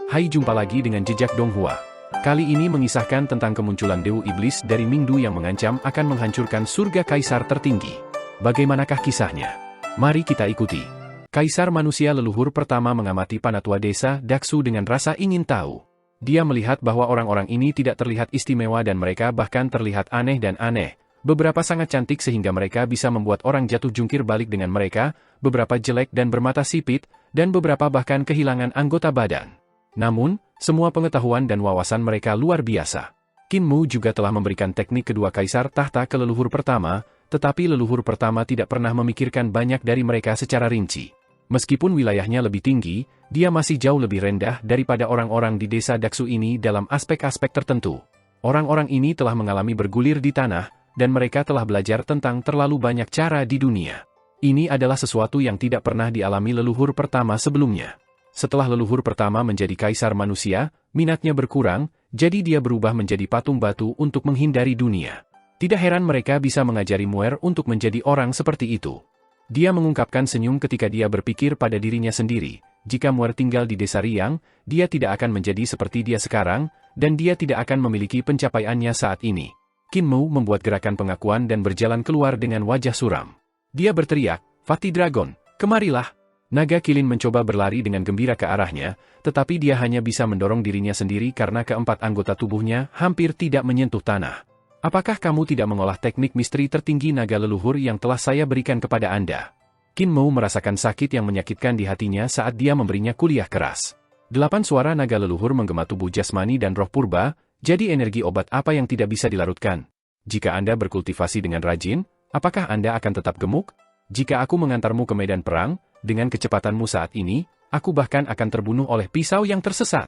Hai, jumpa lagi dengan Jejak Donghua. Kali ini mengisahkan tentang kemunculan Dewa Iblis dari Mingdu yang mengancam akan menghancurkan surga Kaisar tertinggi. Bagaimanakah kisahnya? Mari kita ikuti. Kaisar manusia leluhur pertama mengamati Panatua desa Daksu dengan rasa ingin tahu. Dia melihat bahwa orang-orang ini tidak terlihat istimewa dan mereka bahkan terlihat aneh dan aneh. Beberapa sangat cantik sehingga mereka bisa membuat orang jatuh jungkir balik dengan mereka, beberapa jelek dan bermata sipit, dan beberapa bahkan kehilangan anggota badan. Namun, semua pengetahuan dan wawasan mereka luar biasa. Qin Mu juga telah memberikan teknik kedua kaisar tahta ke leluhur pertama, tetapi leluhur pertama tidak pernah memikirkan banyak dari mereka secara rinci. Meskipun wilayahnya lebih tinggi, dia masih jauh lebih rendah daripada orang-orang di desa Daksu ini dalam aspek-aspek tertentu. Orang-orang ini telah mengalami bergulir di tanah, dan mereka telah belajar tentang terlalu banyak cara di dunia. Ini adalah sesuatu yang tidak pernah dialami leluhur pertama sebelumnya. Setelah leluhur pertama menjadi kaisar manusia, minatnya berkurang, jadi dia berubah menjadi patung batu untuk menghindari dunia. Tidak heran mereka bisa mengajari Muer untuk menjadi orang seperti itu. Dia mengungkapkan senyum ketika dia berpikir pada dirinya sendiri, jika Muer tinggal di desa Riang, dia tidak akan menjadi seperti dia sekarang, dan dia tidak akan memiliki pencapaiannya saat ini. Qin Mu membuat gerakan pengakuan dan berjalan keluar dengan wajah suram. Dia berteriak, "Fatih Dragon, kemarilah!" Naga Kilin mencoba berlari dengan gembira ke arahnya, tetapi dia hanya bisa mendorong dirinya sendiri karena keempat anggota tubuhnya hampir tidak menyentuh tanah. "Apakah kamu tidak mengolah teknik misteri tertinggi naga leluhur yang telah saya berikan kepada Anda?" Qin Mu merasakan sakit yang menyakitkan di hatinya saat dia memberinya kuliah keras. 8 suara naga leluhur menggema tubuh jasmani dan roh purba, jadi energi obat apa yang tidak bisa dilarutkan? Jika Anda berkultivasi dengan rajin, apakah Anda akan tetap gemuk? Jika aku mengantarmu ke medan perang, dengan kecepatanmu saat ini, aku bahkan akan terbunuh oleh pisau yang tersesat.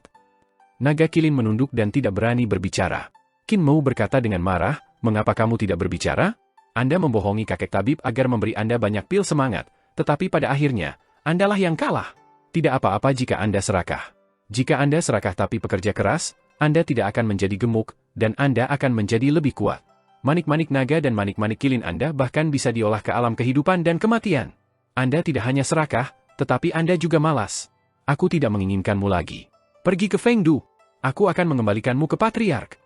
Naga Kilin menunduk dan tidak berani berbicara. Qin Mu berkata dengan marah, "Mengapa kamu tidak berbicara? Anda membohongi kakek tabib agar memberi Anda banyak pil semangat, tetapi pada akhirnya, Andalah yang kalah. Tidak apa-apa jika Anda serakah. Jika Anda serakah tapi pekerja keras, Anda tidak akan menjadi gemuk, dan Anda akan menjadi lebih kuat. Manik-manik naga dan manik-manik kilin Anda bahkan bisa diolah ke alam kehidupan dan kematian. Anda tidak hanya serakah, tetapi Anda juga malas. Aku tidak menginginkanmu lagi. Pergi ke Fengdu. Aku akan mengembalikanmu ke Patriark."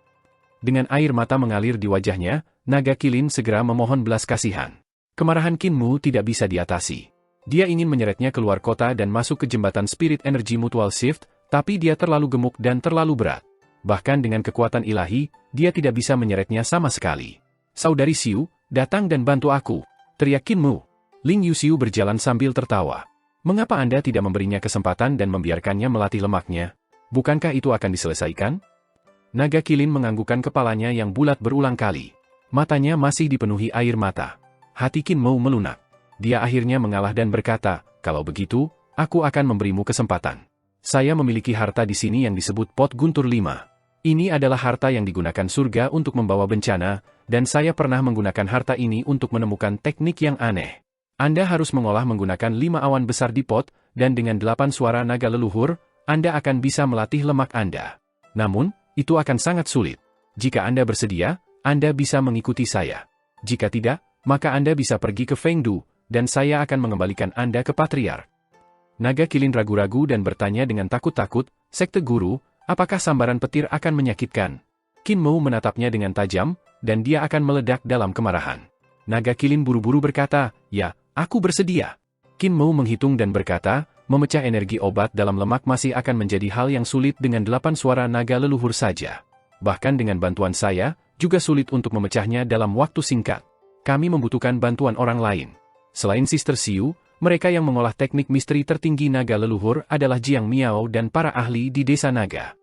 Dengan air mata mengalir di wajahnya, naga kilin segera memohon belas kasihan. Kemarahan Qin Mu tidak bisa diatasi. Dia ingin menyeretnya keluar kota dan masuk ke jembatan Spirit Energy Mutual Shift, tapi dia terlalu gemuk dan terlalu berat. Bahkan dengan kekuatan ilahi, dia tidak bisa menyeretnya sama sekali. "Saudari Xiu, datang dan bantu aku," teriak Qin Mu. Ling Yuxiu berjalan sambil tertawa. "Mengapa Anda tidak memberinya kesempatan dan membiarkannya melatih lemaknya? Bukankah itu akan diselesaikan?" Naga Kilin menganggukkan kepalanya yang bulat berulang kali. Matanya masih dipenuhi air mata. Hati Qin Mu melunak. Dia akhirnya mengalah dan berkata, "Kalau begitu, aku akan memberimu kesempatan. Saya memiliki harta di sini yang disebut Pot Guntur 5. Ini adalah harta yang digunakan surga untuk membawa bencana, dan saya pernah menggunakan harta ini untuk menemukan teknik yang aneh. Anda harus mengolah menggunakan 5 awan besar di pot, dan dengan 8 suara naga leluhur, Anda akan bisa melatih lemak Anda. Namun, itu akan sangat sulit. Jika Anda bersedia, Anda bisa mengikuti saya. Jika tidak, maka Anda bisa pergi ke Fengdu, dan saya akan mengembalikan Anda ke Patriark." Naga Kilin ragu-ragu dan bertanya dengan takut-takut, "Sekte Guru, apakah sambaran petir akan menyakitkan?" Qin Mu menatapnya dengan tajam, dan dia akan meledak dalam kemarahan. Naga Kilin buru-buru berkata, "Ya, aku bersedia." Qin Mu menghitung dan berkata, "Memecah energi obat dalam lemak masih akan menjadi hal yang sulit dengan 8 suara naga leluhur saja. Bahkan dengan bantuan saya, juga sulit untuk memecahnya dalam waktu singkat. Kami membutuhkan bantuan orang lain. Selain Sister Xiu, mereka yang mengolah teknik misteri tertinggi naga leluhur adalah Jiang Miao dan para ahli di desa naga."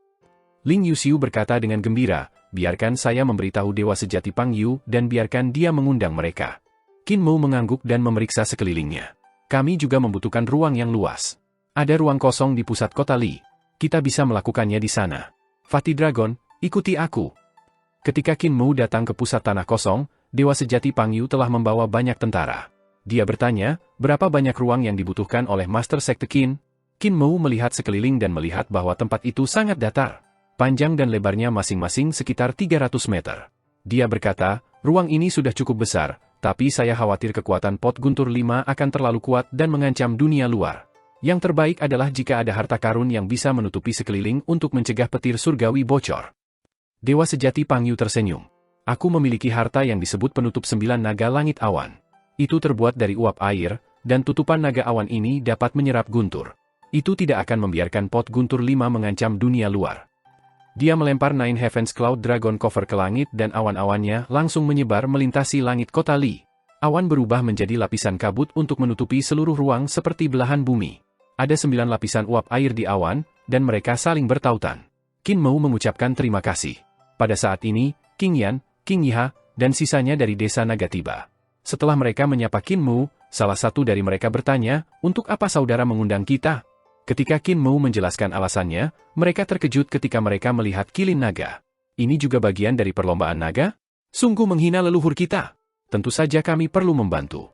Ling Yuxiu berkata dengan gembira, "Biarkan saya memberitahu Dewa Sejati Pang Yu dan biarkan dia mengundang mereka." Qin Mu mengangguk dan memeriksa sekelilingnya. "Kami juga membutuhkan ruang yang luas. Ada ruang kosong di pusat kota Li. Kita bisa melakukannya di sana. Fatih Dragon, ikuti aku." Ketika Qin Mu datang ke pusat tanah kosong, Dewa Sejati Pang Yu telah membawa banyak tentara. Dia bertanya, "Berapa banyak ruang yang dibutuhkan oleh Master Sekte Qin?" Qin Mu melihat sekeliling dan melihat bahwa tempat itu sangat datar. Panjang dan lebarnya masing-masing sekitar 300 meter. Dia berkata, "Ruang ini sudah cukup besar, tapi saya khawatir kekuatan Pot Guntur 5 akan terlalu kuat dan mengancam dunia luar. Yang terbaik adalah jika ada harta karun yang bisa menutupi sekeliling untuk mencegah petir surgawi bocor. Dewa sejati Pang Yu tersenyum. Aku memiliki harta yang disebut penutup 9 naga langit awan. Itu terbuat dari uap air, dan tutupan naga awan ini dapat menyerap guntur. Itu tidak akan membiarkan pot guntur 5 mengancam dunia luar. Dia melempar Nine Heavens Cloud Dragon Cover ke langit dan awan-awannya langsung menyebar melintasi langit kota Li. Awan berubah menjadi lapisan kabut untuk menutupi seluruh ruang seperti belahan bumi. Ada 9 lapisan uap air di awan, dan mereka saling bertautan. Qin Mou mengucapkan terima kasih. Pada saat ini, King Yan, King Yiha, dan sisanya dari desa naga tiba. Setelah mereka menyapa Qin Mou, salah satu dari mereka bertanya, "Untuk apa saudara mengundang kita?" Ketika Qin Mou menjelaskan alasannya, mereka terkejut ketika mereka melihat kilin naga. Ini juga bagian dari perlombaan naga? Sungguh menghina leluhur kita. Tentu saja kami perlu membantu.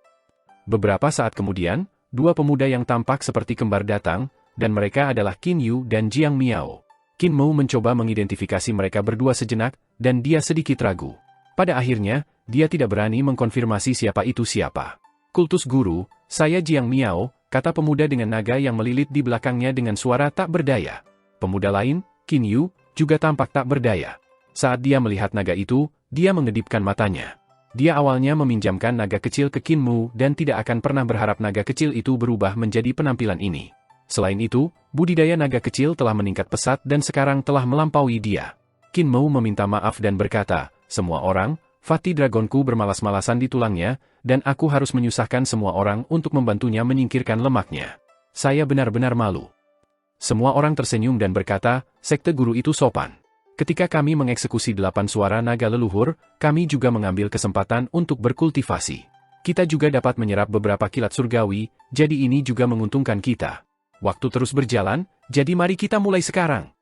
Beberapa saat kemudian, 2 pemuda yang tampak seperti kembar datang, dan mereka adalah Qin Yu dan Jiang Miao. Qin Mou mencoba mengidentifikasi mereka berdua sejenak, dan dia sedikit ragu. Pada akhirnya, dia tidak berani mengkonfirmasi siapa itu siapa. "Kultus guru, saya Jiang Miao," kata pemuda dengan naga yang melilit di belakangnya dengan suara tak berdaya. Pemuda lain, Qin Yu, juga tampak tak berdaya. Saat dia melihat naga itu, dia mengedipkan matanya. Dia awalnya meminjamkan naga kecil ke Qin Mou dan tidak akan pernah berharap naga kecil itu berubah menjadi penampilan ini. Selain itu, budidaya naga kecil telah meningkat pesat dan sekarang telah melampaui dia. Qin Mou meminta maaf dan berkata, "Semua orang, Fatih Dragonku bermalas-malasan di tulangnya, dan aku harus menyusahkan semua orang untuk membantunya menyingkirkan lemaknya. Saya benar-benar malu." Semua orang tersenyum dan berkata, "Sekte guru itu sopan. Ketika kami mengeksekusi 8 suara naga leluhur, kami juga mengambil kesempatan untuk berkultivasi. Kita juga dapat menyerap beberapa kilat surgawi, jadi ini juga menguntungkan kita. Waktu terus berjalan, jadi mari kita mulai sekarang."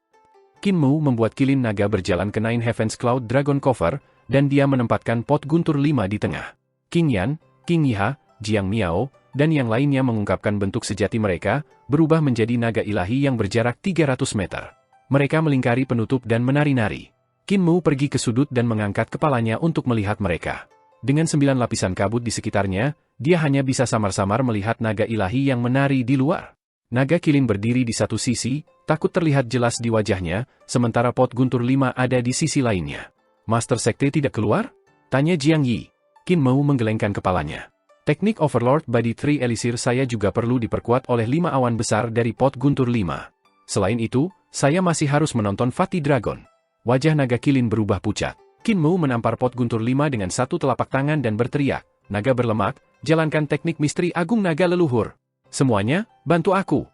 Qin Mou membuat kilin naga berjalan ke Nine Heavens Cloud Dragon Cover, dan dia menempatkan pot guntur 5 di tengah. King Yan, King Yiha, Jiang Miao, dan yang lainnya mengungkapkan bentuk sejati mereka, berubah menjadi naga ilahi yang berjarak 300 meter. Mereka melingkari penutup dan menari-nari. Qin Mou pergi ke sudut dan mengangkat kepalanya untuk melihat mereka. Dengan 9 lapisan kabut di sekitarnya, dia hanya bisa samar-samar melihat naga ilahi yang menari di luar. Naga kilin berdiri di satu sisi, takut terlihat jelas di wajahnya, sementara pot guntur 5 ada di sisi lainnya. "Master Sekte tidak keluar?" tanya Jiang Yi. Qin Mou menggelengkan kepalanya. "Teknik Overlord Body Tree Elixir saya juga perlu diperkuat oleh 5 awan besar dari pot guntur 5. Selain itu, saya masih harus menonton Fatih Dragon." Wajah naga kilin berubah pucat. Qin Mou menampar pot guntur 5 dengan satu telapak tangan dan berteriak, "Naga berlemak, jalankan teknik misteri agung naga leluhur. Semuanya, bantu aku."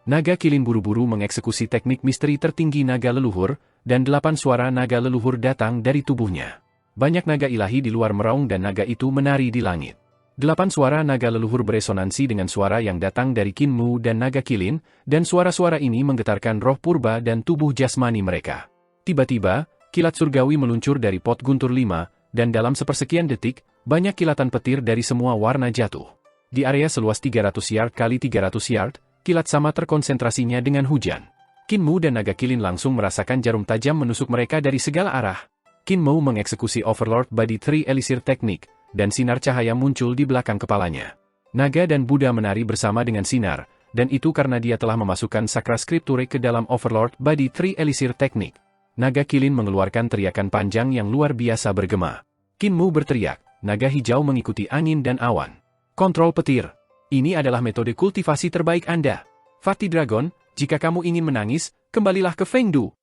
Naga kilin buru-buru mengeksekusi teknik misteri tertinggi naga leluhur, dan 8 suara naga leluhur datang dari tubuhnya. Banyak naga ilahi di luar meraung dan naga itu menari di langit. 8 suara naga leluhur beresonansi dengan suara yang datang dari Qin Mou dan naga kilin, dan suara-suara ini menggetarkan roh purba dan tubuh jasmani mereka. Tiba-tiba, kilat surgawi meluncur dari pot guntur 5, dan dalam sepersekian detik, banyak kilatan petir dari semua warna jatuh. Di area seluas 300 yard kali 300 yard, kilat sama terkonsentrasinya dengan hujan. Qin Mou dan naga kilin langsung merasakan jarum tajam menusuk mereka dari segala arah. Qin Mou mengeksekusi Overlord Body Tree Elixir Teknik, dan sinar cahaya muncul di belakang kepalanya. Naga dan Buddha menari bersama dengan sinar, dan itu karena dia telah memasukkan Sakra Scripture ke dalam Overlord Body Tree Elixir Teknik. Naga kilin mengeluarkan teriakan panjang yang luar biasa bergema. Qin Mou berteriak, naga hijau mengikuti angin dan awan. "Kontrol petir. Ini adalah metode kultivasi terbaik Anda. Fatih Dragon, jika kamu ingin menangis, kembalilah ke Fengdu."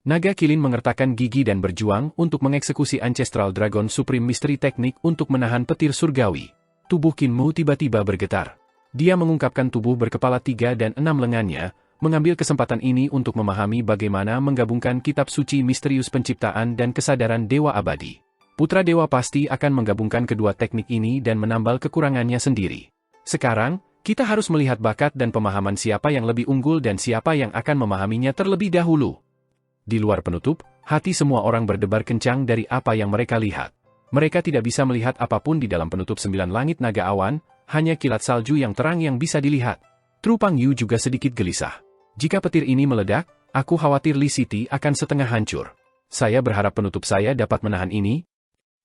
Naga kilin mengertakkan gigi dan berjuang untuk mengeksekusi Ancestral Dragon Supreme Mystery Teknik untuk menahan petir surgawi. Tubuh Qin Mou tiba-tiba bergetar. Dia mengungkapkan tubuh berkepala 3 dan 6 lengannya, mengambil kesempatan ini untuk memahami bagaimana menggabungkan kitab suci misterius penciptaan dan kesadaran dewa abadi. Putra dewa pasti akan menggabungkan kedua teknik ini dan menambal kekurangannya sendiri. Sekarang, kita harus melihat bakat dan pemahaman siapa yang lebih unggul dan siapa yang akan memahaminya terlebih dahulu. Di luar penutup, hati semua orang berdebar kencang dari apa yang mereka lihat. Mereka tidak bisa melihat apapun di dalam penutup 9 langit naga awan, hanya kilat salju yang terang yang bisa dilihat. Tru Pang Yu juga sedikit gelisah. Jika petir ini meledak, aku khawatir Li City akan setengah hancur. Saya berharap penutup saya dapat menahan ini.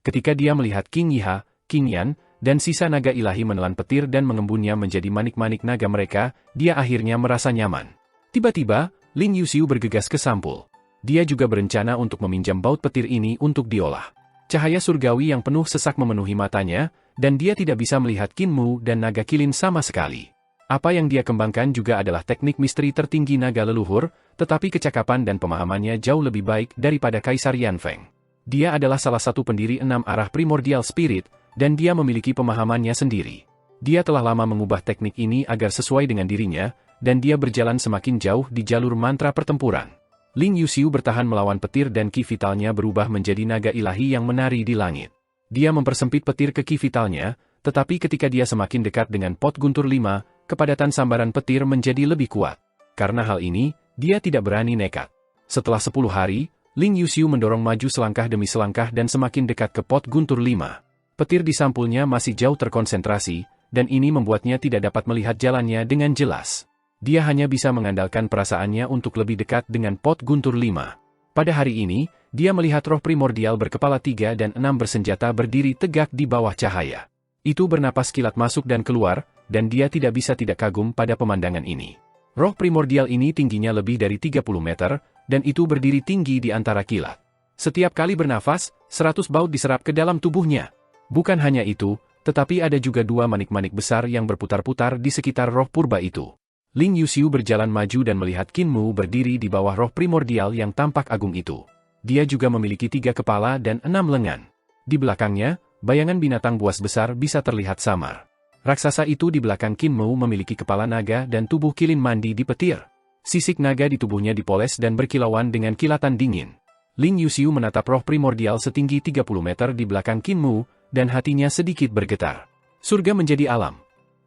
Ketika dia melihat King Yiha, King Yan, dan sisa naga ilahi menelan petir dan mengembunnya menjadi manik-manik naga mereka, dia akhirnya merasa nyaman. Tiba-tiba, Ling Yuxiu bergegas ke sampul. Dia juga berencana untuk meminjam baut petir ini untuk diolah. Cahaya surgawi yang penuh sesak memenuhi matanya, dan dia tidak bisa melihat Qin Mu dan naga kilin sama sekali. Apa yang dia kembangkan juga adalah teknik misteri tertinggi naga leluhur, tetapi kecakapan dan pemahamannya jauh lebih baik daripada Kaisar Yanfeng. Dia adalah salah satu pendiri 6 arah primordial spirit, dan dia memiliki pemahamannya sendiri. Dia telah lama mengubah teknik ini agar sesuai dengan dirinya, dan dia berjalan semakin jauh di jalur mantra pertempuran. Ling Yuxiu bertahan melawan petir dan ki vitalnya berubah menjadi naga ilahi yang menari di langit. Dia mempersempit petir ke ki vitalnya, tetapi ketika dia semakin dekat dengan pot guntur 5, kepadatan sambaran petir menjadi lebih kuat. Karena hal ini, dia tidak berani nekat. Setelah 10 hari, Ling Yuxiu mendorong maju selangkah demi selangkah dan semakin dekat ke pot guntur 5. Petir di sampulnya masih jauh terkonsentrasi, dan ini membuatnya tidak dapat melihat jalannya dengan jelas. Dia hanya bisa mengandalkan perasaannya untuk lebih dekat dengan pot guntur 5. Pada hari ini, dia melihat roh primordial berkepala 3 dan 6 bersenjata berdiri tegak di bawah cahaya. Itu bernapas kilat masuk dan keluar, dan dia tidak bisa tidak kagum pada pemandangan ini. Roh primordial ini tingginya lebih dari 30 meter, dan itu berdiri tinggi di antara kilat. Setiap kali bernafas, 100 baut diserap ke dalam tubuhnya. Bukan hanya itu, tetapi ada juga 2 manik-manik besar yang berputar-putar di sekitar roh purba itu. Ling Yuxiu berjalan maju dan melihat Qin Mu berdiri di bawah roh primordial yang tampak agung itu. Dia juga memiliki 3 kepala dan 6 lengan. Di belakangnya, bayangan binatang buas besar bisa terlihat samar. Raksasa itu di belakang Qin Mu memiliki kepala naga dan tubuh kilin mandi di petir. Sisik naga di tubuhnya dipoles dan berkilauan dengan kilatan dingin. Ling Yuxiu menatap roh primordial setinggi 30 meter di belakang Qin Mu, dan hatinya sedikit bergetar. Surga menjadi alam.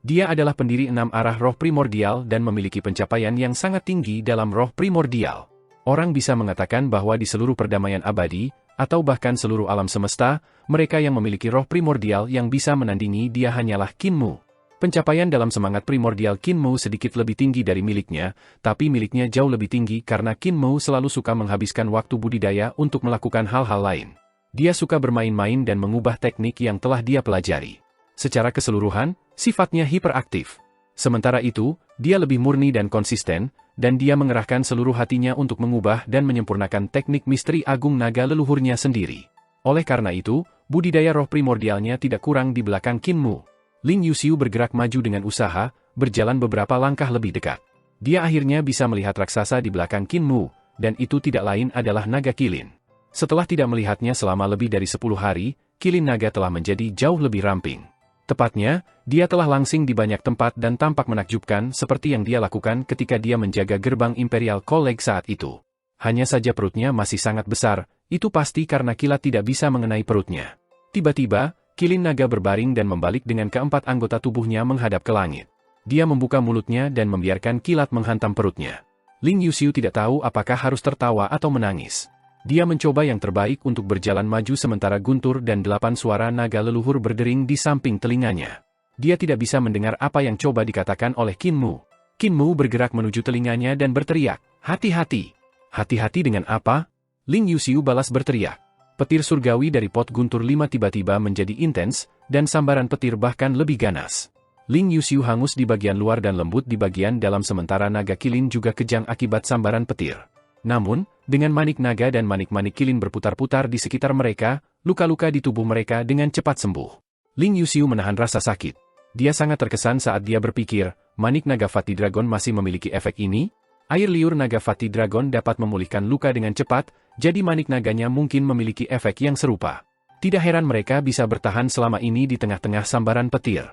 Dia adalah pendiri 6 arah roh primordial dan memiliki pencapaian yang sangat tinggi dalam roh primordial. Orang bisa mengatakan bahwa di seluruh perdamaian abadi, atau bahkan seluruh alam semesta, mereka yang memiliki roh primordial yang bisa menandingi dia hanyalah Qin Mu. Pencapaian dalam semangat primordial Qin Mu sedikit lebih tinggi dari miliknya, tapi miliknya jauh lebih tinggi karena Qin Mu selalu suka menghabiskan waktu budidaya untuk melakukan hal-hal lain. Dia suka bermain-main dan mengubah teknik yang telah dia pelajari. Secara keseluruhan, sifatnya hiperaktif. Sementara itu, dia lebih murni dan konsisten, dan dia mengerahkan seluruh hatinya untuk mengubah dan menyempurnakan teknik misteri agung naga leluhurnya sendiri. Oleh karena itu, budidaya roh primordialnya tidak kurang di belakang Qin Mu. Ling Yuxiu bergerak maju dengan usaha, berjalan beberapa langkah lebih dekat. Dia akhirnya bisa melihat raksasa di belakang Qin Mu, dan itu tidak lain adalah naga kilin. Setelah tidak melihatnya selama lebih dari 10 hari, kilin naga telah menjadi jauh lebih ramping. Tepatnya, dia telah langsing di banyak tempat dan tampak menakjubkan seperti yang dia lakukan ketika dia menjaga gerbang Imperial College saat itu. Hanya saja perutnya masih sangat besar, itu pasti karena kilat tidak bisa mengenai perutnya. Tiba-tiba, kilin naga berbaring dan membalik dengan keempat anggota tubuhnya menghadap ke langit. Dia membuka mulutnya dan membiarkan kilat menghantam perutnya. Ling Yuxiu tidak tahu apakah harus tertawa atau menangis. Dia mencoba yang terbaik untuk berjalan maju sementara guntur dan 8 suara naga leluhur berdering di samping telinganya. Dia tidak bisa mendengar apa yang coba dikatakan oleh Qin Mu. Qin Mu bergerak menuju telinganya dan berteriak, "Hati-hati!" "Hati-hati dengan apa?" Ling Yuxiu balas berteriak. Petir surgawi dari pot guntur 5 tiba-tiba menjadi intens, dan sambaran petir bahkan lebih ganas. Ling Yuxiu hangus di bagian luar dan lembut di bagian dalam sementara naga kilin juga kejang akibat sambaran petir. Namun, dengan manik naga dan manik-manik kilin berputar-putar di sekitar mereka, luka-luka di tubuh mereka dengan cepat sembuh. Ling Yuxiu menahan rasa sakit. Dia sangat terkesan saat dia berpikir, manik naga Fati Dragon masih memiliki efek ini? Air liur naga Fati Dragon dapat memulihkan luka dengan cepat, jadi manik naganya mungkin memiliki efek yang serupa. Tidak heran mereka bisa bertahan selama ini di tengah-tengah sambaran petir.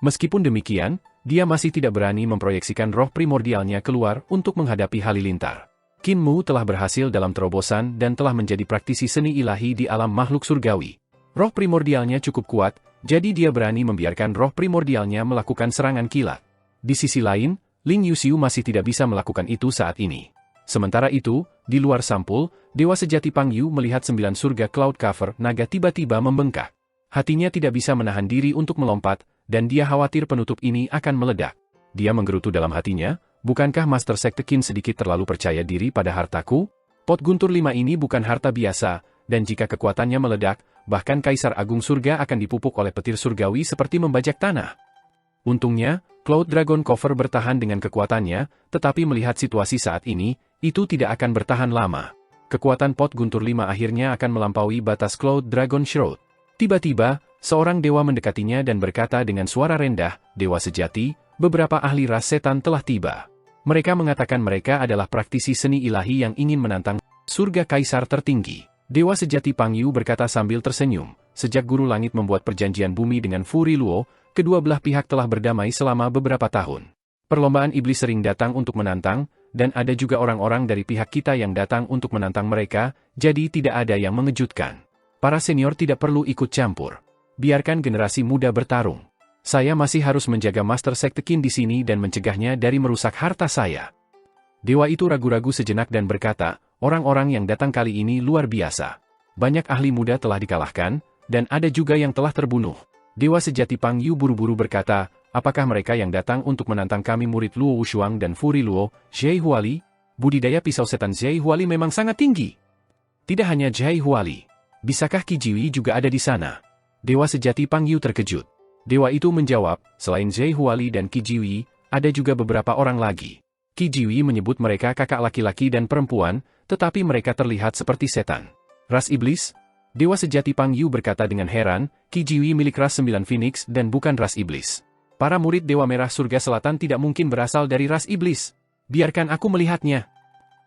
Meskipun demikian, dia masih tidak berani memproyeksikan roh primordialnya keluar untuk menghadapi halilintar. Qin Mu telah berhasil dalam terobosan dan telah menjadi praktisi seni ilahi di alam makhluk surgawi. Roh primordialnya cukup kuat, jadi dia berani membiarkan roh primordialnya melakukan serangan kilat. Di sisi lain, Ling Yuxiu masih tidak bisa melakukan itu saat ini. Sementara itu, di luar sampul, Dewa Sejati Pang Yu melihat 9 surga Cloud Cover naga tiba-tiba membengkak. Hatinya tidak bisa menahan diri untuk melompat, dan dia khawatir penutup ini akan meledak. Dia menggerutu dalam hatinya, bukankah Master Sekte Qin sedikit terlalu percaya diri pada hartaku? Pot guntur 5 ini bukan harta biasa, dan jika kekuatannya meledak, bahkan Kaisar Agung Surga akan dipupuk oleh petir surgawi seperti membajak tanah. Untungnya, Cloud Dragon Cover bertahan dengan kekuatannya, tetapi melihat situasi saat ini, itu tidak akan bertahan lama. Kekuatan pot guntur 5 akhirnya akan melampaui batas Cloud Dragon Shroud. Tiba-tiba, seorang dewa mendekatinya dan berkata dengan suara rendah, "Dewa sejati, beberapa ahli ras setan telah tiba." Mereka mengatakan mereka adalah praktisi seni ilahi yang ingin menantang surga kaisar tertinggi. Dewa sejati Pang Yu berkata sambil tersenyum, "Sejak Guru Langit membuat perjanjian bumi dengan Furi Luo, kedua belah pihak telah berdamai selama beberapa tahun. Perlombaan iblis sering datang untuk menantang, dan ada juga orang-orang dari pihak kita yang datang untuk menantang mereka, jadi tidak ada yang mengejutkan. Para senior tidak perlu ikut campur. Biarkan generasi muda bertarung. Saya masih harus menjaga Master Sekte Qin di sini dan mencegahnya dari merusak harta saya." Dewa itu ragu-ragu sejenak dan berkata, "Orang-orang yang datang kali ini luar biasa. Banyak ahli muda telah dikalahkan, dan ada juga yang telah terbunuh." Dewa sejati Pang Yu buru-buru berkata, "Apakah mereka yang datang untuk menantang kami murid Luo Wushuang dan Furi Luo, Zhai Huali? Budidaya pisau setan Zhai Huali memang sangat tinggi. Tidak hanya Zhai Huali. Bisakah Qi Jiwi juga ada di sana?" Dewa sejati Pang Yu terkejut. Dewa itu menjawab, "Selain Zhai Huali dan Qi Jiwi, ada juga beberapa orang lagi. Qi Jiwi menyebut mereka kakak laki-laki dan perempuan, tetapi mereka terlihat seperti setan." "Ras iblis?" Dewa sejati Pang Yu berkata dengan heran, "Qi Jiwi milik ras 9 Phoenix dan bukan ras iblis. Para murid Dewa Merah Surga Selatan tidak mungkin berasal dari ras iblis. Biarkan aku melihatnya."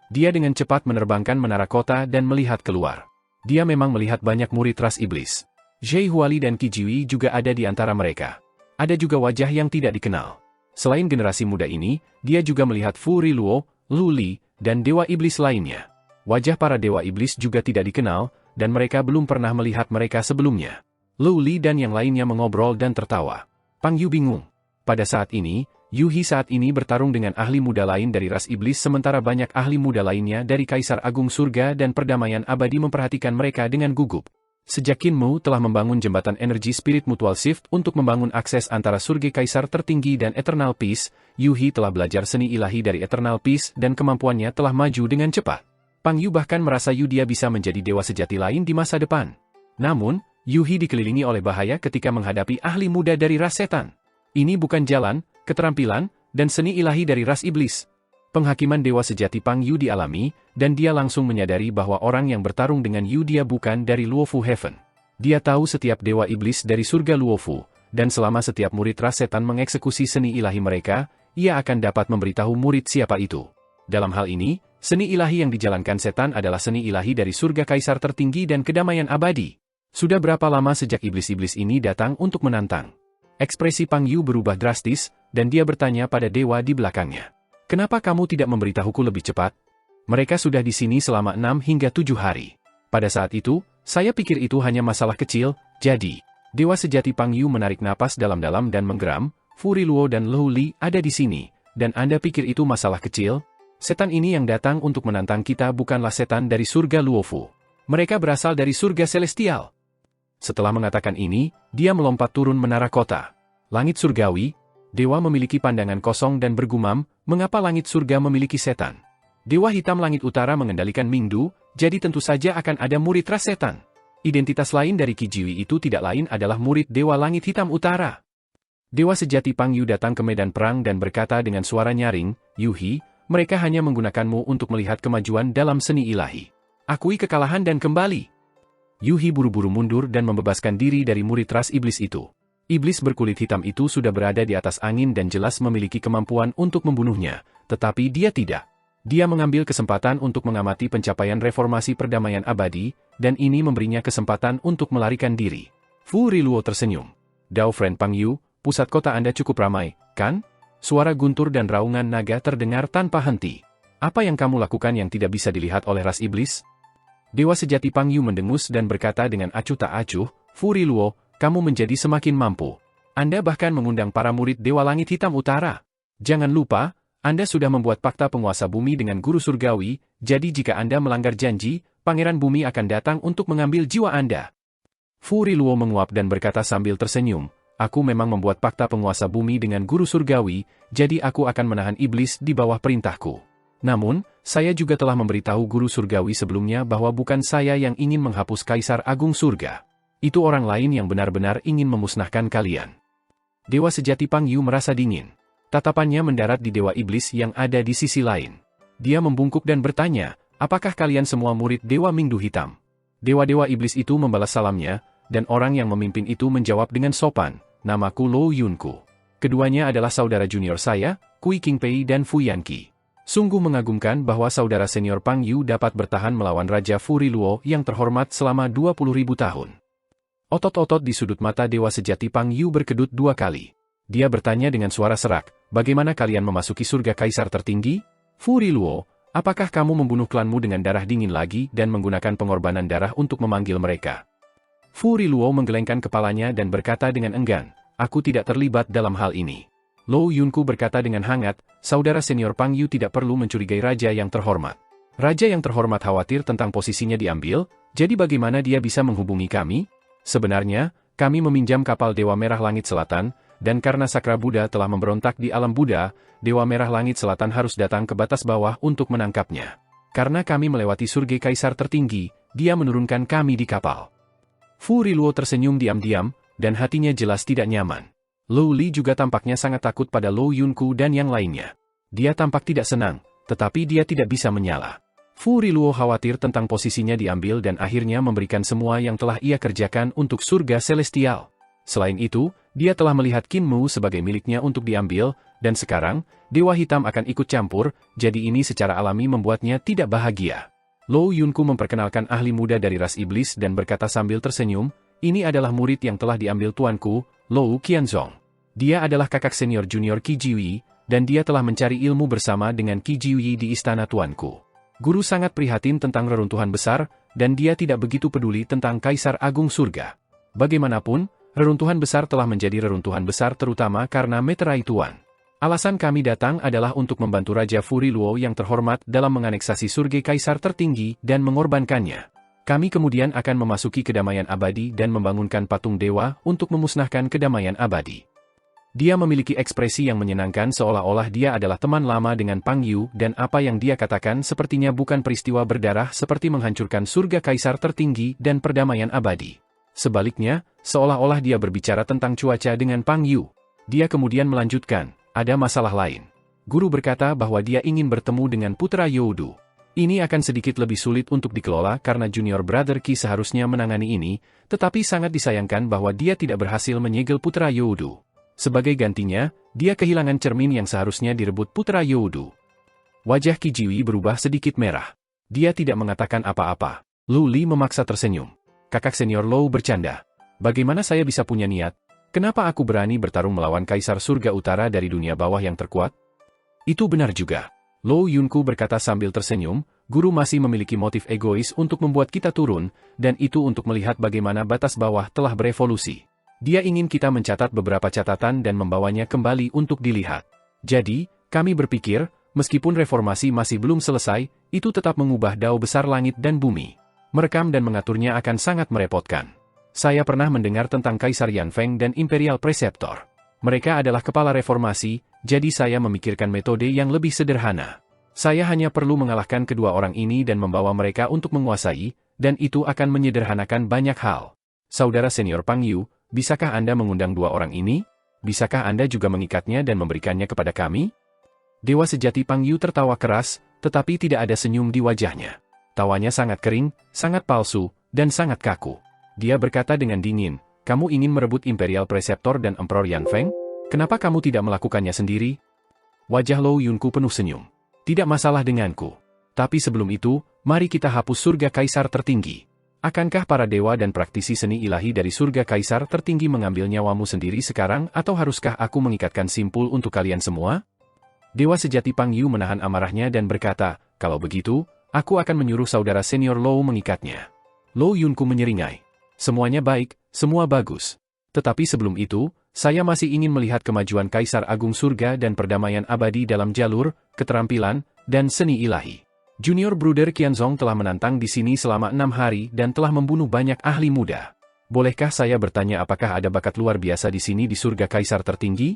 Dia dengan cepat menerbangkan menara kota dan melihat keluar. Dia memang melihat banyak murid ras iblis. Zhai Huali dan Qi Jiwi juga ada di antara mereka. Ada juga wajah yang tidak dikenal. Selain generasi muda ini, dia juga melihat Furi Luo, Lu Li, dan dewa iblis lainnya. Wajah para dewa iblis juga tidak dikenal, dan mereka belum pernah melihat mereka sebelumnya. Lu Li dan yang lainnya mengobrol dan tertawa. Pang Yu bingung. Pada saat ini, Yu He saat ini bertarung dengan ahli muda lain dari ras iblis sementara banyak ahli muda lainnya dari Kaisar Agung Surga dan Perdamaian Abadi memperhatikan mereka dengan gugup. Sejak Qin Mu telah membangun jembatan energi Spirit Mutual Shift untuk membangun akses antara surga kaisar tertinggi dan Eternal Peace, Yu He telah belajar seni ilahi dari Eternal Peace dan kemampuannya telah maju dengan cepat. Pang Yu bahkan merasa dia bisa menjadi dewa sejati lain di masa depan. Namun, Yu He dikelilingi oleh bahaya ketika menghadapi ahli muda dari ras setan. Ini bukan jalan, keterampilan, dan seni ilahi dari ras iblis. Penghakiman dewa sejati Pang Yu dialami, dan dia langsung menyadari bahwa orang yang bertarung dengan Yu dia bukan dari Luofu Heaven. Dia tahu setiap dewa iblis dari surga Luofu, dan selama setiap murid ras setan mengeksekusi seni ilahi mereka, ia akan dapat memberitahu murid siapa itu. Dalam hal ini, seni ilahi yang dijalankan setan adalah seni ilahi dari surga kaisar tertinggi dan kedamaian abadi. Sudah berapa lama sejak iblis-iblis ini datang untuk menantang? Ekspresi Pang Yu berubah drastis, dan dia bertanya pada dewa di belakangnya. "Kenapa kamu tidak memberitahuku lebih cepat? Mereka sudah di sini selama 6 hingga 7 hari. Pada saat itu, saya pikir itu hanya masalah kecil, jadi." Dewa sejati Pang Yu menarik napas dalam-dalam dan menggeram, "Furi Luo dan Lu Li ada di sini, dan Anda pikir itu masalah kecil? Setan ini yang datang untuk menantang kita bukanlah setan dari surga Luofu. Mereka berasal dari surga celestial." Setelah mengatakan ini, dia melompat turun menara kota. Langit surgawi. Dewa memiliki pandangan kosong dan bergumam, mengapa langit surga memiliki setan? Dewa hitam langit utara mengendalikan Mingdu, jadi tentu saja akan ada murid ras setan. Identitas lain dari Qi Jiwi itu tidak lain adalah murid dewa langit hitam utara. Dewa sejati Pang Yu datang ke medan perang dan berkata dengan suara nyaring, "Yu He, mereka hanya menggunakanmu untuk melihat kemajuan dalam seni ilahi. Akui kekalahan dan kembali." Yu He buru-buru mundur dan membebaskan diri dari murid ras iblis itu. Iblis berkulit hitam itu sudah berada di atas angin dan jelas memiliki kemampuan untuk membunuhnya, tetapi dia tidak. Dia mengambil kesempatan untuk mengamati pencapaian reformasi perdamaian abadi, dan ini memberinya kesempatan untuk melarikan diri. Furi Luo tersenyum. "Dao Friend Pang Yu, pusat kota Anda cukup ramai, kan?" Suara guntur dan raungan naga terdengar tanpa henti. "Apa yang kamu lakukan yang tidak bisa dilihat oleh ras iblis?" Dewa sejati Pang Yu mendengus dan berkata dengan acuh tak acuh, "Furi Luo, kamu menjadi semakin mampu. Anda bahkan mengundang para murid Dewa Langit Hitam Utara. Jangan lupa, Anda sudah membuat fakta penguasa bumi dengan guru surgawi, jadi jika Anda melanggar janji, Pangeran Bumi akan datang untuk mengambil jiwa Anda." Furi Luo menguap dan berkata sambil tersenyum, "Aku memang membuat fakta penguasa bumi dengan guru surgawi, jadi aku akan menahan iblis di bawah perintahku. Namun, Saya juga telah memberitahu guru surgawi sebelumnya bahwa bukan saya yang ingin menghapus Kaisar Agung Surga. Itu orang lain yang benar-benar ingin memusnahkan kalian. Dewa sejati Pang Yu merasa dingin. Tatapannya mendarat di Dewa Iblis yang ada di sisi lain. Dia membungkuk dan bertanya, apakah kalian semua murid Dewa Mingdu Hitam? Dewa-dewa Iblis itu membalas salamnya, dan orang yang memimpin itu menjawab dengan sopan, namaku Lou Yunku. Keduanya adalah saudara junior saya, Kui Qingpei dan Fu Yanqi. Sungguh mengagumkan bahwa saudara senior Pang Yu dapat bertahan melawan Raja Furi Luo yang terhormat selama 20.000 tahun. Otot-otot di sudut mata Dewa sejati Pang Yu berkedut 2 kali. Dia bertanya dengan suara serak, bagaimana kalian memasuki surga kaisar tertinggi? Furi Luo, apakah kamu membunuh klanmu dengan darah dingin lagi dan menggunakan pengorbanan darah untuk memanggil mereka? Furi Luo menggelengkan kepalanya dan berkata dengan enggan, aku tidak terlibat dalam hal ini. Lou Yunku berkata dengan hangat, saudara senior Pang Yu tidak perlu mencurigai raja yang terhormat. Raja yang terhormat khawatir tentang posisinya diambil, jadi bagaimana dia bisa menghubungi kami? Sebenarnya, kami meminjam kapal Dewa Merah Langit Selatan, dan karena Sakra Buddha telah memberontak di alam Buddha, Dewa Merah Langit Selatan harus datang ke batas bawah untuk menangkapnya. Karena kami melewati surga kaisar tertinggi, dia menurunkan kami di kapal. Furi Luo tersenyum diam-diam, dan hatinya jelas tidak nyaman. Lou Li juga tampaknya sangat takut pada Lou Yunku dan yang lainnya. Dia tampak tidak senang, tetapi dia tidak bisa menyala. Furi Luo khawatir tentang posisinya diambil dan akhirnya memberikan semua yang telah ia kerjakan untuk surga celestial. Selain itu, dia telah melihat Qin Mu sebagai miliknya untuk diambil, dan sekarang, Dewa Hitam akan ikut campur, jadi ini secara alami membuatnya tidak bahagia. Lou Yunku memperkenalkan ahli muda dari ras iblis dan berkata sambil tersenyum, ini adalah murid yang telah diambil tuanku, Lou Qianzong. Dia adalah kakak senior junior Qi Jiyi, dan dia telah mencari ilmu bersama dengan Qi Jiyi di istana tuanku. Guru sangat prihatin tentang reruntuhan besar, dan dia tidak begitu peduli tentang Kaisar Agung Surga. Bagaimanapun, reruntuhan besar telah menjadi reruntuhan besar terutama karena meterai tuan. Alasan kami datang adalah untuk membantu Raja Furi Luo yang terhormat dalam menganeksasi surga kaisar tertinggi dan mengorbankannya. Kami kemudian akan memasuki kedamaian abadi dan membangunkan patung dewa untuk memusnahkan kedamaian abadi. Dia memiliki ekspresi yang menyenangkan seolah-olah dia adalah teman lama dengan Pang Yu dan apa yang dia katakan sepertinya bukan peristiwa berdarah seperti menghancurkan surga kaisar tertinggi dan perdamaian abadi. Sebaliknya, seolah-olah dia berbicara tentang cuaca dengan Pang Yu. Dia kemudian melanjutkan, ada masalah lain. Guru berkata bahwa dia ingin bertemu dengan putra Youdu. Ini akan sedikit lebih sulit untuk dikelola karena Junior Brother Qi seharusnya menangani ini, tetapi sangat disayangkan bahwa dia tidak berhasil menyegel putra Youdu. Sebagai gantinya, dia kehilangan cermin yang seharusnya direbut putra Youdu. Wajah Qi Jiyi berubah sedikit merah. Dia tidak mengatakan apa-apa. Lu Li memaksa tersenyum. Kakak senior Lou bercanda. Bagaimana saya bisa punya niat? Kenapa aku berani bertarung melawan Kaisar Surga Utara dari dunia bawah yang terkuat? Itu benar juga. Lou Yunku berkata sambil tersenyum, guru masih memiliki motif egois untuk membuat kita turun, dan itu untuk melihat bagaimana batas bawah telah berevolusi. Dia ingin kita mencatat beberapa catatan dan membawanya kembali untuk dilihat. Jadi, kami berpikir, meskipun reformasi masih belum selesai, itu tetap mengubah dao besar langit dan bumi. Merekam dan mengaturnya akan sangat merepotkan. Saya pernah mendengar tentang Kaisar Yanfeng dan Imperial Preceptor. Mereka adalah kepala reformasi, jadi saya memikirkan metode yang lebih sederhana. Saya hanya perlu mengalahkan kedua orang ini dan membawa mereka untuk menguasai, dan itu akan menyederhanakan banyak hal. Saudara senior Pang Yu, bisakah Anda mengundang dua orang ini? Bisakah Anda juga mengikatnya dan memberikannya kepada kami? Dewa sejati Pang Yu tertawa keras, tetapi tidak ada senyum di wajahnya. Tawanya sangat kering, sangat palsu, dan sangat kaku. Dia berkata dengan dingin, kamu ingin merebut Imperial Preceptor dan Emperor Yanfeng? Kenapa kamu tidak melakukannya sendiri? Wajah Lou Yunku penuh senyum. Tidak masalah denganku. Tapi sebelum itu, mari kita hapus surga kaisar tertinggi. Akankah para dewa dan praktisi seni ilahi dari surga kaisar tertinggi mengambil nyawamu sendiri sekarang atau haruskah aku mengikatkan simpul untuk kalian semua? Dewa sejati Pang Yu menahan amarahnya dan berkata, kalau begitu, aku akan menyuruh saudara senior Lou mengikatnya. Lou Yunku menyeringai. Semuanya baik, semua bagus. Tetapi sebelum itu, saya masih ingin melihat kemajuan Kaisar Agung Surga dan perdamaian abadi dalam jalur, keterampilan, dan seni ilahi. Junior Brother Qianzong telah menantang di sini selama 6 hari dan telah membunuh banyak ahli muda. Bolehkah saya bertanya apakah ada bakat luar biasa di sini di surga Kaisar tertinggi?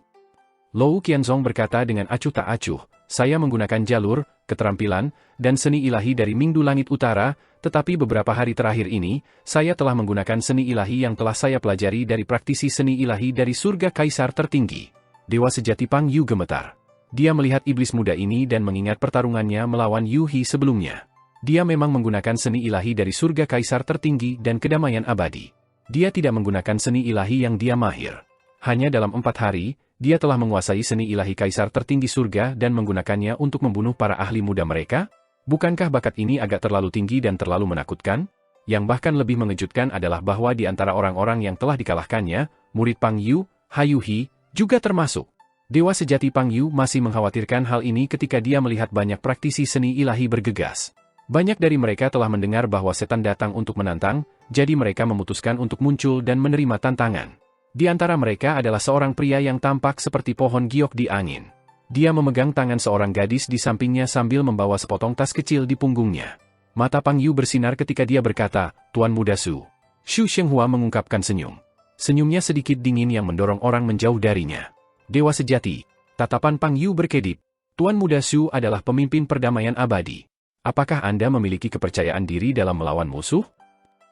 Lou Qianzong berkata dengan acuh tak acuh, Saya menggunakan jalur, keterampilan, dan seni ilahi dari Mingdu Langit Utara, tetapi beberapa hari terakhir ini, saya telah menggunakan seni ilahi yang telah saya pelajari dari praktisi seni ilahi dari surga kaisar tertinggi. Dewa sejati Pang Yu gemetar. Dia melihat iblis muda ini dan mengingat pertarungannya melawan Yu He sebelumnya. Dia memang menggunakan seni ilahi dari surga kaisar tertinggi dan kedamaian abadi. Dia tidak menggunakan seni ilahi yang dia mahir. Hanya dalam 4 hari, dia telah menguasai seni ilahi kaisar tertinggi surga dan menggunakannya untuk membunuh para ahli muda mereka? Bukankah bakat ini agak terlalu tinggi dan terlalu menakutkan? Yang bahkan lebih mengejutkan adalah bahwa di antara orang-orang yang telah dikalahkannya, murid Pang Yu, Hayu He, juga termasuk. Dewa sejati Pang Yu masih mengkhawatirkan hal ini ketika dia melihat banyak praktisi seni ilahi bergegas. Banyak dari mereka telah mendengar bahwa setan datang untuk menantang, jadi mereka memutuskan untuk muncul dan menerima tantangan. Di antara mereka adalah seorang pria yang tampak seperti pohon giok di angin. Dia memegang tangan seorang gadis di sampingnya sambil membawa sepotong tas kecil di punggungnya. Mata Pang Yu bersinar ketika dia berkata, "Tuan Muda Su." Xu Shenghua mengungkapkan senyum. Senyumnya sedikit dingin yang mendorong orang menjauh darinya. Dewa sejati. Tatapan Pang Yu berkedip. Tuan Muda Su adalah pemimpin perdamaian abadi. Apakah Anda memiliki kepercayaan diri dalam melawan musuh?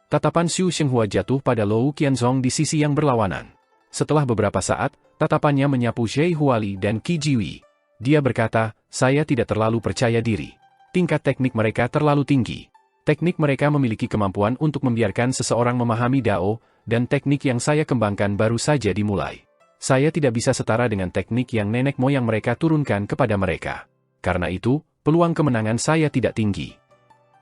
Tatapan Xu Shenghua jatuh pada Lou Qianzong di sisi yang berlawanan. Setelah beberapa saat, tatapannya menyapu Zhei Huali dan Qi Jiwi. Dia berkata, "Saya tidak terlalu percaya diri. Tingkat teknik mereka terlalu tinggi. Teknik mereka memiliki kemampuan untuk membiarkan seseorang memahami Dao, dan teknik yang saya kembangkan baru saja dimulai. Saya tidak bisa setara dengan teknik yang nenek moyang mereka turunkan kepada mereka. Karena itu, peluang kemenangan saya tidak tinggi."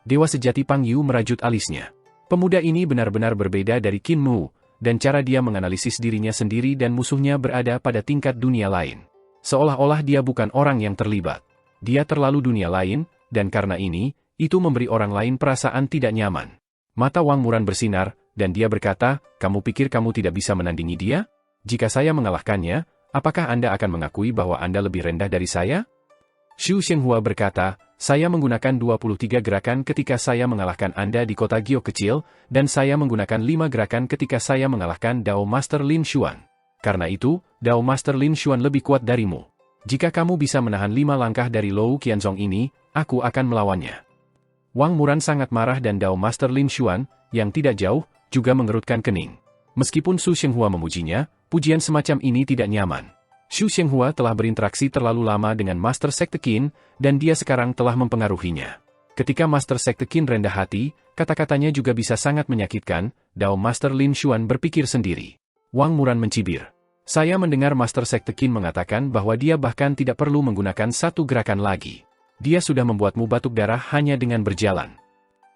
Dewa sejati Pang Yu merajut alisnya. Pemuda ini benar-benar berbeda dari Qin Mu, dan cara dia menganalisis dirinya sendiri dan musuhnya berada pada tingkat dunia lain. Seolah-olah dia bukan orang yang terlibat. Dia terlalu dunia lain, dan karena ini, itu memberi orang lain perasaan tidak nyaman. Mata Wang Muran bersinar, dan dia berkata, "Kamu pikir kamu tidak bisa menandingi dia? Jika saya mengalahkannya, apakah Anda akan mengakui bahwa Anda lebih rendah dari saya?" Xu Shenghua berkata, "Saya menggunakan 23 gerakan ketika saya mengalahkan Anda di kota Giok kecil, dan saya menggunakan 5 gerakan ketika saya mengalahkan Dao Master Lin Xuan. Karena itu, Dao Master Lin Xuan lebih kuat darimu. Jika kamu bisa menahan 5 langkah dari Lou Qianzong ini, aku akan melawannya." Wang Muran sangat marah dan Dao Master Lin Xuan, yang tidak jauh, juga mengerutkan kening. Meskipun Xu Shenghua memujinya, pujian semacam ini tidak nyaman. Xu Shenghua telah berinteraksi terlalu lama dengan Master Sekte Qin, dan dia sekarang telah mempengaruhinya. Ketika Master Sekte Qin rendah hati, kata-katanya juga bisa sangat menyakitkan. Dao Master Lin Xuan berpikir sendiri. Wang Muran mencibir. "Saya mendengar Master Sekte Qin mengatakan bahwa dia bahkan tidak perlu menggunakan 1 gerakan lagi. Dia sudah membuatmu batuk darah hanya dengan berjalan."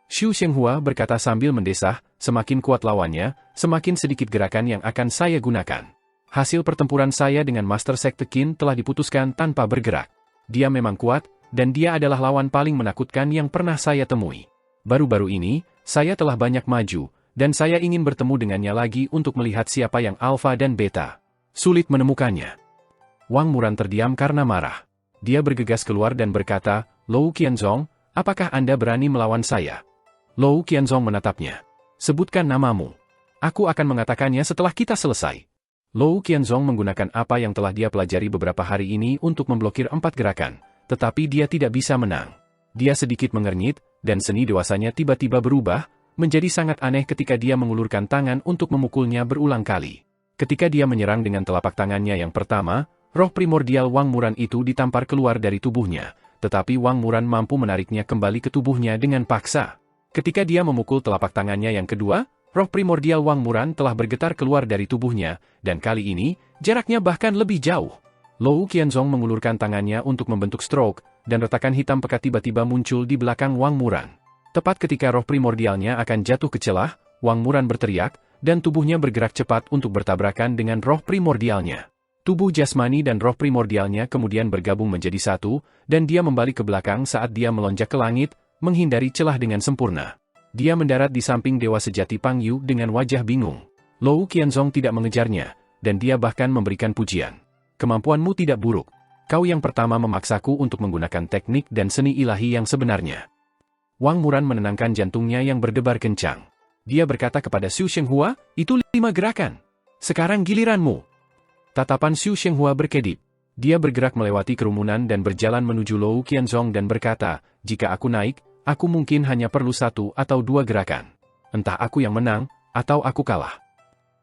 Xu Shenghua berkata sambil mendesah, "Semakin kuat lawannya, semakin sedikit gerakan yang akan saya gunakan. Hasil pertempuran saya dengan Master Sekte Qin telah diputuskan tanpa bergerak. Dia memang kuat, dan dia adalah lawan paling menakutkan yang pernah saya temui. Baru-baru ini, saya telah banyak maju, dan saya ingin bertemu dengannya lagi untuk melihat siapa yang alfa dan beta. Sulit menemukannya." Wang Muran terdiam karena marah. Dia bergegas keluar dan berkata, "Lou Qianzong, apakah Anda berani melawan saya?" Lou Qianzong menatapnya. "Sebutkan namamu. Aku akan mengatakannya setelah kita selesai." Lou Qianzong menggunakan apa yang telah dia pelajari beberapa hari ini untuk memblokir 4 gerakan, tetapi dia tidak bisa menang. Dia sedikit mengernyit, dan seni dewasanya tiba-tiba berubah, menjadi sangat aneh ketika dia mengulurkan tangan untuk memukulnya berulang kali. Ketika dia menyerang dengan telapak tangannya yang pertama, roh primordial Wang Muran itu ditampar keluar dari tubuhnya, tetapi Wang Muran mampu menariknya kembali ke tubuhnya dengan paksa. Ketika dia memukul telapak tangannya yang kedua, roh primordial Wang Muran telah bergetar keluar dari tubuhnya, dan kali ini, jaraknya bahkan lebih jauh. Lou Qianzong mengulurkan tangannya untuk membentuk stroke, dan retakan hitam pekat tiba-tiba muncul di belakang Wang Muran. Tepat ketika roh primordialnya akan jatuh ke celah, Wang Muran berteriak, dan tubuhnya bergerak cepat untuk bertabrakan dengan roh primordialnya. Tubuh jasmani dan roh primordialnya kemudian bergabung menjadi satu, dan dia membalik ke belakang saat dia melonjak ke langit, menghindari celah dengan sempurna. Dia mendarat di samping Dewa Sejati Pang Yu dengan wajah bingung. Lou Qianzong tidak mengejarnya, dan dia bahkan memberikan pujian. "Kemampuanmu tidak buruk. Kau yang pertama memaksaku untuk menggunakan teknik dan seni ilahi yang sebenarnya." Wang Muran menenangkan jantungnya yang berdebar kencang. Dia berkata kepada Xu Shenghua, "Itu 5 gerakan. Sekarang giliranmu." Tatapan Xu Shenghua berkedip. Dia bergerak melewati kerumunan dan berjalan menuju Lou Qianzong dan berkata, jika aku naik, aku mungkin hanya perlu 1 atau 2 gerakan. Entah aku yang menang, atau aku kalah.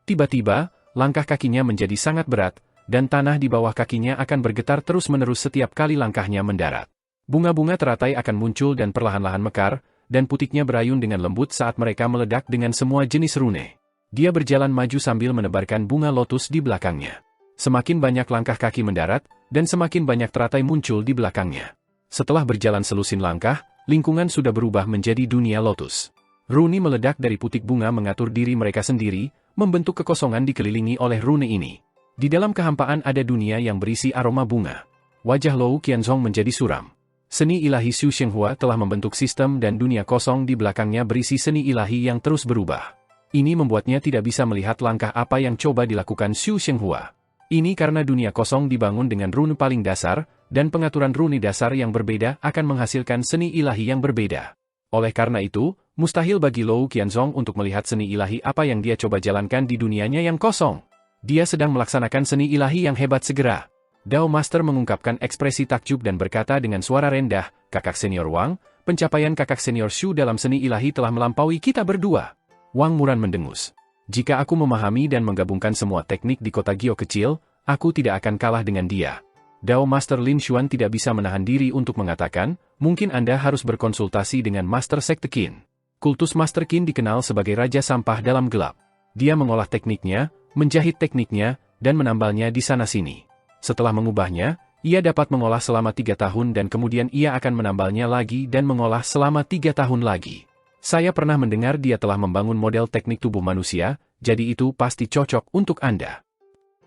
Tiba-tiba, langkah kakinya menjadi sangat berat, dan tanah di bawah kakinya akan bergetar terus-menerus setiap kali langkahnya mendarat. Bunga-bunga teratai akan muncul dan perlahan-lahan mekar, dan putiknya berayun dengan lembut saat mereka meledak dengan semua jenis rune. Dia berjalan maju sambil menebarkan bunga lotus di belakangnya. Semakin banyak langkah kaki mendarat, dan semakin banyak teratai muncul di belakangnya. Setelah berjalan selusin langkah, lingkungan sudah berubah menjadi dunia lotus. Rune meledak dari putik bunga mengatur diri mereka sendiri, membentuk kekosongan dikelilingi oleh rune ini. Di dalam kehampaan ada dunia yang berisi aroma bunga. Wajah Lou Qianzong menjadi suram. Seni ilahi Xu Shenghua telah membentuk sistem dan dunia kosong di belakangnya berisi seni ilahi yang terus berubah. Ini membuatnya tidak bisa melihat langkah apa yang coba dilakukan Xu Shenghua. Ini karena dunia kosong dibangun dengan rune paling dasar, dan pengaturan rune dasar yang berbeda akan menghasilkan seni ilahi yang berbeda. Oleh karena itu, mustahil bagi Lou Qianzong untuk melihat seni ilahi apa yang dia coba jalankan di dunianya yang kosong. Dia sedang melaksanakan seni ilahi yang hebat segera. Dao Master mengungkapkan ekspresi takjub dan berkata dengan suara rendah, kakak senior Wang, pencapaian kakak senior Xu dalam seni ilahi telah melampaui kita berdua. Wang Muran mendengus. Jika aku memahami dan menggabungkan semua teknik di kota Gio kecil, aku tidak akan kalah dengan dia. Dao Master Lin Xuan tidak bisa menahan diri untuk mengatakan, mungkin Anda harus berkonsultasi dengan Master Sekte Qin. Kultus Master Qin dikenal sebagai Raja Sampah dalam gelap. Dia mengolah tekniknya, menjahit tekniknya, dan menambalnya di sana-sini. Setelah mengubahnya, ia dapat mengolah selama 3 tahun dan kemudian ia akan menambalnya lagi dan mengolah selama 3 tahun lagi. Saya pernah mendengar dia telah membangun model teknik tubuh manusia, jadi itu pasti cocok untuk Anda.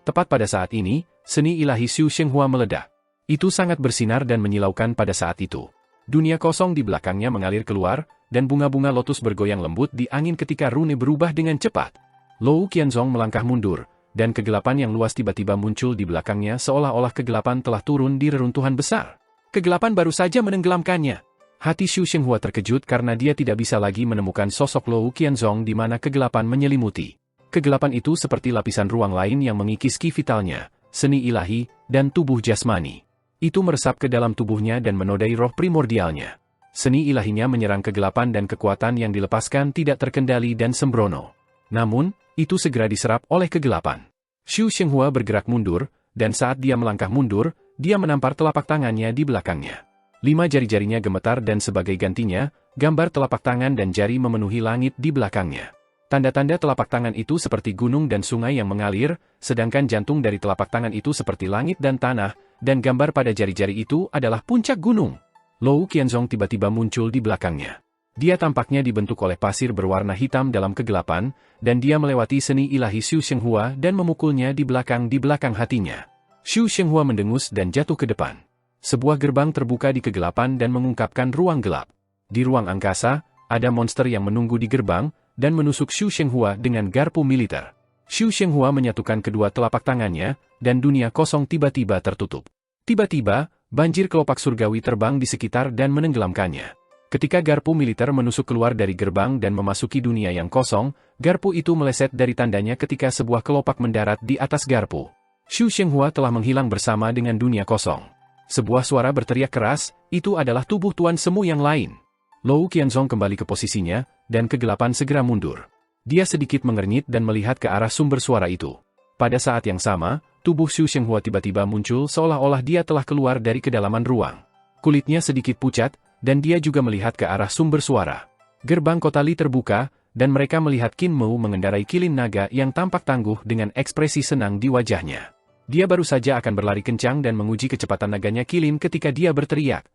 Tepat pada saat ini, seni ilahi Xu Shenghua meledak. Itu sangat bersinar dan menyilaukan pada saat itu. Dunia kosong di belakangnya mengalir keluar, dan bunga-bunga lotus bergoyang lembut di angin ketika rune berubah dengan cepat. Lou Qianzong melangkah mundur, dan kegelapan yang luas tiba-tiba muncul di belakangnya seolah-olah kegelapan telah turun di reruntuhan besar. Kegelapan baru saja menenggelamkannya. Hati Xu Shenghua terkejut karena dia tidak bisa lagi menemukan sosok Lou Qianzong di mana kegelapan menyelimuti. Kegelapan itu seperti lapisan ruang lain yang mengikis ki vitalnya, seni ilahi, dan tubuh jasmani. Itu meresap ke dalam tubuhnya dan menodai roh primordialnya. Seni ilahinya menyerang kegelapan dan kekuatan yang dilepaskan tidak terkendali dan sembrono. Namun, itu segera diserap oleh kegelapan. Xu Shenghua bergerak mundur, dan saat dia melangkah mundur, dia menampar telapak tangannya di belakangnya. 5 jari-jarinya gemetar dan sebagai gantinya, gambar telapak tangan dan jari memenuhi langit di belakangnya. Tanda-tanda telapak tangan itu seperti gunung dan sungai yang mengalir, sedangkan jantung dari telapak tangan itu seperti langit dan tanah, dan gambar pada jari-jari itu adalah puncak gunung. Lou Qianzong tiba-tiba muncul di belakangnya. Dia tampaknya dibentuk oleh pasir berwarna hitam dalam kegelapan, dan dia melewati seni ilahi Xu Shenghua dan memukulnya di belakang hatinya. Xu Shenghua mendengus dan jatuh ke depan. Sebuah gerbang terbuka di kegelapan dan mengungkapkan ruang gelap. Di ruang angkasa, ada monster yang menunggu di gerbang, dan menusuk Xu Shenghua dengan garpu militer. Xu Shenghua menyatukan kedua telapak tangannya, dan dunia kosong tiba-tiba tertutup. Tiba-tiba, banjir kelopak surgawi terbang di sekitar dan menenggelamkannya. Ketika garpu militer menusuk keluar dari gerbang dan memasuki dunia yang kosong, garpu itu meleset dari tandanya ketika sebuah kelopak mendarat di atas garpu. Xu Shenghua telah menghilang bersama dengan dunia kosong. Sebuah suara berteriak keras, itu adalah tubuh Tuan Semu yang lain. Lou Qianzong kembali ke posisinya, dan kegelapan segera mundur. Dia sedikit mengernyit dan melihat ke arah sumber suara itu. Pada saat yang sama, tubuh Xu Shenghua tiba-tiba muncul seolah-olah dia telah keluar dari kedalaman ruang. Kulitnya sedikit pucat, dan dia juga melihat ke arah sumber suara. Gerbang kota Li terbuka, dan mereka melihat Qin Mou mengendarai kilin naga yang tampak tangguh dengan ekspresi senang di wajahnya. Dia baru saja akan berlari kencang dan menguji kecepatan naganya kilin ketika dia berteriak,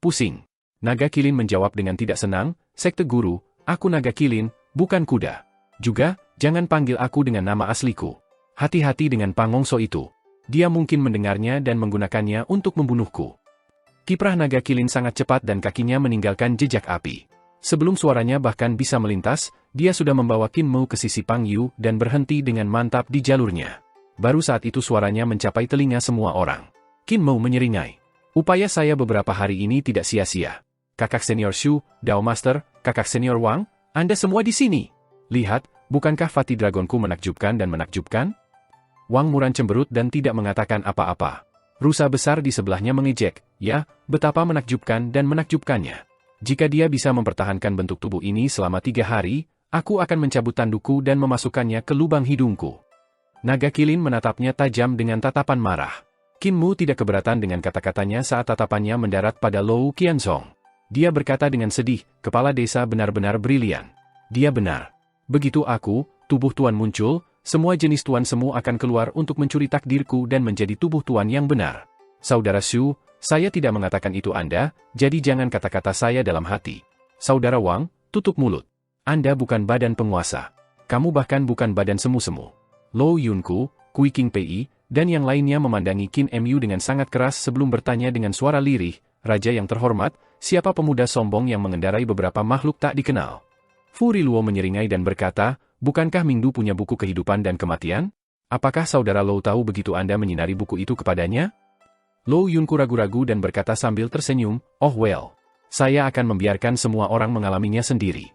pusing. Naga kilin menjawab dengan tidak senang, Sekte Guru, aku naga kilin, bukan kuda. Juga, jangan panggil aku dengan nama asliku. Hati-hati dengan pangongso itu. Dia mungkin mendengarnya dan menggunakannya untuk membunuhku. Kiprah naga kilin sangat cepat dan kakinya meninggalkan jejak api. Sebelum suaranya bahkan bisa melintas, dia sudah membawa Qin Mou ke sisi Pang Yu dan berhenti dengan mantap di jalurnya. Baru saat itu suaranya mencapai telinga semua orang. Qin Mou menyeringai. Upaya saya beberapa hari ini tidak sia-sia. Kakak senior Xu, Dao Master, kakak senior Wang, Anda semua di sini. Lihat, bukankah Fatih Dragonku menakjubkan dan menakjubkan? Wang Muran cemberut dan tidak mengatakan apa-apa. Rusa besar di sebelahnya mengejek, ya, betapa menakjubkan dan menakjubkannya. Jika dia bisa mempertahankan bentuk tubuh ini selama 3 hari, aku akan mencabut tandukku dan memasukkannya ke lubang hidungku. Naga Kilin menatapnya tajam dengan tatapan marah. Qin Mu tidak keberatan dengan kata-katanya saat tatapannya mendarat pada Lou Qianzong. Dia berkata dengan sedih, kepala desa benar-benar brilian. Dia benar. Begitu aku, tubuh Tuan muncul, semua jenis Tuan semu akan keluar untuk mencuri takdirku dan menjadi tubuh Tuan yang benar. Saudara Xu, saya tidak mengatakan itu Anda, jadi jangan kata-kata saya dalam hati. Saudara Wang, tutup mulut. Anda bukan badan penguasa. Kamu bahkan bukan badan semu-semu. Lou Yunku, Kui King Pei, dan yang lainnya memandangi Qin Mu dengan sangat keras sebelum bertanya dengan suara lirih, Raja yang terhormat, siapa pemuda sombong yang mengendarai beberapa makhluk tak dikenal? Fu Riluo menyeringai dan berkata, bukankah Mingdu punya buku kehidupan dan kematian? Apakah saudara Lou tahu begitu Anda menyinari buku itu kepadanya? Lou Yunku ragu-ragu dan berkata sambil tersenyum, oh well. Saya akan membiarkan semua orang mengalaminya sendiri.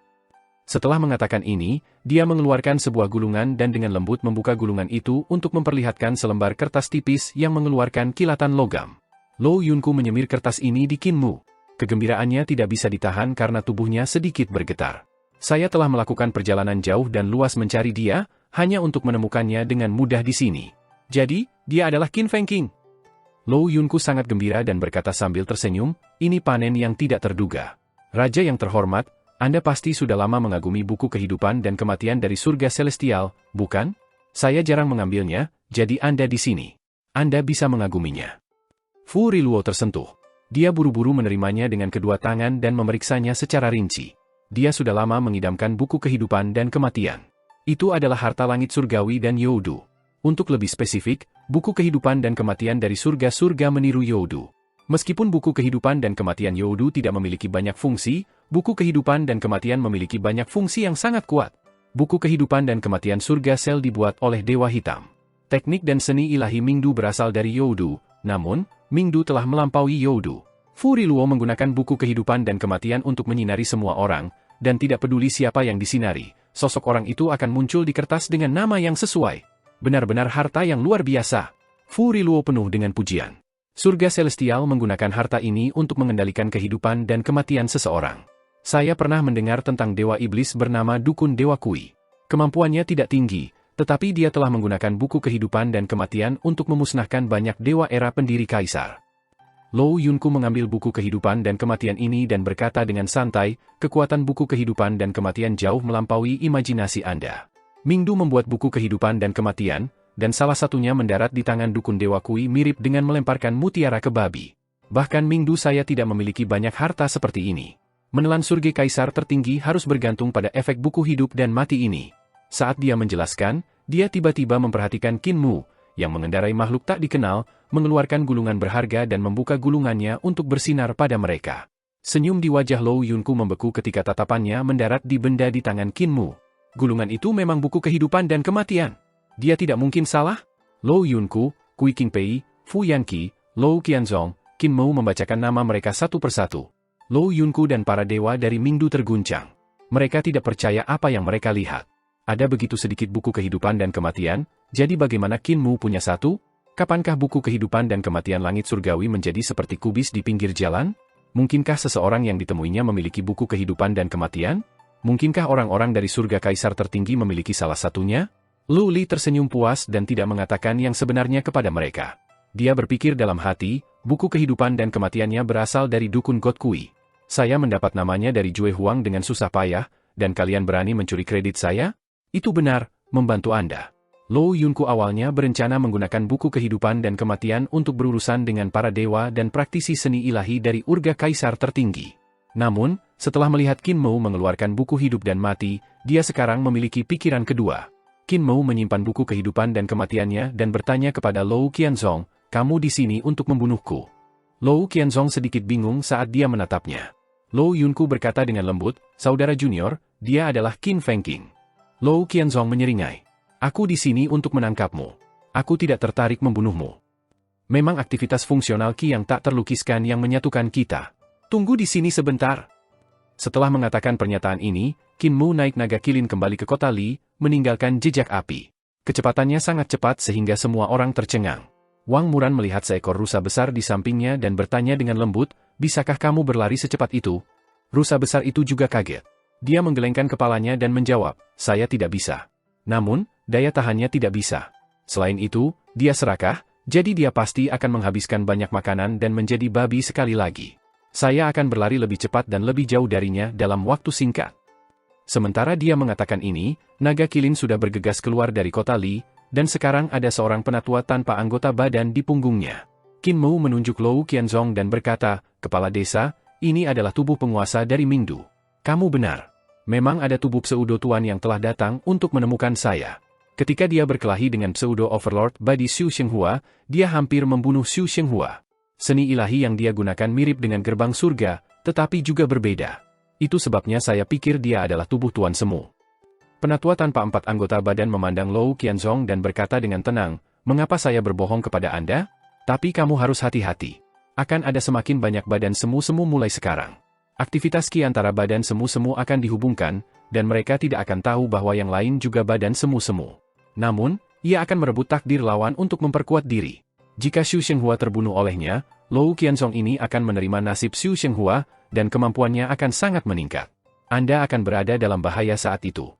Setelah mengatakan ini, dia mengeluarkan sebuah gulungan dan dengan lembut membuka gulungan itu untuk memperlihatkan selembar kertas tipis yang mengeluarkan kilatan logam. Lou Yunku menyemir kertas ini di Qin Mu. Kegembiraannya tidak bisa ditahan karena tubuhnya sedikit bergetar. Saya telah melakukan perjalanan jauh dan luas mencari dia, hanya untuk menemukannya dengan mudah di sini. Jadi, dia adalah Qin Fengqing. Lou Yunku sangat gembira dan berkata sambil tersenyum, ini panen yang tidak terduga. Raja yang terhormat, Anda pasti sudah lama mengagumi buku kehidupan dan kematian dari surga celestial, bukan? Saya jarang mengambilnya, jadi Anda di sini. Anda bisa mengaguminya. Fu Riluo tersentuh. Dia buru-buru menerimanya dengan kedua tangan dan memeriksanya secara rinci. Dia sudah lama mengidamkan buku kehidupan dan kematian. Itu adalah harta langit surgawi dan Youdu. Untuk lebih spesifik, buku kehidupan dan kematian dari surga-surga meniru Youdu. Meskipun buku kehidupan dan kematian Youdu tidak memiliki banyak fungsi, buku kehidupan dan kematian memiliki banyak fungsi yang sangat kuat. Buku kehidupan dan kematian surga sel dibuat oleh Dewa Hitam. Teknik dan seni ilahi Mingdu berasal dari Youdu, namun, Mingdu telah melampaui Youdu. Fu Riluo menggunakan buku kehidupan dan kematian untuk menyinari semua orang, dan tidak peduli siapa yang disinari, sosok orang itu akan muncul di kertas dengan nama yang sesuai. Benar-benar harta yang luar biasa. Fu Riluo penuh dengan pujian. Surga Celestial menggunakan harta ini untuk mengendalikan kehidupan dan kematian seseorang. Saya pernah mendengar tentang Dewa Iblis bernama Dukun Dewa Kui. Kemampuannya tidak tinggi, tetapi dia telah menggunakan buku kehidupan dan kematian untuk memusnahkan banyak dewa era pendiri kaisar. Lou Yunku mengambil buku kehidupan dan kematian ini dan berkata dengan santai, kekuatan buku kehidupan dan kematian jauh melampaui imajinasi Anda. Mingdu membuat buku kehidupan dan kematian, dan salah satunya mendarat di tangan Dukun Dewa Kui mirip dengan melemparkan mutiara ke babi. Bahkan Mingdu saya tidak memiliki banyak harta seperti ini. Menelan surga kaisar tertinggi harus bergantung pada efek buku hidup dan mati ini. Saat dia menjelaskan, dia tiba-tiba memperhatikan Qin Mu, yang mengendarai makhluk tak dikenal, mengeluarkan gulungan berharga dan membuka gulungannya untuk bersinar pada mereka. Senyum di wajah Lou Yunku membeku ketika tatapannya mendarat di benda di tangan Qin Mu. Gulungan itu memang buku kehidupan dan kematian. Dia tidak mungkin salah. Lou Yunku, Kui King Pei, Fu Yanqi, Lou Qianzong, Qin Mu membacakan nama mereka satu persatu. Lou Yunku dan para dewa dari Mingdu terguncang. Mereka tidak percaya apa yang mereka lihat. Ada begitu sedikit buku kehidupan dan kematian, jadi bagaimana Qin Mu punya satu? Kapankah buku kehidupan dan kematian langit surgawi menjadi seperti kubis di pinggir jalan? Mungkinkah seseorang yang ditemuinya memiliki buku kehidupan dan kematian? Mungkinkah orang-orang dari surga kaisar tertinggi memiliki salah satunya? Lu Li tersenyum puas dan tidak mengatakan yang sebenarnya kepada mereka. Dia berpikir dalam hati, buku kehidupan dan kematiannya berasal dari Dukun God Kui. Saya mendapat namanya dari Jue Huang dengan susah payah, dan kalian berani mencuri kredit saya? Itu benar, membantu Anda. Lou Yunku awalnya berencana menggunakan buku kehidupan dan kematian untuk berurusan dengan para dewa dan praktisi seni ilahi dari urga kaisar tertinggi. Namun, setelah melihat Qin Mu mengeluarkan buku hidup dan mati, dia sekarang memiliki pikiran kedua. Qin Mu menyimpan buku kehidupan dan kematiannya dan bertanya kepada Lou Qianzong, kamu di sini untuk membunuhku. Lou Qianzong sedikit bingung saat dia menatapnya. Lou Yunku berkata dengan lembut, saudara junior, dia adalah Qin Fengqing. Lou Qianzong menyeringai. Aku di sini untuk menangkapmu. Aku tidak tertarik membunuhmu. Memang aktivitas fungsional Qi yang tak terlukiskan yang menyatukan kita. Tunggu di sini sebentar. Setelah mengatakan pernyataan ini, Qin Mu naik naga kilin kembali ke kota Li, meninggalkan jejak api. Kecepatannya sangat cepat sehingga semua orang tercengang. Wang Muran melihat seekor rusa besar di sampingnya dan bertanya dengan lembut, "Bisakah kamu berlari secepat itu?" Rusa besar itu juga kaget. Dia menggelengkan kepalanya dan menjawab, "Saya tidak bisa." Namun, daya tahannya tidak bisa. Selain itu, dia serakah, jadi dia pasti akan menghabiskan banyak makanan dan menjadi babi sekali lagi. Saya akan berlari lebih cepat dan lebih jauh darinya dalam waktu singkat. Sementara dia mengatakan ini, naga Kilin sudah bergegas keluar dari kota Li, dan sekarang ada seorang penatua tanpa anggota badan di punggungnya. Qin Mu menunjuk Lou Qianzong dan berkata, "Kepala desa, ini adalah tubuh penguasa dari Mingdu. Kamu benar. Memang ada tubuh pseudo tuan yang telah datang untuk menemukan saya." Ketika dia berkelahi dengan pseudo overlord Badi Xu Shenghua, dia hampir membunuh Xu Shenghua. Seni ilahi yang dia gunakan mirip dengan gerbang surga, tetapi juga berbeda. Itu sebabnya saya pikir dia adalah tubuh Tuan Semu. Penatua tanpa 4 anggota badan memandang Lou Qianzong dan berkata dengan tenang, "Mengapa saya berbohong kepada Anda? Tapi kamu harus hati-hati. Akan ada semakin banyak badan semu-semu mulai sekarang. Aktivitas Qi antara badan semu-semu akan dihubungkan, dan mereka tidak akan tahu bahwa yang lain juga badan semu-semu. Namun, ia akan merebut takdir lawan untuk memperkuat diri. Jika Xu Shenghua terbunuh olehnya, Lou Qianzong ini akan menerima nasib Xu Shenghua, dan kemampuannya akan sangat meningkat. Anda akan berada dalam bahaya saat itu."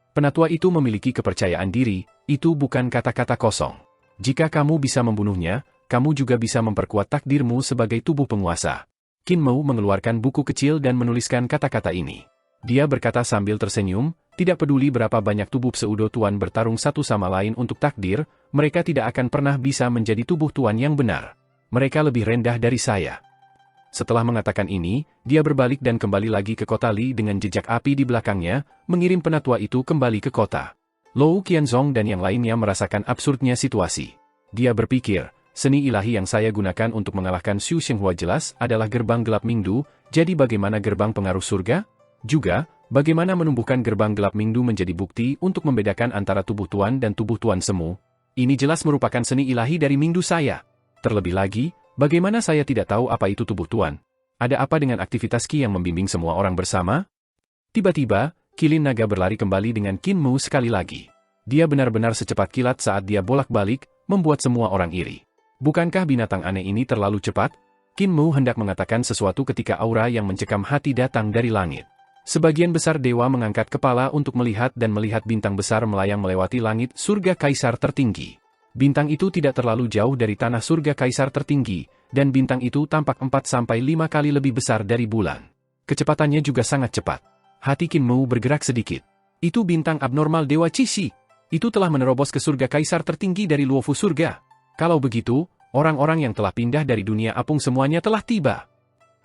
Penatua itu memiliki kepercayaan diri, itu bukan kata-kata kosong. Jika kamu bisa membunuhnya, kamu juga bisa memperkuat takdirmu sebagai tubuh penguasa. Qin Mu mengeluarkan buku kecil dan menuliskan kata-kata ini. Dia berkata sambil tersenyum, "Tidak peduli berapa banyak tubuh pseudo tuan bertarung satu sama lain untuk takdir, mereka tidak akan pernah bisa menjadi tubuh tuan yang benar. Mereka lebih rendah dari saya." Setelah mengatakan ini, dia berbalik dan kembali lagi ke kota Li dengan jejak api di belakangnya, mengirim penatua itu kembali ke kota. Lou Qianzong dan yang lainnya merasakan absurdnya situasi. Dia berpikir, seni ilahi yang saya gunakan untuk mengalahkan Xu Shenghua jelas adalah gerbang gelap Mingdu, jadi bagaimana gerbang pengaruh surga? Juga, bagaimana menumbuhkan gerbang gelap Mingdu menjadi bukti untuk membedakan antara tubuh tuan dan tubuh tuan semu? Ini jelas merupakan seni ilahi dari Mingdu saya. Terlebih lagi, bagaimana saya tidak tahu apa itu tubuh tuan? Ada apa dengan aktivitas Qi yang membimbing semua orang bersama? Tiba-tiba, Kilin Naga berlari kembali dengan Qin Mu sekali lagi. Dia benar-benar secepat kilat saat dia bolak-balik, membuat semua orang iri. Bukankah binatang aneh ini terlalu cepat? Qin Mu hendak mengatakan sesuatu ketika aura yang mencekam hati datang dari langit. Sebagian besar dewa mengangkat kepala untuk melihat dan melihat bintang besar melayang melewati langit surga kaisar tertinggi. Bintang itu tidak terlalu jauh dari tanah surga kaisar tertinggi, dan bintang itu tampak 4-5 kali lebih besar dari bulan. Kecepatannya juga sangat cepat. Hati Qin Mu bergerak sedikit. Itu bintang abnormal Dewa Qixi. Itu telah menerobos ke surga kaisar tertinggi dari Luofu surga. Kalau begitu, orang-orang yang telah pindah dari dunia apung semuanya telah tiba.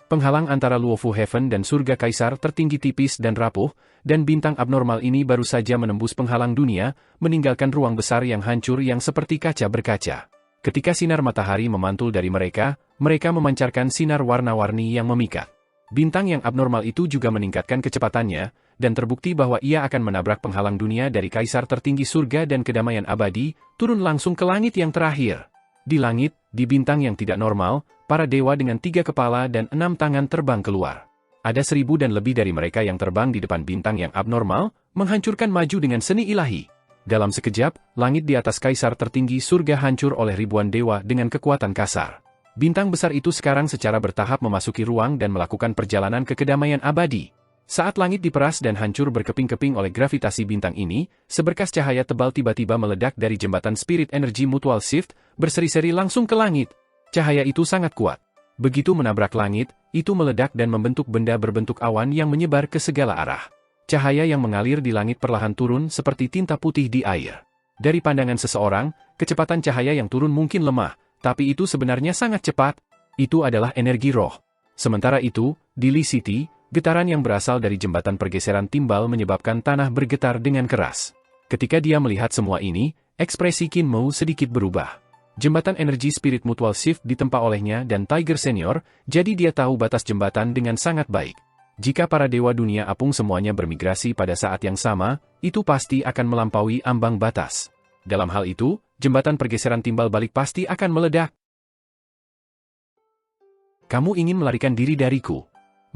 Penghalang antara Luofu Heaven dan surga kaisar tertinggi tipis dan rapuh, dan bintang abnormal ini baru saja menembus penghalang dunia, meninggalkan ruang besar yang hancur yang seperti kaca berkaca. Ketika sinar matahari memantul dari mereka, mereka memancarkan sinar warna-warni yang memikat. Bintang yang abnormal itu juga meningkatkan kecepatannya, dan terbukti bahwa ia akan menabrak penghalang dunia dari kaisar tertinggi surga dan kedamaian abadi, turun langsung ke langit yang terakhir. Di langit, di bintang yang tidak normal, para dewa dengan 3 kepala dan 6 tangan terbang keluar. Ada 1000 dan lebih dari mereka yang terbang di depan bintang yang abnormal, menghancurkan maju dengan seni ilahi. Dalam sekejap, langit di atas kaisar tertinggi surga hancur oleh ribuan dewa dengan kekuatan kasar. Bintang besar itu sekarang secara bertahap memasuki ruang dan melakukan perjalanan ke kedamaian abadi. Saat langit diperas dan hancur berkeping-keping oleh gravitasi bintang ini, seberkas cahaya tebal tiba-tiba meledak dari jembatan Spirit Energy Mutual Shift, berseri-seri langsung ke langit. Cahaya itu sangat kuat. Begitu menabrak langit, itu meledak dan membentuk benda berbentuk awan yang menyebar ke segala arah. Cahaya yang mengalir di langit perlahan turun seperti tinta putih di air. Dari pandangan seseorang, kecepatan cahaya yang turun mungkin lemah, tapi itu sebenarnya sangat cepat. Itu adalah energi roh. Sementara itu, di Li City, getaran yang berasal dari jembatan pergeseran timbal menyebabkan tanah bergetar dengan keras. Ketika dia melihat semua ini, ekspresi Qin Mu sedikit berubah. Jembatan energi Spirit Mutual Shift ditempa olehnya dan Tiger Senior, jadi dia tahu batas jembatan dengan sangat baik. Jika para dewa dunia apung semuanya bermigrasi pada saat yang sama, itu pasti akan melampaui ambang batas. Dalam hal itu, jembatan pergeseran timbal balik pasti akan meledak. Kamu ingin melarikan diri dariku?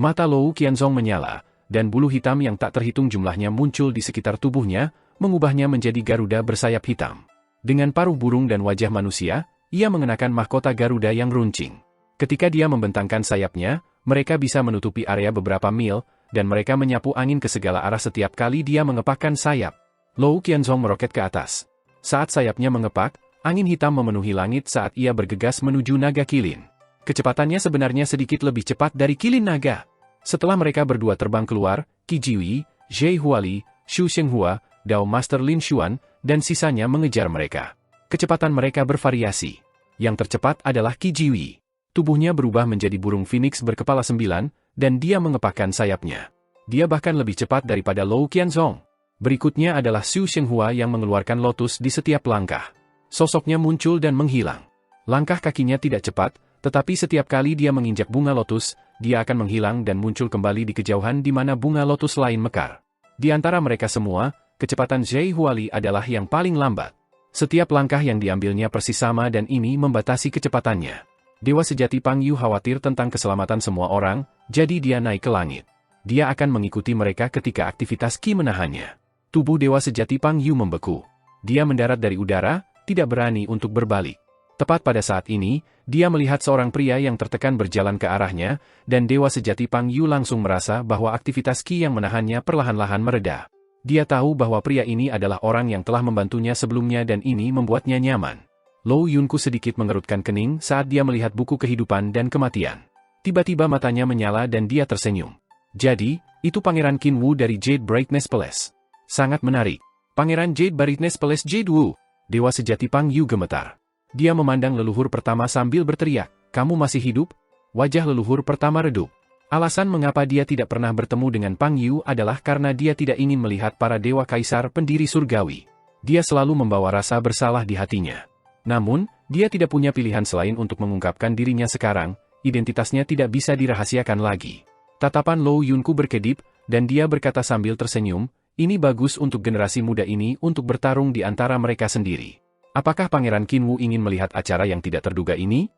Mata Lou Qianzong menyala, dan bulu hitam yang tak terhitung jumlahnya muncul di sekitar tubuhnya, mengubahnya menjadi garuda bersayap hitam. Dengan paruh burung dan wajah manusia, ia mengenakan mahkota Garuda yang runcing. Ketika dia membentangkan sayapnya, mereka bisa menutupi area beberapa mil, dan mereka menyapu angin ke segala arah setiap kali dia mengepakkan sayap. Lou Qianzong meroket ke atas. Saat sayapnya mengepak, angin hitam memenuhi langit saat ia bergegas menuju naga kilin. Kecepatannya sebenarnya sedikit lebih cepat dari kilin naga. Setelah mereka berdua terbang keluar, Qi Jiwei, Zhe Huali, Xu Shenghua, Dao Master Lin Xuan, dan sisanya mengejar mereka. Kecepatan mereka bervariasi. Yang tercepat adalah Qi Jiwei. Tubuhnya berubah menjadi burung phoenix berkepala 9, dan dia mengepakkan sayapnya. Dia bahkan lebih cepat daripada Lou Qianzong. Berikutnya adalah Xu Shenghua yang mengeluarkan lotus di setiap langkah. Sosoknya muncul dan menghilang. Langkah kakinya tidak cepat, tetapi setiap kali dia menginjak bunga lotus, dia akan menghilang dan muncul kembali di kejauhan di mana bunga lotus lain mekar. Di antara mereka semua, kecepatan Zhe Huali adalah yang paling lambat. Setiap langkah yang diambilnya persis sama dan ini membatasi kecepatannya. Dewa sejati Pang Yu khawatir tentang keselamatan semua orang, jadi dia naik ke langit. Dia akan mengikuti mereka ketika aktivitas Qi menahannya. Tubuh Dewa sejati Pang Yu membeku. Dia mendarat dari udara, tidak berani untuk berbalik. Tepat pada saat ini, dia melihat seorang pria yang tertekan berjalan ke arahnya, dan Dewa sejati Pang Yu langsung merasa bahwa aktivitas Qi yang menahannya perlahan-lahan mereda. Dia tahu bahwa pria ini adalah orang yang telah membantunya sebelumnya dan ini membuatnya nyaman. Lou Yunku sedikit mengerutkan kening saat dia melihat buku kehidupan dan kematian. Tiba-tiba matanya menyala dan dia tersenyum. Jadi, itu Pangeran Qin Wu dari Jade Brightness Palace. Sangat menarik. Pangeran Jade Brightness Palace Jade Wu. Dewa sejati Pang Yu gemetar. Dia memandang leluhur pertama sambil berteriak, "Kamu masih hidup?" Wajah leluhur pertama redup. Alasan mengapa dia tidak pernah bertemu dengan Pang Yu adalah karena dia tidak ingin melihat para dewa kaisar pendiri surgawi. Dia selalu membawa rasa bersalah di hatinya. Namun, dia tidak punya pilihan selain untuk mengungkapkan dirinya sekarang, identitasnya tidak bisa dirahasiakan lagi. Tatapan Lou Yunku berkedip, dan dia berkata sambil tersenyum, "Ini bagus untuk generasi muda ini untuk bertarung di antara mereka sendiri." Apakah Pangeran Qin Wu ingin melihat acara yang tidak terduga ini?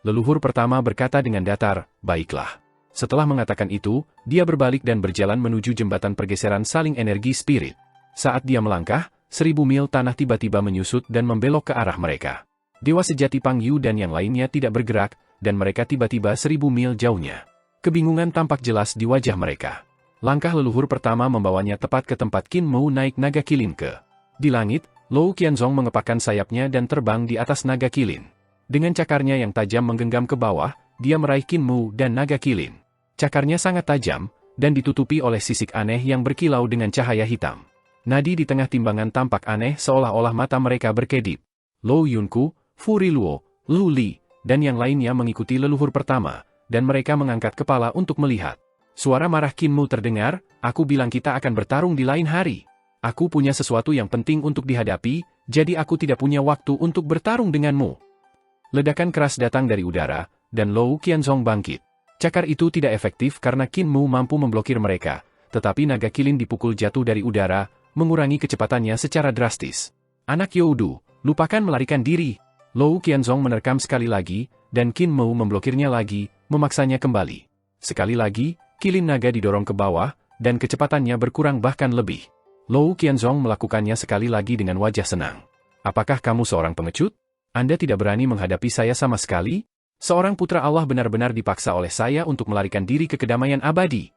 Leluhur pertama berkata dengan datar, "Baiklah." Setelah mengatakan itu, dia berbalik dan berjalan menuju jembatan pergeseran saling energi spirit. Saat dia melangkah, 1000 mil tanah tiba-tiba menyusut dan membelok ke arah mereka. Dewa sejati Pang Yu dan yang lainnya tidak bergerak, dan mereka tiba-tiba 1000 mil jauhnya. Kebingungan tampak jelas di wajah mereka. Langkah leluhur pertama membawanya tepat ke tempat Qin Mu naik naga kilin ke. Di langit, Lou Qianzong mengepakkan sayapnya dan terbang di atas naga kilin. Dengan cakarnya yang tajam menggenggam ke bawah, dia meraih Qin Mu dan naga kilin. Cakarnya sangat tajam, dan ditutupi oleh sisik aneh yang berkilau dengan cahaya hitam. Nadi di tengah timbangan tampak aneh seolah-olah mata mereka berkedip. Lou Yunku, Fu Riluo, Lu Li, dan yang lainnya mengikuti leluhur pertama, dan mereka mengangkat kepala untuk melihat. Suara marah Qin Mu terdengar, "Aku bilang kita akan bertarung di lain hari. Aku punya sesuatu yang penting untuk dihadapi, jadi aku tidak punya waktu untuk bertarung denganmu." Ledakan keras datang dari udara, dan Lou Qianzong bangkit. Cakar itu tidak efektif karena Qin Mu mampu memblokir mereka, tetapi naga kilin dipukul jatuh dari udara, mengurangi kecepatannya secara drastis. "Anak Youdu, lupakan melarikan diri." Lou Qianzong menerkam sekali lagi, dan Qin Mu memblokirnya lagi, memaksanya kembali. Sekali lagi, kilin naga didorong ke bawah, dan kecepatannya berkurang bahkan lebih. Lou Qianzong melakukannya sekali lagi dengan wajah senang. "Apakah kamu seorang pengecut? Anda tidak berani menghadapi saya sama sekali? Seorang putra Allah benar-benar dipaksa oleh saya untuk melarikan diri ke kedamaian abadi."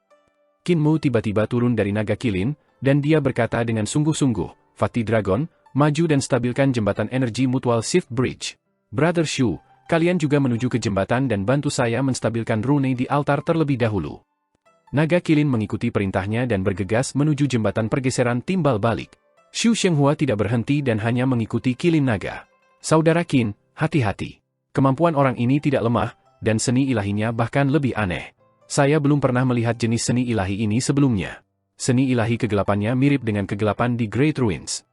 Qin Mu tiba-tiba turun dari naga kilin, dan dia berkata dengan sungguh-sungguh, "Fatih Dragon, maju dan stabilkan jembatan energi Mutual Shift Bridge. Brother Shu, kalian juga menuju ke jembatan dan bantu saya menstabilkan rune di altar terlebih dahulu." Naga kilin mengikuti perintahnya dan bergegas menuju jembatan pergeseran timbal balik. Xu Shenghua tidak berhenti dan hanya mengikuti kilin naga. "Saudara Qin, hati-hati. Kemampuan orang ini tidak lemah, dan seni ilahinya bahkan lebih aneh. Saya belum pernah melihat jenis seni ilahi ini sebelumnya. Seni ilahi kegelapannya mirip dengan kegelapan di Great Ruins.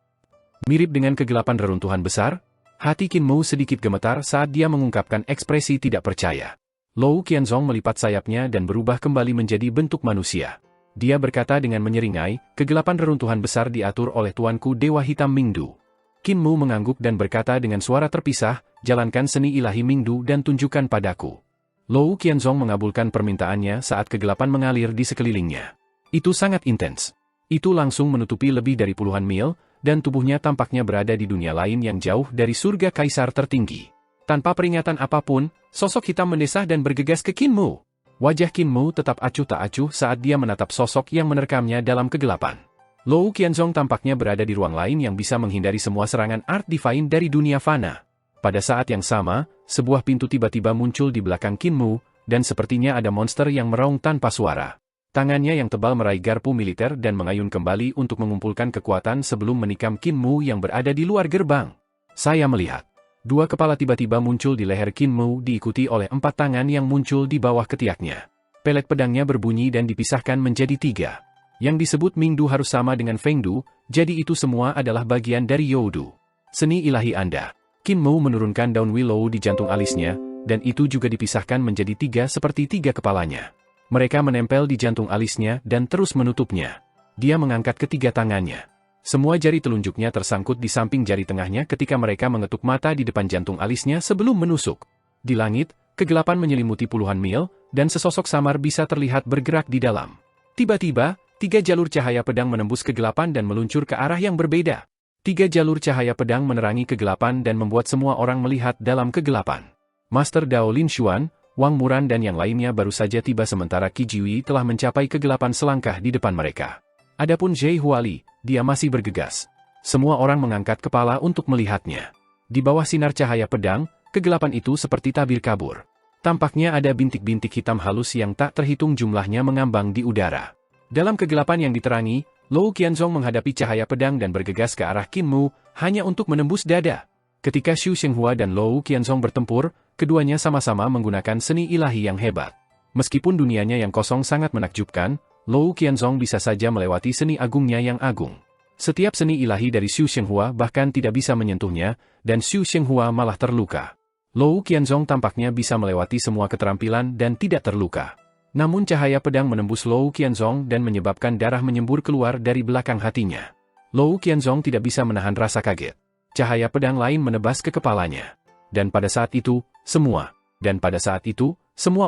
Mirip dengan kegelapan reruntuhan besar?" Hati Qin Mu sedikit gemetar saat dia mengungkapkan ekspresi tidak percaya. Lou Qianzong melipat sayapnya dan berubah kembali menjadi bentuk manusia. Dia berkata dengan menyeringai, "Kegelapan reruntuhan besar diatur oleh tuanku Dewa Hitam Mingdu." Qin Mu mengangguk dan berkata dengan suara terpisah, "Jalankan seni ilahi Mingdu dan tunjukkan padaku." Lou Qianzong mengabulkan permintaannya saat kegelapan mengalir di sekelilingnya. Itu sangat intens. Itu langsung menutupi lebih dari puluhan mil, dan tubuhnya tampaknya berada di dunia lain yang jauh dari surga kaisar tertinggi. Tanpa peringatan apapun, sosok hitam mendesah dan bergegas ke Qin Mu. Wajah Qin Mu tetap acuh tak acuh saat dia menatap sosok yang menerkamnya dalam kegelapan. Lou Qianzong tampaknya berada di ruang lain yang bisa menghindari semua serangan Art Divine dari dunia fana. Pada saat yang sama, sebuah pintu tiba-tiba muncul di belakang Qin Mu, dan sepertinya ada monster yang meraung tanpa suara. Tangannya yang tebal meraih garpu militer dan mengayun kembali untuk mengumpulkan kekuatan sebelum menikam Qin Mu yang berada di luar gerbang. Saya melihat. Dua kepala tiba-tiba muncul di leher Qin Mu diikuti oleh 4 tangan yang muncul di bawah ketiaknya. Pelet pedangnya berbunyi dan dipisahkan menjadi 3. Yang disebut Mingdu harus sama dengan Fengdu, jadi itu semua adalah bagian dari Youdu. Seni ilahi Anda. Qin Mu menurunkan daun willow di jantung alisnya, dan itu juga dipisahkan menjadi 3 seperti 3 kepalanya. Mereka menempel di jantung alisnya dan terus menutupnya. Dia mengangkat ketiga tangannya. Semua jari telunjuknya tersangkut di samping jari tengahnya ketika mereka mengetuk mata di depan jantung alisnya sebelum menusuk. Di langit, kegelapan menyelimuti puluhan mil, dan sesosok samar bisa terlihat bergerak di dalam. Tiba-tiba, 3 jalur cahaya pedang menembus kegelapan dan meluncur ke arah yang berbeda. 3 jalur cahaya pedang menerangi kegelapan dan membuat semua orang melihat dalam kegelapan. Master Dao Lin Xuan, Wang Muran dan yang lainnya baru saja tiba sementara Qi Jiwi telah mencapai kegelapan selangkah di depan mereka. Adapun Zhei Huali, dia masih bergegas. Semua orang mengangkat kepala untuk melihatnya. Di bawah sinar cahaya pedang, kegelapan itu seperti tabir kabur. Tampaknya ada bintik-bintik hitam halus yang tak terhitung jumlahnya mengambang di udara. Dalam kegelapan yang diterangi, Lou Qianzong menghadapi cahaya pedang dan bergegas ke arah Qin Mu, hanya untuk menembus dada. Ketika Xu Shenghua dan Lou Qianzong bertempur, keduanya sama-sama menggunakan seni ilahi yang hebat. Meskipun dunianya yang kosong sangat menakjubkan, Lou Qianzong bisa saja melewati seni agungnya yang agung. Setiap seni ilahi dari Xu Shenghua bahkan tidak bisa menyentuhnya, dan Xu Shenghua malah terluka. Lou Qianzong tampaknya bisa melewati semua keterampilan dan tidak terluka. Namun cahaya pedang menembus Lou Qianzong dan menyebabkan darah menyembur keluar dari belakang hatinya. Lou Qianzong tidak bisa menahan rasa kaget. Cahaya pedang lain menebas ke kepalanya. Dan pada saat itu, semua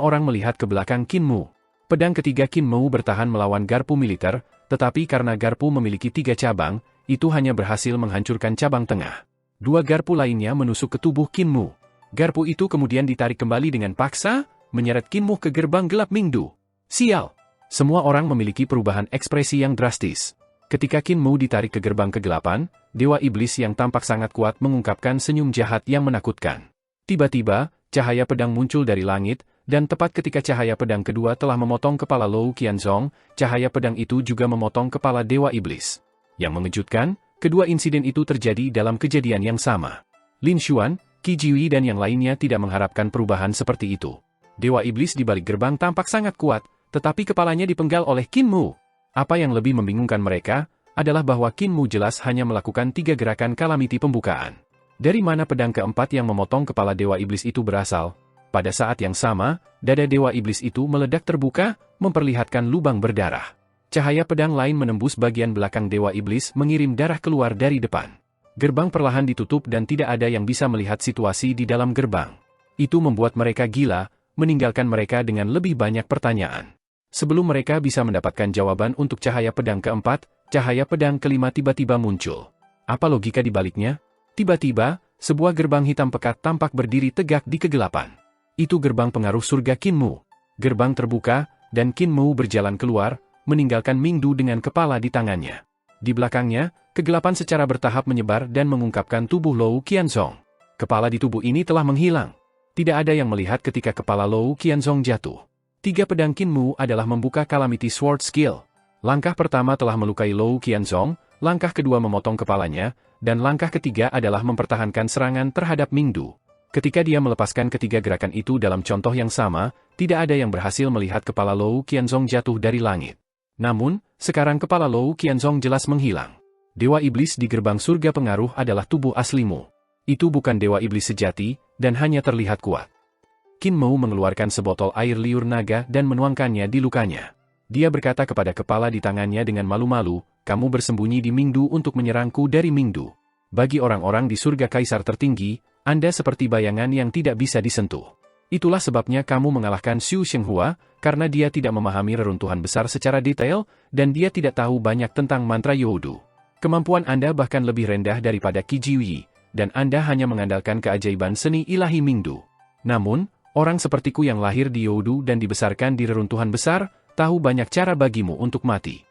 orang melihat ke belakang Qin Mu. Pedang ketiga Qin Mu bertahan melawan garpu militer, tetapi karena garpu memiliki 3 cabang, itu hanya berhasil menghancurkan cabang tengah. 2 garpu lainnya menusuk ke tubuh Qin Mu. Garpu itu kemudian ditarik kembali dengan paksa, menyeret Qin Mu ke gerbang gelap Mingdu. Sial! Semua orang memiliki perubahan ekspresi yang drastis. Ketika Qin Mu ditarik ke gerbang kegelapan, Dewa Iblis yang tampak sangat kuat mengungkapkan senyum jahat yang menakutkan. Tiba-tiba, cahaya pedang muncul dari langit, dan tepat ketika cahaya pedang kedua telah memotong kepala Lou Qianzong, cahaya pedang itu juga memotong kepala Dewa Iblis. Yang mengejutkan, kedua insiden itu terjadi dalam kejadian yang sama. Lin Xuan, Qi Jiwi dan yang lainnya tidak mengharapkan perubahan seperti itu. Dewa Iblis di balik gerbang tampak sangat kuat, tetapi kepalanya dipenggal oleh Qin Mu. Apa yang lebih membingungkan mereka, adalah bahwa Qin Mu jelas hanya melakukan 3 gerakan kalamiti pembukaan. Dari mana pedang keempat yang memotong kepala Dewa Iblis itu berasal? Pada saat yang sama, dada Dewa Iblis itu meledak terbuka, memperlihatkan lubang berdarah. Cahaya pedang lain menembus bagian belakang Dewa Iblis mengirim darah keluar dari depan. Gerbang perlahan ditutup dan tidak ada yang bisa melihat situasi di dalam gerbang. Itu membuat mereka gila, meninggalkan mereka dengan lebih banyak pertanyaan. Sebelum mereka bisa mendapatkan jawaban untuk cahaya pedang keempat, cahaya pedang kelima tiba-tiba muncul. Apa logika di baliknya? Tiba-tiba, sebuah gerbang hitam pekat tampak berdiri tegak di kegelapan. Itu gerbang pengaruh surga Qin Mu. Gerbang terbuka, dan Qin Mu berjalan keluar, meninggalkan Mingdu dengan kepala di tangannya. Di belakangnya, kegelapan secara bertahap menyebar dan mengungkapkan tubuh Lou Qianzong. Kepala di tubuh ini telah menghilang. Tidak ada yang melihat ketika kepala Lou Qianzong jatuh. 3 pedang Qin Mu adalah membuka Calamity Sword Skill. Langkah pertama telah melukai Lou Qianzong, langkah kedua memotong kepalanya, dan langkah ketiga adalah mempertahankan serangan terhadap Mingdu. Ketika dia melepaskan ketiga gerakan itu dalam contoh yang sama, tidak ada yang berhasil melihat kepala Lou Qianzong jatuh dari langit. Namun, sekarang kepala Lou Qianzong jelas menghilang. Dewa Iblis di gerbang surga pengaruh adalah tubuh aslimu. Itu bukan Dewa Iblis sejati, dan hanya terlihat kuat. Qin Mu mengeluarkan sebotol air liur naga dan menuangkannya di lukanya. Dia berkata kepada kepala di tangannya dengan malu-malu, "Kamu bersembunyi di Mingdu untuk menyerangku dari Mingdu. Bagi orang-orang di surga kaisar tertinggi, Anda seperti bayangan yang tidak bisa disentuh. Itulah sebabnya kamu mengalahkan Xu Shenghua, karena dia tidak memahami reruntuhan besar secara detail, dan dia tidak tahu banyak tentang mantra Youdu. Kemampuan Anda bahkan lebih rendah daripada Qi Jiwi, dan Anda hanya mengandalkan keajaiban seni ilahi Mingdu. Namun, orang sepertiku yang lahir di Youdu dan dibesarkan di reruntuhan besar, tahu banyak cara bagimu untuk mati.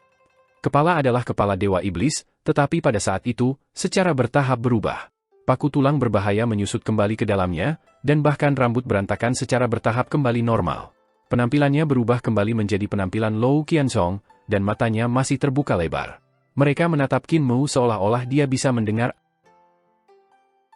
Kepala adalah kepala Dewa Iblis, tetapi pada saat itu, secara bertahap berubah. Paku tulang berbahaya menyusut kembali ke dalamnya, dan bahkan rambut berantakan secara bertahap kembali normal. Penampilannya berubah kembali menjadi penampilan Lou Qianzong, dan matanya masih terbuka lebar. Mereka menatap Qin Mu seolah-olah dia bisa mendengar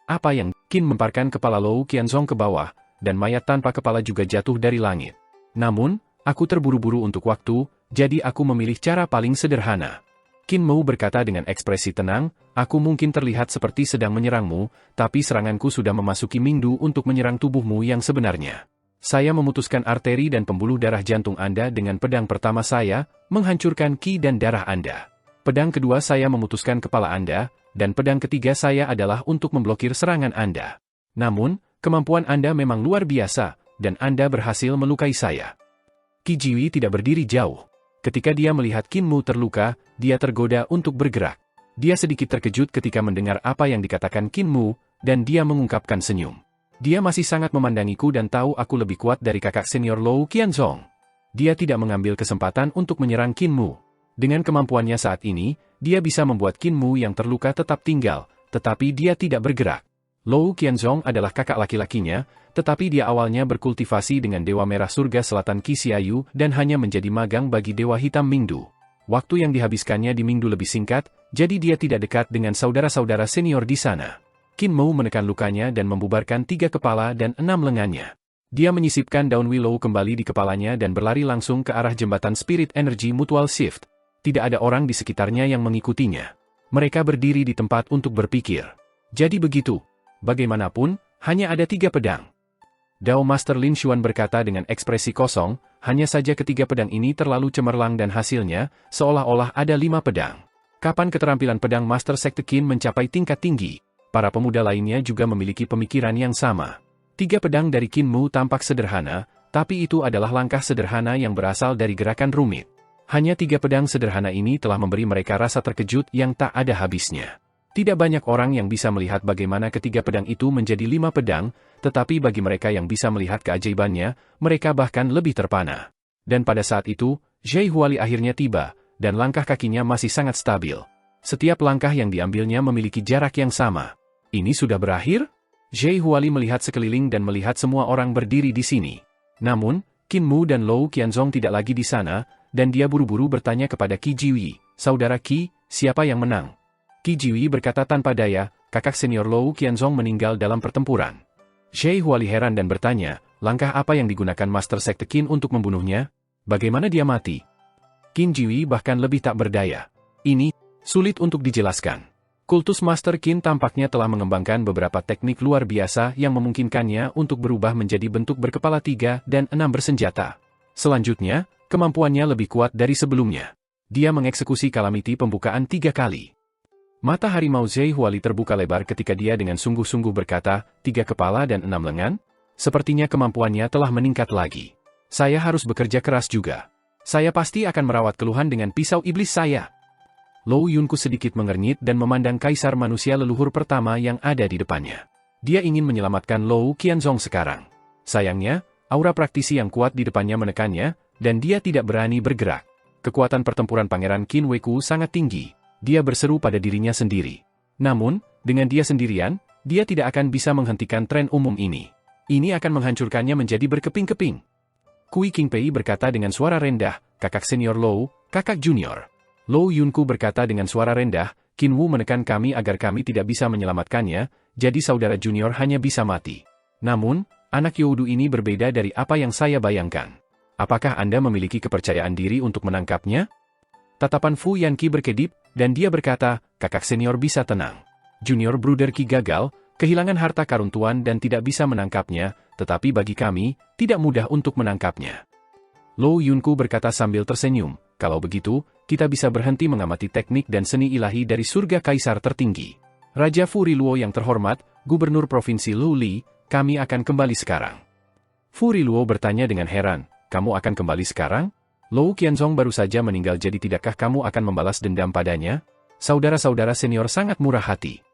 apa yang Qin memparkan kepala Lou Qianzong ke bawah, dan mayat tanpa kepala juga jatuh dari langit. Namun, aku terburu-buru untuk waktu, jadi aku memilih cara paling sederhana. Qin Mu berkata dengan ekspresi tenang, aku mungkin terlihat seperti sedang menyerangmu, tapi seranganku sudah memasuki Mingdu untuk menyerang tubuhmu yang sebenarnya. Saya memutuskan arteri dan pembuluh darah jantung Anda dengan pedang pertama saya, menghancurkan ki dan darah Anda. Pedang kedua saya memutuskan kepala Anda, dan pedang ketiga saya adalah untuk memblokir serangan Anda. Namun, kemampuan Anda memang luar biasa, dan Anda berhasil melukai saya. Qi Jiwi tidak berdiri jauh. Ketika dia melihat Qin Mu terluka, dia tergoda untuk bergerak. Dia sedikit terkejut ketika mendengar apa yang dikatakan Qin Mu, dan dia mengungkapkan senyum. Dia masih sangat memandangiku dan tahu aku lebih kuat dari kakak senior Lou Qianzong. Dia tidak mengambil kesempatan untuk menyerang Qin Mu. Dengan kemampuannya saat ini, dia bisa membuat Qin Mu yang terluka tetap tinggal, tetapi dia tidak bergerak. Lou Qianzong adalah kakak laki-lakinya, tetapi dia awalnya berkultivasi dengan Dewa Merah Surga Selatan Qi Xiaoyu dan hanya menjadi magang bagi Dewa Hitam Mingdu. Waktu yang dihabiskannya di Mingdu lebih singkat, jadi dia tidak dekat dengan saudara-saudara senior di sana. Qin Mu menekan lukanya dan membubarkan 3 kepala dan 6 lengannya. Dia menyisipkan daun willow kembali di kepalanya dan berlari langsung ke arah jembatan Spirit Energy Mutual Shift. Tidak ada orang di sekitarnya yang mengikutinya. Mereka berdiri di tempat untuk berpikir. Jadi begitu. Bagaimanapun, hanya ada 3 pedang. Dao Master Lin Xuan berkata dengan ekspresi kosong, hanya saja ketiga pedang ini terlalu cemerlang dan hasilnya, seolah-olah ada 5 pedang. Kapan keterampilan pedang Master Sekte Qin mencapai tingkat tinggi? Para pemuda lainnya juga memiliki pemikiran yang sama. 3 pedang dari Qin Mu tampak sederhana, tapi itu adalah langkah sederhana yang berasal dari gerakan rumit. Hanya 3 pedang sederhana ini telah memberi mereka rasa terkejut yang tak ada habisnya. Tidak banyak orang yang bisa melihat bagaimana ketiga pedang itu menjadi 5 pedang, tetapi bagi mereka yang bisa melihat keajaibannya, mereka bahkan lebih terpana. Dan pada saat itu, Zhai Huali akhirnya tiba, dan langkah kakinya masih sangat stabil. Setiap langkah yang diambilnya memiliki jarak yang sama. Ini sudah berakhir? Zhai Huali melihat sekeliling dan melihat semua orang berdiri di sini. Namun, Qin Mu dan Lou Qianzong tidak lagi di sana, dan dia buru-buru bertanya kepada Qi Jiwi, "Saudara Qi, siapa yang menang?" Qi Jiwi berkata tanpa daya, "Kakak senior Lou Qianzong meninggal dalam pertempuran." Zhai Huali heran dan bertanya, "Langkah apa yang digunakan Master Sekte Qin untuk membunuhnya? Bagaimana dia mati?" Qin Jiwi bahkan lebih tak berdaya. Ini sulit untuk dijelaskan. Kultus Master Qin tampaknya telah mengembangkan beberapa teknik luar biasa yang memungkinkannya untuk berubah menjadi bentuk berkepala 3 dan 6 bersenjata. Selanjutnya, kemampuannya lebih kuat dari sebelumnya. Dia mengeksekusi Calamity pembukaan 3 kali. Mata harimau Zhai Huali terbuka lebar ketika dia dengan sungguh-sungguh berkata, 3 kepala dan 6 lengan? Sepertinya kemampuannya telah meningkat lagi. Saya harus bekerja keras juga. Saya pasti akan merawat keluhan dengan pisau iblis saya. Lou Yunku sedikit mengernyit dan memandang kaisar manusia leluhur pertama yang ada di depannya. Dia ingin menyelamatkan Lou Qianzong sekarang. Sayangnya, aura praktisi yang kuat di depannya menekannya, dan dia tidak berani bergerak. Kekuatan pertempuran Pangeran Qin Weiku sangat tinggi. Dia berseru pada dirinya sendiri. Namun, dengan dia sendirian, dia tidak akan bisa menghentikan tren umum ini. Ini akan menghancurkannya menjadi berkeping-keping. Kui Qingpei berkata dengan suara rendah, "Kakak senior Lou, kakak junior." Lou Yunku berkata dengan suara rendah, "Qin Wu menekan kami agar kami tidak bisa menyelamatkannya, jadi saudara junior hanya bisa mati. Namun, anak Youdu ini berbeda dari apa yang saya bayangkan. Apakah Anda memiliki kepercayaan diri untuk menangkapnya?" Tatapan Fu Yanqi berkedip, dan dia berkata, "Kakak senior bisa tenang. Junior Bruder Qi gagal, kehilangan harta karun tuan dan tidak bisa menangkapnya, tetapi bagi kami, tidak mudah untuk menangkapnya." Lou Yunku berkata sambil tersenyum, "Kalau begitu, kita bisa berhenti mengamati teknik dan seni ilahi dari surga kaisar tertinggi. Raja Fu Riluo yang terhormat, Gubernur Provinsi Luli, kami akan kembali sekarang." Fu Riluo bertanya dengan heran, "Kamu akan kembali sekarang? Lou Qianzong baru saja meninggal, jadi tidakkah kamu akan membalas dendam padanya?" Saudara-saudara senior sangat murah hati.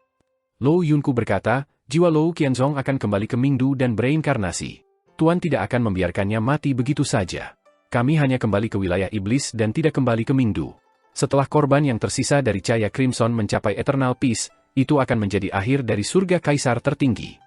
Lou Yunku berkata, jiwa Lou Qianzong akan kembali ke Mingdu dan bereinkarnasi. Tuan tidak akan membiarkannya mati begitu saja. Kami hanya kembali ke wilayah iblis dan tidak kembali ke Mingdu. Setelah korban yang tersisa dari cahaya Crimson mencapai Eternal Peace, itu akan menjadi akhir dari surga kaisar tertinggi.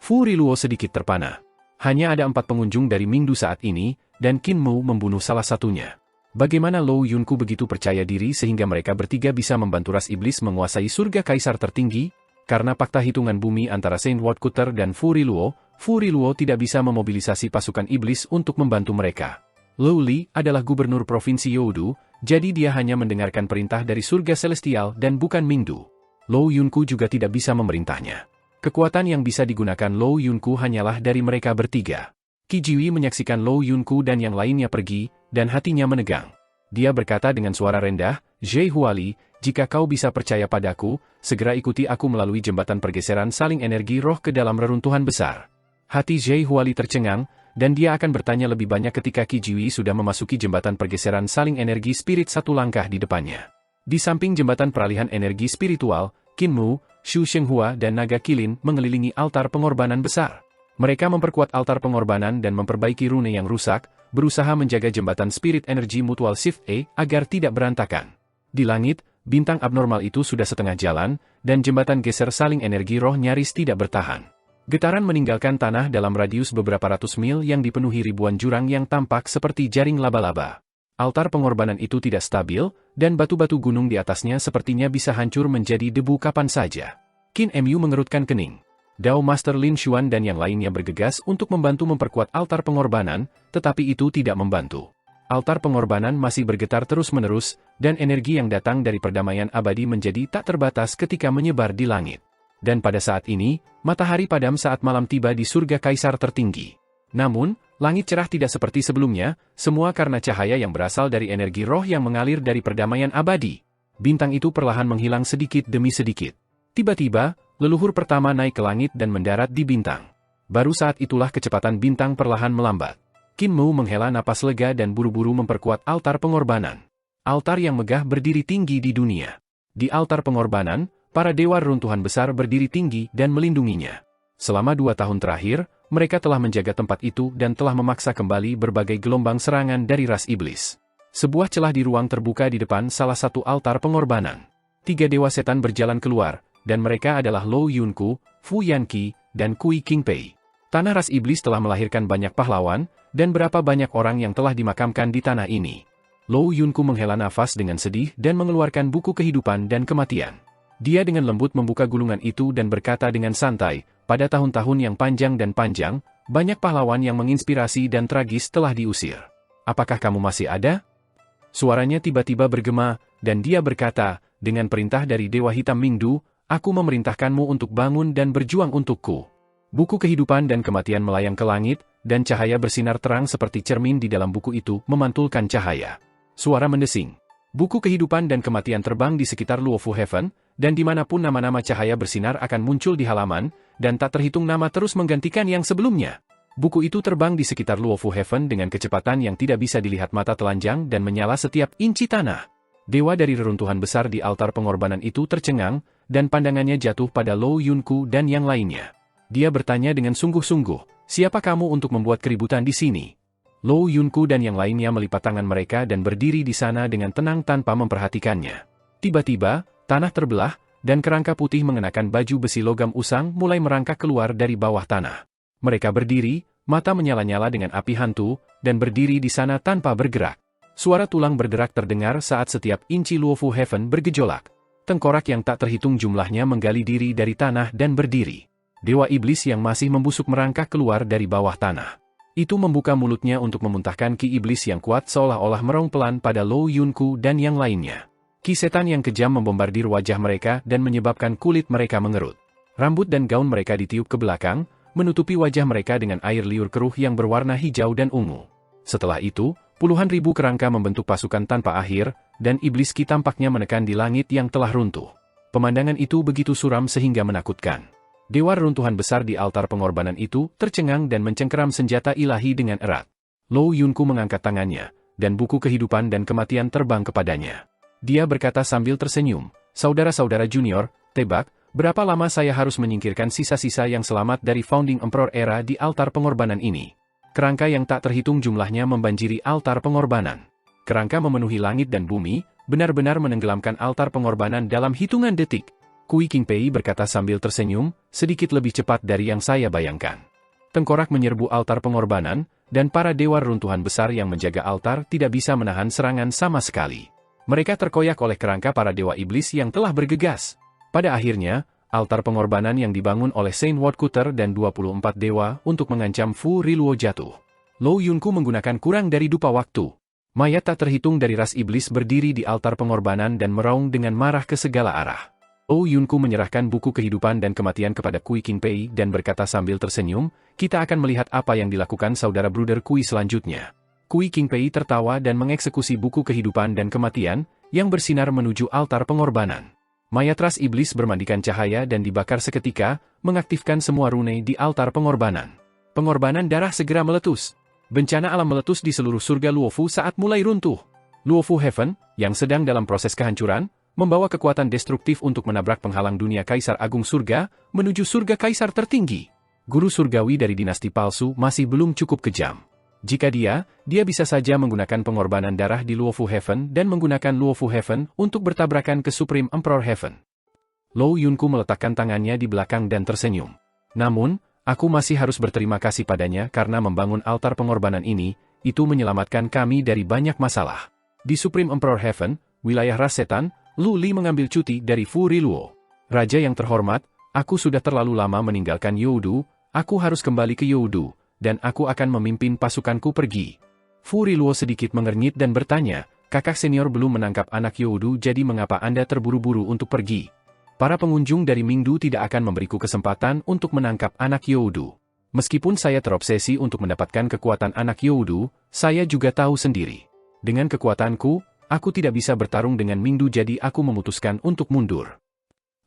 Fu Riluo sedikit terpana. Hanya ada 4 pengunjung dari Mingdu saat ini, dan Qin Mu membunuh salah satunya. Bagaimana Lou Yunku begitu percaya diri sehingga mereka bertiga bisa membantu ras iblis menguasai surga kaisar tertinggi? Karena fakta hitungan bumi antara Saint Woodcutter dan Fu Riluo tidak bisa memobilisasi pasukan iblis untuk membantu mereka. Lou Li adalah gubernur provinsi Youdu, jadi dia hanya mendengarkan perintah dari surga celestial dan bukan Mingdu. Lou Yunku juga tidak bisa memerintahnya. Kekuatan yang bisa digunakan Lou Yunku hanyalah dari mereka bertiga. Qi Jiwi menyaksikan Lou Yunku dan yang lainnya pergi, dan hatinya menegang. Dia berkata dengan suara rendah, "Zhe Huali, jika kau bisa percaya padaku, segera ikuti aku melalui jembatan pergeseran saling energi roh ke dalam reruntuhan besar." Hati Zhe Huali tercengang, dan dia akan bertanya lebih banyak ketika Qi Jiwi sudah memasuki jembatan pergeseran saling energi spirit satu langkah di depannya. Di samping jembatan peralihan energi spiritual, Qin Mu, Xu Shenghua dan Naga Kilin mengelilingi altar pengorbanan besar. Mereka memperkuat altar pengorbanan dan memperbaiki rune yang rusak, berusaha menjaga jembatan spirit energi mutual shift A agar tidak berantakan. Di langit, bintang abnormal itu sudah setengah jalan, dan jembatan geser saling energi roh nyaris tidak bertahan. Getaran meninggalkan tanah dalam radius beberapa ratus mil yang dipenuhi ribuan jurang yang tampak seperti jaring laba-laba. Altar pengorbanan itu tidak stabil, dan batu-batu gunung di atasnya sepertinya bisa hancur menjadi debu kapan saja. Qin Mu mengerutkan kening. Dao Master Lin Xuan dan yang lainnya bergegas untuk membantu memperkuat altar pengorbanan, tetapi itu tidak membantu. Altar pengorbanan masih bergetar terus-menerus, dan energi yang datang dari perdamaian abadi menjadi tak terbatas ketika menyebar di langit. Dan pada saat ini, matahari padam saat malam tiba di surga kaisar tertinggi. Namun, langit cerah tidak seperti sebelumnya, semua karena cahaya yang berasal dari energi roh yang mengalir dari perdamaian abadi. Bintang itu perlahan menghilang sedikit demi sedikit. Tiba-tiba, leluhur pertama naik ke langit dan mendarat di bintang. Baru saat itulah kecepatan bintang perlahan melambat. Qin Mu menghela napas lega dan buru-buru memperkuat altar pengorbanan. Altar yang megah berdiri tinggi di dunia. Di altar pengorbanan, para dewa runtuhan besar berdiri tinggi dan melindunginya. Selama 2 tahun terakhir, mereka telah menjaga tempat itu dan telah memaksa kembali berbagai gelombang serangan dari ras iblis. Sebuah celah di ruang terbuka di depan salah satu altar pengorbanan. 3 dewa setan berjalan keluar, dan mereka adalah Lou Yunku, Fu Yanqi, dan Kui Qingpei. Tanah ras iblis telah melahirkan banyak pahlawan, dan berapa banyak orang yang telah dimakamkan di tanah ini. Lou Yunku menghela nafas dengan sedih dan mengeluarkan buku kehidupan dan kematian. Dia dengan lembut membuka gulungan itu dan berkata dengan santai, pada tahun-tahun yang panjang dan panjang, banyak pahlawan yang menginspirasi dan tragis telah diusir. Apakah kamu masih ada? Suaranya tiba-tiba bergema, dan dia berkata, dengan perintah dari Dewa Hitam Mingdu, aku memerintahkanmu untuk bangun dan berjuang untukku. Buku kehidupan dan kematian melayang ke langit, dan cahaya bersinar terang seperti cermin di dalam buku itu memantulkan cahaya. Suara mendesing. Buku kehidupan dan kematian terbang di sekitar Luofu Heaven, dan dimanapun nama-nama cahaya bersinar akan muncul di halaman, dan tak terhitung nama terus menggantikan yang sebelumnya. Buku itu terbang di sekitar Luofu Heaven dengan kecepatan yang tidak bisa dilihat mata telanjang dan menyala setiap inci tanah. Dewa dari reruntuhan besar di altar pengorbanan itu tercengang, dan pandangannya jatuh pada Lou Yunku dan yang lainnya. Dia bertanya dengan sungguh-sungguh, siapa kamu untuk membuat keributan di sini? Lou Yunku dan yang lainnya melipat tangan mereka dan berdiri di sana dengan tenang tanpa memperhatikannya. Tiba-tiba, tanah terbelah, dan kerangka putih mengenakan baju besi logam usang mulai merangkak keluar dari bawah tanah. Mereka berdiri, mata menyala-nyala dengan api hantu, dan berdiri di sana tanpa bergerak. Suara tulang berderak terdengar saat setiap inci Luofu Heaven bergejolak. Tengkorak yang tak terhitung jumlahnya menggali diri dari tanah dan berdiri. Dewa iblis yang masih membusuk merangkak keluar dari bawah tanah. Itu membuka mulutnya untuk memuntahkan ki iblis yang kuat seolah-olah merong pelan pada Lou Yunku dan yang lainnya. Ki setan yang kejam membombardir wajah mereka dan menyebabkan kulit mereka mengerut. Rambut dan gaun mereka ditiup ke belakang, menutupi wajah mereka dengan air liur keruh yang berwarna hijau dan ungu. Setelah itu, puluhan ribu kerangka membentuk pasukan tanpa akhir, dan iblis ki tampaknya menekan di langit yang telah runtuh. Pemandangan itu begitu suram sehingga menakutkan. Dewa runtuhan besar di altar pengorbanan itu tercengang dan mencengkeram senjata ilahi dengan erat. Lou Yunku mengangkat tangannya, dan buku kehidupan dan kematian terbang kepadanya. Dia berkata sambil tersenyum, saudara-saudara junior, tebak, Berapa lama saya harus menyingkirkan sisa-sisa yang selamat dari Founding Emperor era di altar pengorbanan ini? Kerangka yang tak terhitung jumlahnya membanjiri altar pengorbanan. Kerangka memenuhi langit dan bumi, benar-benar menenggelamkan altar pengorbanan dalam hitungan detik. Kui Qingpei berkata sambil tersenyum, sedikit lebih cepat dari yang saya bayangkan. Tengkorak menyerbu altar pengorbanan, dan para dewa runtuhan besar yang menjaga altar tidak bisa menahan serangan sama sekali. Mereka terkoyak oleh kerangka para dewa iblis yang telah bergegas. Pada akhirnya, altar pengorbanan yang dibangun oleh Saint Woodcutter dan 24 dewa untuk mengancam Fu Riluo jatuh. Lou Yunku menggunakan kurang dari dupa waktu. Mayat tak terhitung dari ras iblis berdiri di altar pengorbanan dan meraung dengan marah ke segala arah. Lou Yunku menyerahkan buku kehidupan dan kematian kepada Kui Qingpei dan berkata sambil tersenyum, kita akan melihat apa yang dilakukan saudara bruder Kui selanjutnya. Kui Qingpei tertawa dan mengeksekusi buku kehidupan dan kematian, yang bersinar menuju altar pengorbanan. Mayat ras iblis bermandikan cahaya dan dibakar seketika, mengaktifkan semua rune di altar pengorbanan. Pengorbanan darah segera meletus. Bencana alam meletus di seluruh surga Luofu saat mulai runtuh. Luofu Heaven, yang sedang dalam proses kehancuran, membawa kekuatan destruktif untuk menabrak penghalang dunia Kaisar Agung Surga, menuju surga Kaisar tertinggi. Guru surgawi dari dinasti palsu masih belum cukup kejam. Jika dia bisa saja menggunakan pengorbanan darah di Luofu Heaven dan menggunakan Luofu Heaven untuk bertabrakan ke Supreme Emperor Heaven. Lou Yunku meletakkan tangannya di belakang dan tersenyum. Namun, aku masih harus berterima kasih padanya karena membangun altar pengorbanan ini, itu menyelamatkan kami dari banyak masalah. Di Supreme Emperor Heaven, wilayah ras setan, Lu Li mengambil cuti dari Fu Riluo. Raja yang terhormat, aku sudah terlalu lama meninggalkan Youdu, aku harus kembali ke Youdu, dan aku akan memimpin pasukanku pergi. Fu Riluo sedikit mengernyit dan bertanya, kakak senior belum menangkap anak Youdu jadi mengapa Anda terburu-buru untuk pergi? Para pengunjung dari Mingdu tidak akan memberiku kesempatan untuk menangkap anak Youdu. Meskipun saya terobsesi untuk mendapatkan kekuatan anak Youdu, saya juga tahu sendiri. Dengan kekuatanku, aku tidak bisa bertarung dengan Mingdu jadi aku memutuskan untuk mundur.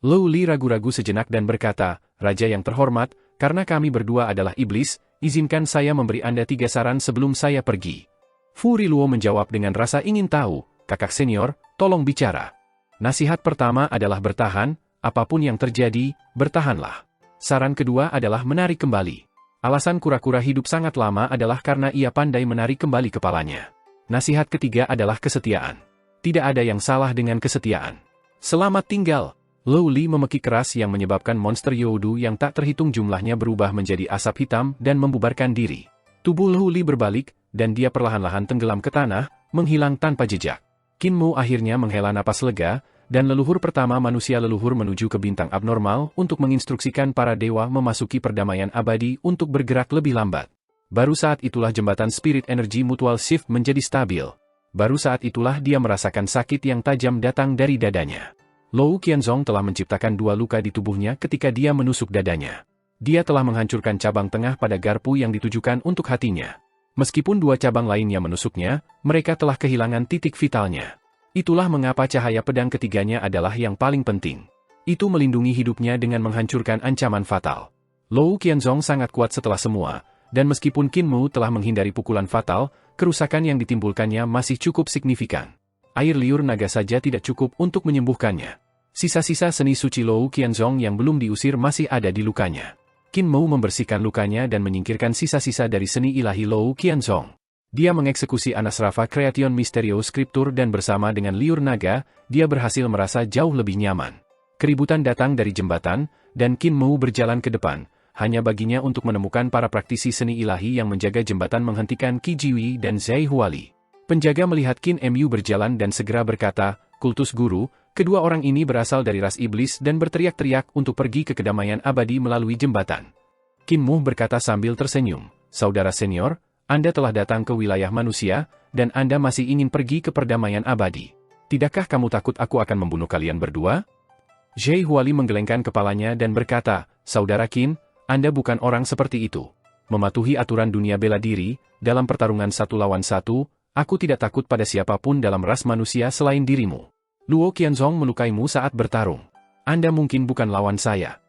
Lou Li ragu-ragu sejenak dan berkata, Raja yang terhormat, karena kami berdua adalah iblis, izinkan saya memberi Anda 3 saran sebelum saya pergi. Fu Riluo menjawab dengan rasa ingin tahu, kakak senior, tolong bicara. Nasihat pertama adalah bertahan, apapun yang terjadi, bertahanlah. Saran kedua adalah menarik kembali. Alasan kura-kura hidup sangat lama adalah karena ia pandai menarik kembali kepalanya. Nasihat ketiga adalah kesetiaan. Tidak ada yang salah dengan kesetiaan. Selamat tinggal. Lou Li memekik keras yang menyebabkan monster Youdu yang tak terhitung jumlahnya berubah menjadi asap hitam dan membubarkan diri. Tubuh Lou Li berbalik, dan dia perlahan-lahan tenggelam ke tanah, menghilang tanpa jejak. Qin Mu akhirnya menghela napas lega, dan leluhur pertama manusia leluhur menuju ke bintang abnormal untuk menginstruksikan para dewa memasuki perdamaian abadi untuk bergerak lebih lambat. Baru saat itulah jembatan spirit energi mutual shift menjadi stabil. Baru saat itulah dia merasakan sakit yang tajam datang dari dadanya. Lou Qianzong telah menciptakan 2 luka di tubuhnya ketika dia menusuk dadanya. Dia telah menghancurkan cabang tengah pada garpu yang ditujukan untuk hatinya. Meskipun 2 cabang lainnya menusuknya, mereka telah kehilangan titik vitalnya. Itulah mengapa cahaya pedang ketiganya adalah yang paling penting. Itu melindungi hidupnya dengan menghancurkan ancaman fatal. Lou Qianzong sangat kuat setelah semua. Dan meskipun Qin Mu telah menghindari pukulan fatal, kerusakan yang ditimbulkannya masih cukup signifikan. Air liur naga saja tidak cukup untuk menyembuhkannya. Sisa-sisa seni suci Lou Qianzong yang belum diusir masih ada di lukanya. Qin Mu membersihkan lukanya dan menyingkirkan sisa-sisa dari seni ilahi Lou Qianzong. Dia mengeksekusi Anasrafa Creation Mysterio Scripture dan bersama dengan liur naga, dia berhasil merasa jauh lebih nyaman. Keributan datang dari jembatan, dan Qin Mu berjalan ke depan. Hanya baginya untuk menemukan para praktisi seni ilahi yang menjaga jembatan menghentikan Qi Jiwi dan Zai Huali. Penjaga melihat Qin Mu berjalan dan segera berkata, kultus guru, kedua orang ini berasal dari ras iblis dan berteriak-teriak untuk pergi ke kedamaian abadi melalui jembatan. Qin Mu berkata sambil tersenyum, saudara senior, Anda telah datang ke wilayah manusia, dan Anda masih ingin pergi ke perdamaian abadi. Tidakkah kamu takut aku akan membunuh kalian berdua? Zai Huali menggelengkan kepalanya dan berkata, saudara Qin, Anda bukan orang seperti itu. Mematuhi aturan dunia bela diri, dalam pertarungan 1 lawan 1, aku tidak takut pada siapapun dalam ras manusia selain dirimu. Luo Qianzong melukaimu saat bertarung. Anda mungkin bukan lawan saya.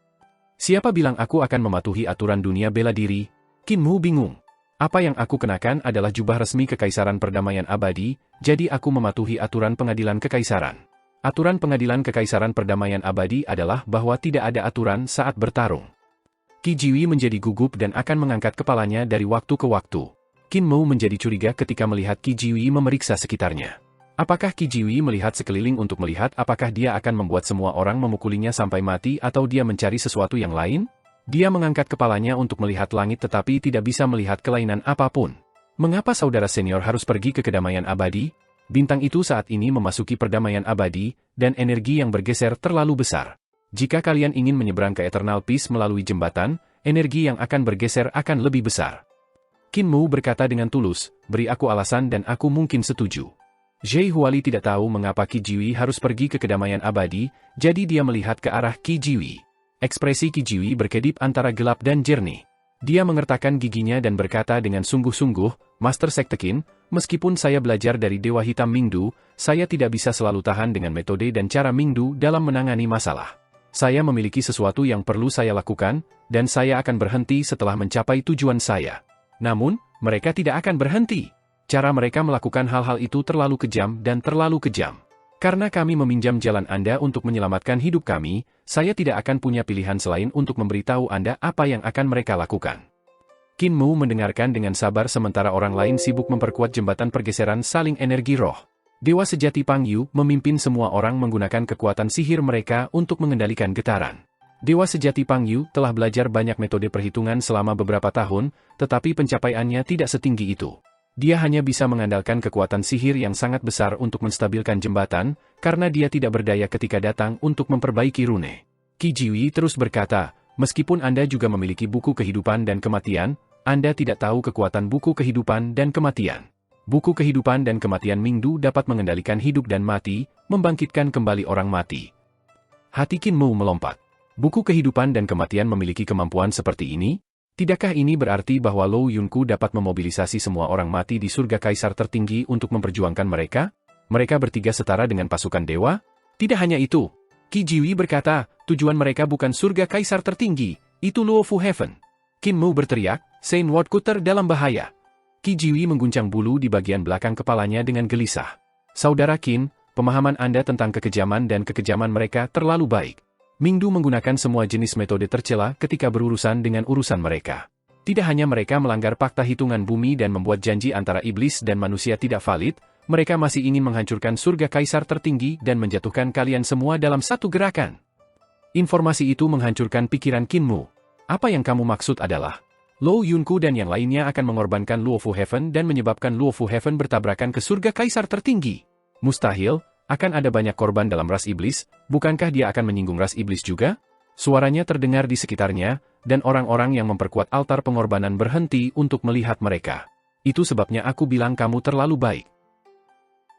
Siapa bilang aku akan mematuhi aturan dunia bela diri? Qin Mu bingung. Apa yang aku kenakan adalah jubah resmi Kekaisaran Perdamaian Abadi, jadi aku mematuhi aturan pengadilan kekaisaran. Aturan pengadilan kekaisaran perdamaian abadi adalah bahwa tidak ada aturan saat bertarung. Qi Jiwi menjadi gugup dan akan mengangkat kepalanya dari waktu ke waktu. Qin Mu menjadi curiga ketika melihat Qi Jiwi memeriksa sekitarnya. Apakah Qi Jiwi melihat sekeliling untuk melihat apakah dia akan membuat semua orang memukulinya sampai mati atau dia mencari sesuatu yang lain? Dia mengangkat kepalanya untuk melihat langit tetapi tidak bisa melihat kelainan apapun. Mengapa saudara senior harus pergi ke kedamaian abadi? Bintang itu saat ini memasuki perdamaian abadi, dan energi yang bergeser terlalu besar. Jika kalian ingin menyeberang ke Eternal Peace melalui jembatan, energi yang akan bergeser akan lebih besar. Qin Mu berkata dengan tulus, beri aku alasan dan aku mungkin setuju. Zhe Huali tidak tahu mengapa Qi Jiwi harus pergi ke kedamaian abadi, jadi dia melihat ke arah Qi Jiwi. Ekspresi Qi Jiwi berkedip antara gelap dan jernih. Dia mengertakkan giginya dan berkata dengan sungguh-sungguh, Master Sekte Qin, meskipun saya belajar dari Dewa Hitam Mingdu, saya tidak bisa selalu tahan dengan metode dan cara Mingdu dalam menangani masalah. Saya memiliki sesuatu yang perlu saya lakukan, dan saya akan berhenti setelah mencapai tujuan saya. Namun, mereka tidak akan berhenti. Cara mereka melakukan hal-hal itu terlalu kejam dan terlalu kejam. Karena kami meminjam jalan Anda untuk menyelamatkan hidup kami, saya tidak akan punya pilihan selain untuk memberitahu Anda apa yang akan mereka lakukan. Qin Mu mendengarkan dengan sabar sementara orang lain sibuk memperkuat jembatan pergeseran saling energi roh. Dewa sejati Pang Yu memimpin semua orang menggunakan kekuatan sihir mereka untuk mengendalikan getaran. Dewa sejati Pang Yu telah belajar banyak metode perhitungan selama beberapa tahun, tetapi pencapaiannya tidak setinggi itu. Dia hanya bisa mengandalkan kekuatan sihir yang sangat besar untuk menstabilkan jembatan, karena dia tidak berdaya ketika datang untuk memperbaiki rune. Qi Jiwi terus berkata, meskipun Anda juga memiliki buku kehidupan dan kematian, Anda tidak tahu kekuatan buku kehidupan dan kematian. Buku kehidupan dan kematian Mingdu dapat mengendalikan hidup dan mati, membangkitkan kembali orang mati. Hati Qin Mu melompat. Buku kehidupan dan kematian memiliki kemampuan seperti ini? Tidakkah ini berarti bahwa Lou Yunku dapat memobilisasi semua orang mati di surga kaisar tertinggi untuk memperjuangkan mereka? Mereka bertiga setara dengan pasukan dewa? Tidak hanya itu. Qi Jiwi berkata, tujuan mereka bukan surga kaisar tertinggi, itu Luofu Heaven. Qin Mu berteriak, Saint Wordcutter dalam bahaya. Qi Jiwi mengguncang bulu di bagian belakang kepalanya dengan gelisah. Saudara Qin, pemahaman Anda tentang kekejaman dan kekejaman mereka terlalu baik. Mingdu menggunakan semua jenis metode tercela ketika berurusan dengan urusan mereka. Tidak hanya mereka melanggar fakta hitungan bumi dan membuat janji antara iblis dan manusia tidak valid, mereka masih ingin menghancurkan surga kaisar tertinggi dan menjatuhkan kalian semua dalam satu gerakan. Informasi itu menghancurkan pikiran Qin Mu. Apa yang kamu maksud adalah, Lou Yunku dan yang lainnya akan mengorbankan Luofu Heaven dan menyebabkan Luofu Heaven bertabrakan ke surga kaisar tertinggi. Mustahil. Akan ada banyak korban dalam ras iblis, bukankah dia akan menyinggung ras iblis juga? Suaranya terdengar di sekitarnya, dan orang-orang yang memperkuat altar pengorbanan berhenti untuk melihat mereka. Itu sebabnya aku bilang kamu terlalu baik.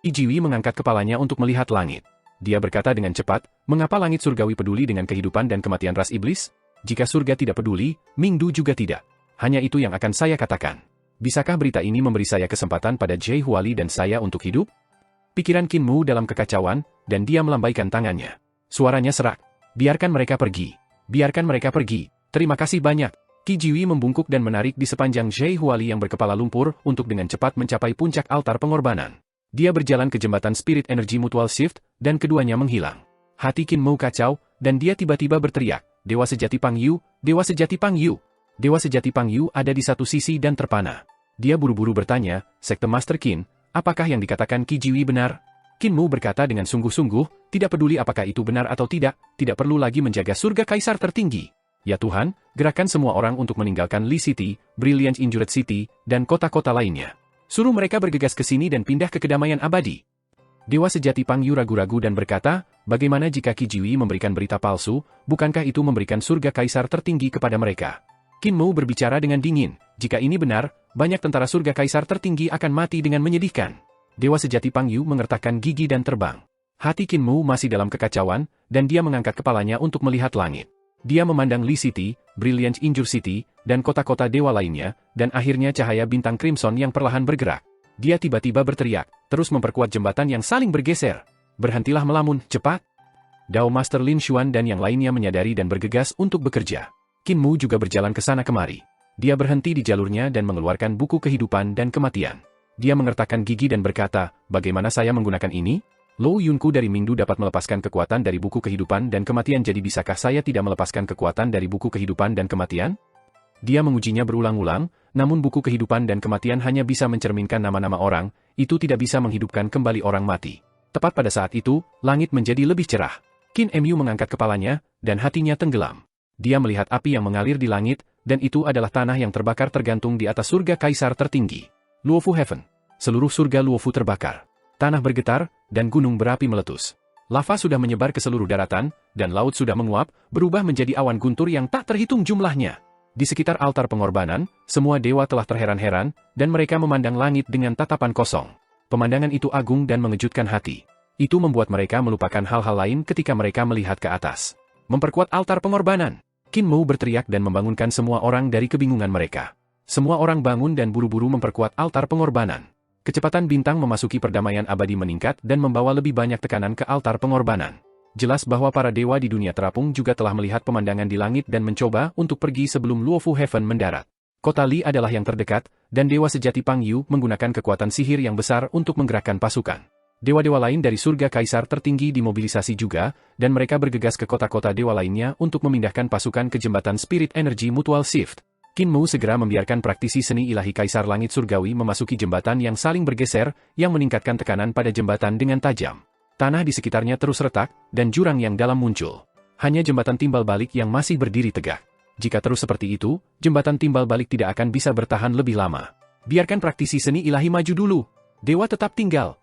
Qi Jiwi mengangkat kepalanya untuk melihat langit. Dia berkata dengan cepat, mengapa langit surgawi peduli dengan kehidupan dan kematian ras iblis? Jika surga tidak peduli, Mingdu juga tidak. Hanya itu yang akan saya katakan. Bisakah berita ini memberi saya kesempatan pada Zhe Huali dan saya untuk hidup? Pikiran Qin Mu dalam kekacauan, dan dia melambaikan tangannya. Suaranya serak. Biarkan mereka pergi. Biarkan mereka pergi. Terima kasih banyak. Qi Jiwi membungkuk dan menarik di sepanjang Zhe Huali yang berkepala lumpur untuk dengan cepat mencapai puncak altar pengorbanan. Dia berjalan ke jembatan Spirit Energy Mutual Shift, dan keduanya menghilang. Hati Qin Mu kacau, dan dia tiba-tiba berteriak, Dewa sejati Pang Yu, Dewa sejati Pang Yu. Dewa sejati Pang Yu ada di satu sisi dan terpana. Dia buru-buru bertanya, Sekte Master Qin, apakah yang dikatakan Qi Jiwi benar? Qin Mu berkata dengan sungguh-sungguh, tidak peduli apakah itu benar atau tidak perlu lagi menjaga surga kaisar tertinggi. Ya Tuhan, gerakan semua orang untuk meninggalkan Lee City, Brilliant Injured City, dan kota-kota lainnya. Suruh mereka bergegas ke sini dan pindah ke kedamaian abadi. Dewa sejati Pang Yu ragu-ragu dan berkata, bagaimana jika Qi Jiwi memberikan berita palsu, bukankah itu memberikan surga kaisar tertinggi kepada mereka? Qin Mu berbicara dengan dingin, jika ini benar, banyak tentara surga kaisar tertinggi akan mati dengan menyedihkan. Dewa sejati Pang Yu mengertakkan gigi dan terbang. Hati Qin Mu masih dalam kekacauan, dan dia mengangkat kepalanya untuk melihat langit. Dia memandang Lee City, Brilliant Injured City, dan kota-kota dewa lainnya, dan akhirnya cahaya bintang Crimson yang perlahan bergerak. Dia tiba-tiba berteriak, terus memperkuat jembatan yang saling bergeser. Berhentilah melamun, cepat! Dao Master Lin Xuan dan yang lainnya menyadari dan bergegas untuk bekerja. Qin Mu juga berjalan ke sana kemari. Dia berhenti di jalurnya dan mengeluarkan buku kehidupan dan kematian. Dia mengertakkan gigi dan berkata, bagaimana saya menggunakan ini? Lou Yunku dari Mingdu dapat melepaskan kekuatan dari buku kehidupan dan kematian, jadi bisakah saya tidak melepaskan kekuatan dari buku kehidupan dan kematian? Dia mengujinya berulang-ulang, namun buku kehidupan dan kematian hanya bisa mencerminkan nama-nama orang, itu tidak bisa menghidupkan kembali orang mati. Tepat pada saat itu, langit menjadi lebih cerah. Qin Mu mengangkat kepalanya, dan hatinya tenggelam. Dia melihat api yang mengalir di langit, dan itu adalah tanah yang terbakar tergantung di atas surga kaisar tertinggi. Luofu Heaven. Seluruh surga Luofu terbakar. Tanah bergetar, dan gunung berapi meletus. Lava sudah menyebar ke seluruh daratan, dan laut sudah menguap, berubah menjadi awan guntur yang tak terhitung jumlahnya. Di sekitar altar pengorbanan, semua dewa telah terheran-heran, dan mereka memandang langit dengan tatapan kosong. Pemandangan itu agung dan mengejutkan hati. Itu membuat mereka melupakan hal-hal lain ketika mereka melihat ke atas. Memperkuat altar pengorbanan. Qin Mu berteriak dan membangunkan semua orang dari kebingungan mereka. Semua orang bangun dan buru-buru memperkuat altar pengorbanan. Kecepatan bintang memasuki perdamaian abadi meningkat dan membawa lebih banyak tekanan ke altar pengorbanan. Jelas bahwa para dewa di dunia terapung juga telah melihat pemandangan di langit dan mencoba untuk pergi sebelum Luofu Heaven mendarat. Kota Li adalah yang terdekat, dan dewa sejati Pang Yu menggunakan kekuatan sihir yang besar untuk menggerakkan pasukan. Dewa-dewa lain dari surga kaisar tertinggi dimobilisasi juga, dan mereka bergegas ke kota-kota dewa lainnya untuk memindahkan pasukan ke jembatan Spirit Energy Mutual Shift. Qin Mu segera membiarkan praktisi seni ilahi Kaisar Langit Surgawi memasuki jembatan yang saling bergeser, yang meningkatkan tekanan pada jembatan dengan tajam. Tanah di sekitarnya terus retak, dan jurang yang dalam muncul. Hanya jembatan timbal balik yang masih berdiri tegak. Jika terus seperti itu, jembatan timbal balik tidak akan bisa bertahan lebih lama. Biarkan praktisi seni ilahi maju dulu. Dewa tetap tinggal.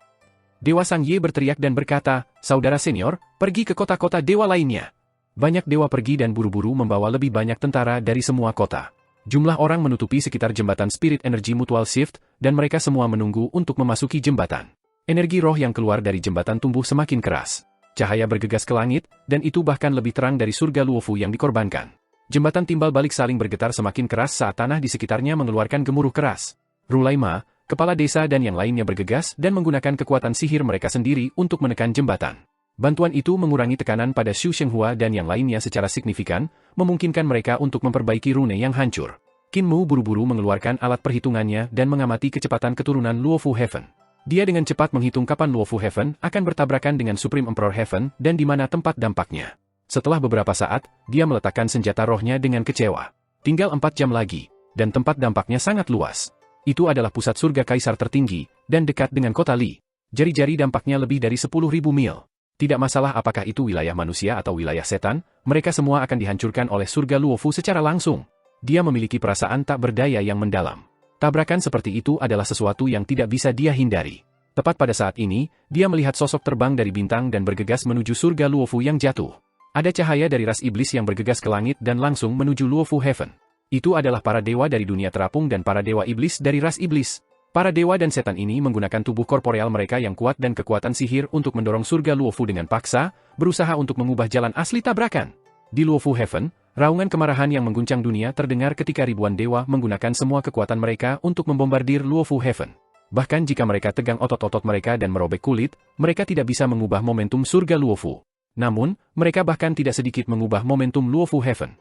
Dewa Sang Ye berteriak dan berkata, "Saudara senior, pergi ke kota-kota dewa lainnya." Banyak dewa pergi dan buru-buru membawa lebih banyak tentara dari semua kota. Jumlah orang menutupi sekitar jembatan Spirit Energy Mutual Shift, dan mereka semua menunggu untuk memasuki jembatan. Energi roh yang keluar dari jembatan tumbuh semakin keras. Cahaya bergegas ke langit, dan itu bahkan lebih terang dari surga Luofu yang dikorbankan. Jembatan timbal balik saling bergetar semakin keras saat tanah di sekitarnya mengeluarkan gemuruh keras. Rulaima, kepala desa dan yang lainnya bergegas dan menggunakan kekuatan sihir mereka sendiri untuk menekan jembatan. Bantuan itu mengurangi tekanan pada Xu Shenghua dan yang lainnya secara signifikan, memungkinkan mereka untuk memperbaiki rune yang hancur. Qin Mu buru-buru mengeluarkan alat perhitungannya dan mengamati kecepatan keturunan Luofu Heaven. Dia dengan cepat menghitung kapan Luofu Heaven akan bertabrakan dengan Supreme Emperor Heaven dan di mana tempat dampaknya. Setelah beberapa saat, dia meletakkan senjata rohnya dengan kecewa. Tinggal 4 jam lagi, dan tempat dampaknya sangat luas. Itu adalah pusat surga kaisar tertinggi, dan dekat dengan kota Li. Jari-jari dampaknya lebih dari 10.000 mil. Tidak masalah apakah itu wilayah manusia atau wilayah setan, mereka semua akan dihancurkan oleh surga Luofu secara langsung. Dia memiliki perasaan tak berdaya yang mendalam. Tabrakan seperti itu adalah sesuatu yang tidak bisa dia hindari. Tepat pada saat ini, dia melihat sosok terbang dari bintang dan bergegas menuju surga Luofu yang jatuh. Ada cahaya dari ras iblis yang bergegas ke langit dan langsung menuju Luofu Heaven. Itu adalah para dewa dari dunia terapung dan para dewa iblis dari ras iblis. Para dewa dan setan ini menggunakan tubuh korporeal mereka yang kuat dan kekuatan sihir untuk mendorong surga Luofu dengan paksa, berusaha untuk mengubah jalan asli tabrakan. Di Luofu Heaven, raungan kemarahan yang mengguncang dunia terdengar ketika ribuan dewa menggunakan semua kekuatan mereka untuk membombardir Luofu Heaven. Bahkan jika mereka tegang otot-otot mereka dan merobek kulit, mereka tidak bisa mengubah momentum surga Luofu. Namun, mereka bahkan tidak sedikit mengubah momentum Luofu Heaven.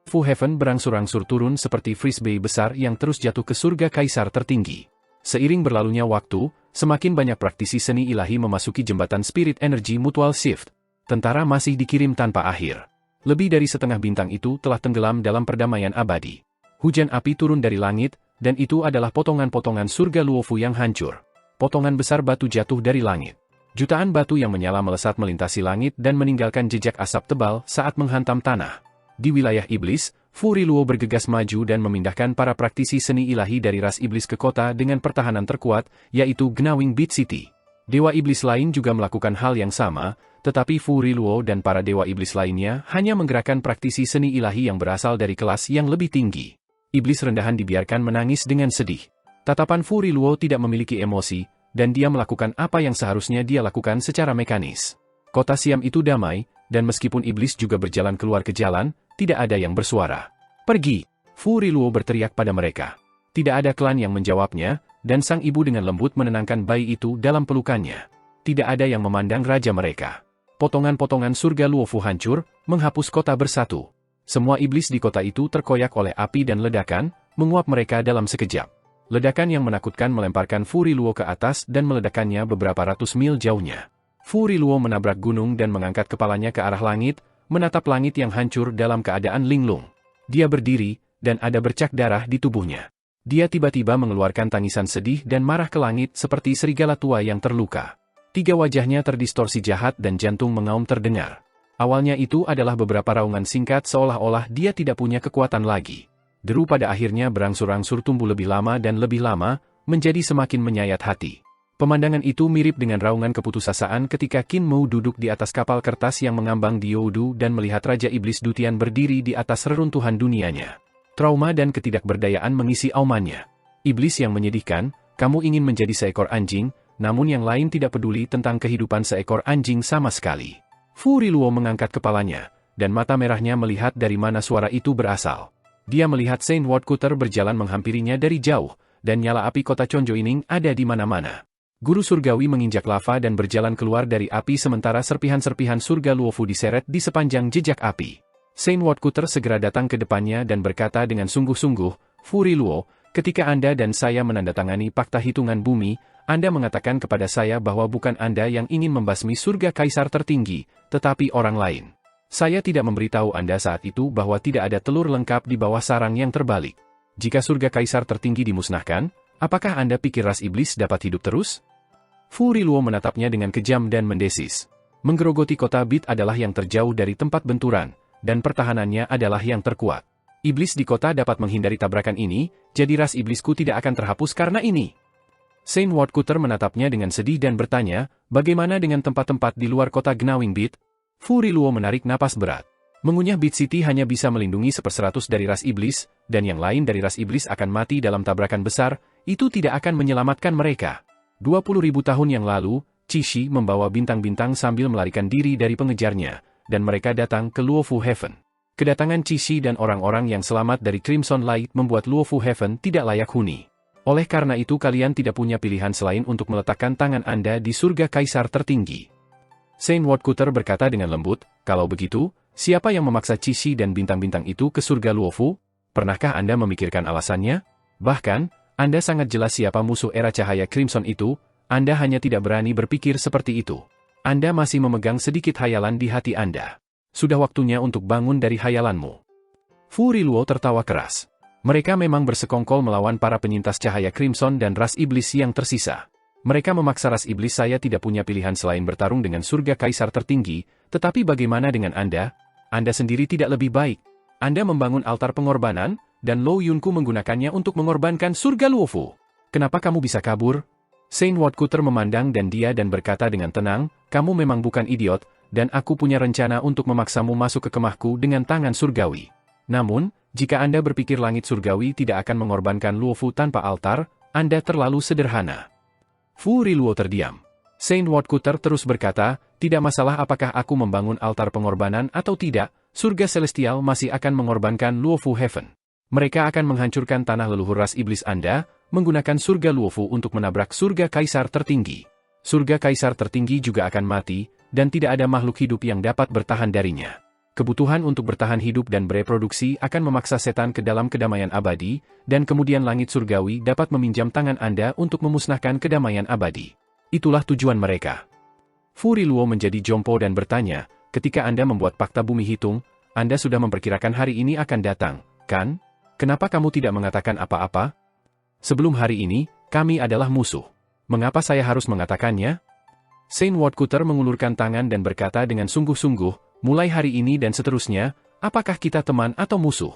Luofu Heaven berangsur-angsur turun seperti frisbee besar yang terus jatuh ke surga kaisar tertinggi. Seiring berlalunya waktu, semakin banyak praktisi seni ilahi memasuki jembatan Spirit Energy Mutual Shift. Tentara masih dikirim tanpa akhir. Lebih dari setengah bintang itu telah tenggelam dalam perdamaian abadi. Hujan api turun dari langit, dan itu adalah potongan-potongan surga Luofu yang hancur. Potongan besar batu jatuh dari langit. Jutaan batu yang menyala melesat melintasi langit dan meninggalkan jejak asap tebal saat menghantam tanah. Di wilayah iblis, Furi Luo bergegas maju dan memindahkan para praktisi seni ilahi dari ras iblis ke kota dengan pertahanan terkuat, yaitu Gnawing Beat City. Dewa iblis lain juga melakukan hal yang sama, tetapi Furi Luo dan para dewa iblis lainnya hanya menggerakkan praktisi seni ilahi yang berasal dari kelas yang lebih tinggi. Iblis rendahan dibiarkan menangis dengan sedih. Tatapan Furi Luo tidak memiliki emosi, dan dia melakukan apa yang seharusnya dia lakukan secara mekanis. Kota Siam itu damai, dan meskipun iblis juga berjalan keluar ke jalan, tidak ada yang bersuara. "Pergi!" Furi Luo berteriak pada mereka. Tidak ada klan yang menjawabnya, dan sang ibu dengan lembut menenangkan bayi itu dalam pelukannya. Tidak ada yang memandang raja mereka. Potongan-potongan surga Luofu hancur, menghapus kota bersatu. Semua iblis di kota itu terkoyak oleh api dan ledakan, menguap mereka dalam sekejap. Ledakan yang menakutkan melemparkan Furi Luo ke atas dan meledakannya beberapa ratus mil jauhnya. Fu Riluo menabrak gunung dan mengangkat kepalanya ke arah langit, menatap langit yang hancur dalam keadaan linglung. Dia berdiri, dan ada bercak darah di tubuhnya. Dia tiba-tiba mengeluarkan tangisan sedih dan marah ke langit seperti serigala tua yang terluka. 3 wajahnya terdistorsi jahat dan jantung mengaum terdengar. Awalnya itu adalah beberapa raungan singkat seolah-olah dia tidak punya kekuatan lagi. Deru pada akhirnya berangsur-angsur tumbuh lebih lama dan lebih lama, menjadi semakin menyayat hati. Pemandangan itu mirip dengan raungan keputusasaan ketika Qin Mu duduk di atas kapal kertas yang mengambang di Youdu dan melihat Raja Iblis Dutian berdiri di atas reruntuhan dunianya. Trauma dan ketidakberdayaan mengisi aumannya. Iblis yang menyedihkan, kamu ingin menjadi seekor anjing, namun yang lain tidak peduli tentang kehidupan seekor anjing sama sekali. Fu Riluo mengangkat kepalanya, dan mata merahnya melihat dari mana suara itu berasal. Dia melihat Saint Woodcutter berjalan menghampirinya dari jauh, dan nyala api kota Chonjoining ada di mana-mana. Guru surgawi menginjak lava dan berjalan keluar dari api sementara serpihan-serpihan surga Luofu diseret di sepanjang jejak api. Saint Woodcutter segera datang ke depannya dan berkata dengan sungguh-sungguh, Fu Riluo, ketika Anda dan saya menandatangani Fakta Hitungan Bumi, Anda mengatakan kepada saya bahwa bukan Anda yang ingin membasmi surga kaisar tertinggi, tetapi orang lain. Saya tidak memberitahu Anda saat itu bahwa tidak ada telur lengkap di bawah sarang yang terbalik. Jika surga kaisar tertinggi dimusnahkan, apakah Anda pikir ras iblis dapat hidup terus? Fu Riluo menatapnya dengan kejam dan mendesis. Menggerogoti kota Bit adalah yang terjauh dari tempat benturan, dan pertahanannya adalah yang terkuat. Iblis di kota dapat menghindari tabrakan ini, jadi ras iblisku tidak akan terhapus karena ini. Saint Woodcutter menatapnya dengan sedih dan bertanya, bagaimana dengan tempat-tempat di luar kota Gnawing Bit? Fu Riluo menarik napas berat. Mengunyah Bit City hanya bisa melindungi 1/100 dari ras iblis, dan yang lain dari ras iblis akan mati dalam tabrakan besar, itu tidak akan menyelamatkan mereka. 20.000 tahun yang lalu, Qixi membawa bintang-bintang sambil melarikan diri dari pengejarnya, dan mereka datang ke Luofu Heaven. Kedatangan Qixi dan orang-orang yang selamat dari Crimson Light membuat Luofu Heaven tidak layak huni. Oleh karena itu kalian tidak punya pilihan selain untuk meletakkan tangan Anda di surga kaisar tertinggi. Saint Woodcutter berkata dengan lembut, kalau begitu, siapa yang memaksa Qixi dan bintang-bintang itu ke surga Luofu? Pernahkah Anda memikirkan alasannya? Bahkan, Anda sangat jelas siapa musuh era cahaya Crimson itu, Anda hanya tidak berani berpikir seperti itu. Anda masih memegang sedikit hayalan di hati Anda. Sudah waktunya untuk bangun dari hayalanmu. Fu Riluo tertawa keras. Mereka memang bersekongkol melawan para penyintas cahaya Crimson dan ras iblis yang tersisa. Mereka memaksa ras iblis saya tidak punya pilihan selain bertarung dengan surga kaisar tertinggi, tetapi bagaimana dengan Anda? Anda sendiri tidak lebih baik. Anda membangun altar pengorbanan, dan Lo Yunku menggunakannya untuk mengorbankan surga Luofu. Kenapa kamu bisa kabur? Saint Woodcutter memandang dia dan berkata dengan tenang, kamu memang bukan idiot, dan aku punya rencana untuk memaksamu masuk ke kemahku dengan tangan surgawi. Namun, jika Anda berpikir langit surgawi tidak akan mengorbankan Luofu tanpa altar, Anda terlalu sederhana. Fu Riluo terdiam. Saint Woodcutter terus berkata, tidak masalah apakah aku membangun altar pengorbanan atau tidak, surga celestial masih akan mengorbankan Luofu Heaven. Mereka akan menghancurkan tanah leluhur ras iblis Anda, menggunakan surga Luofu untuk menabrak surga kaisar tertinggi. Surga kaisar tertinggi juga akan mati, dan tidak ada makhluk hidup yang dapat bertahan darinya. Kebutuhan untuk bertahan hidup dan bereproduksi akan memaksa setan ke dalam kedamaian abadi, dan kemudian langit surgawi dapat meminjam tangan Anda untuk memusnahkan kedamaian abadi. Itulah tujuan mereka. Fu Riluo menjadi jompo dan bertanya, ketika Anda membuat fakta bumi hitung, Anda sudah memperkirakan hari ini akan datang, kan? Kenapa kamu tidak mengatakan apa-apa? Sebelum hari ini, kami adalah musuh. Mengapa saya harus mengatakannya? Saint Woodcutter mengulurkan tangan dan berkata dengan sungguh-sungguh, mulai hari ini dan seterusnya, apakah kita teman atau musuh?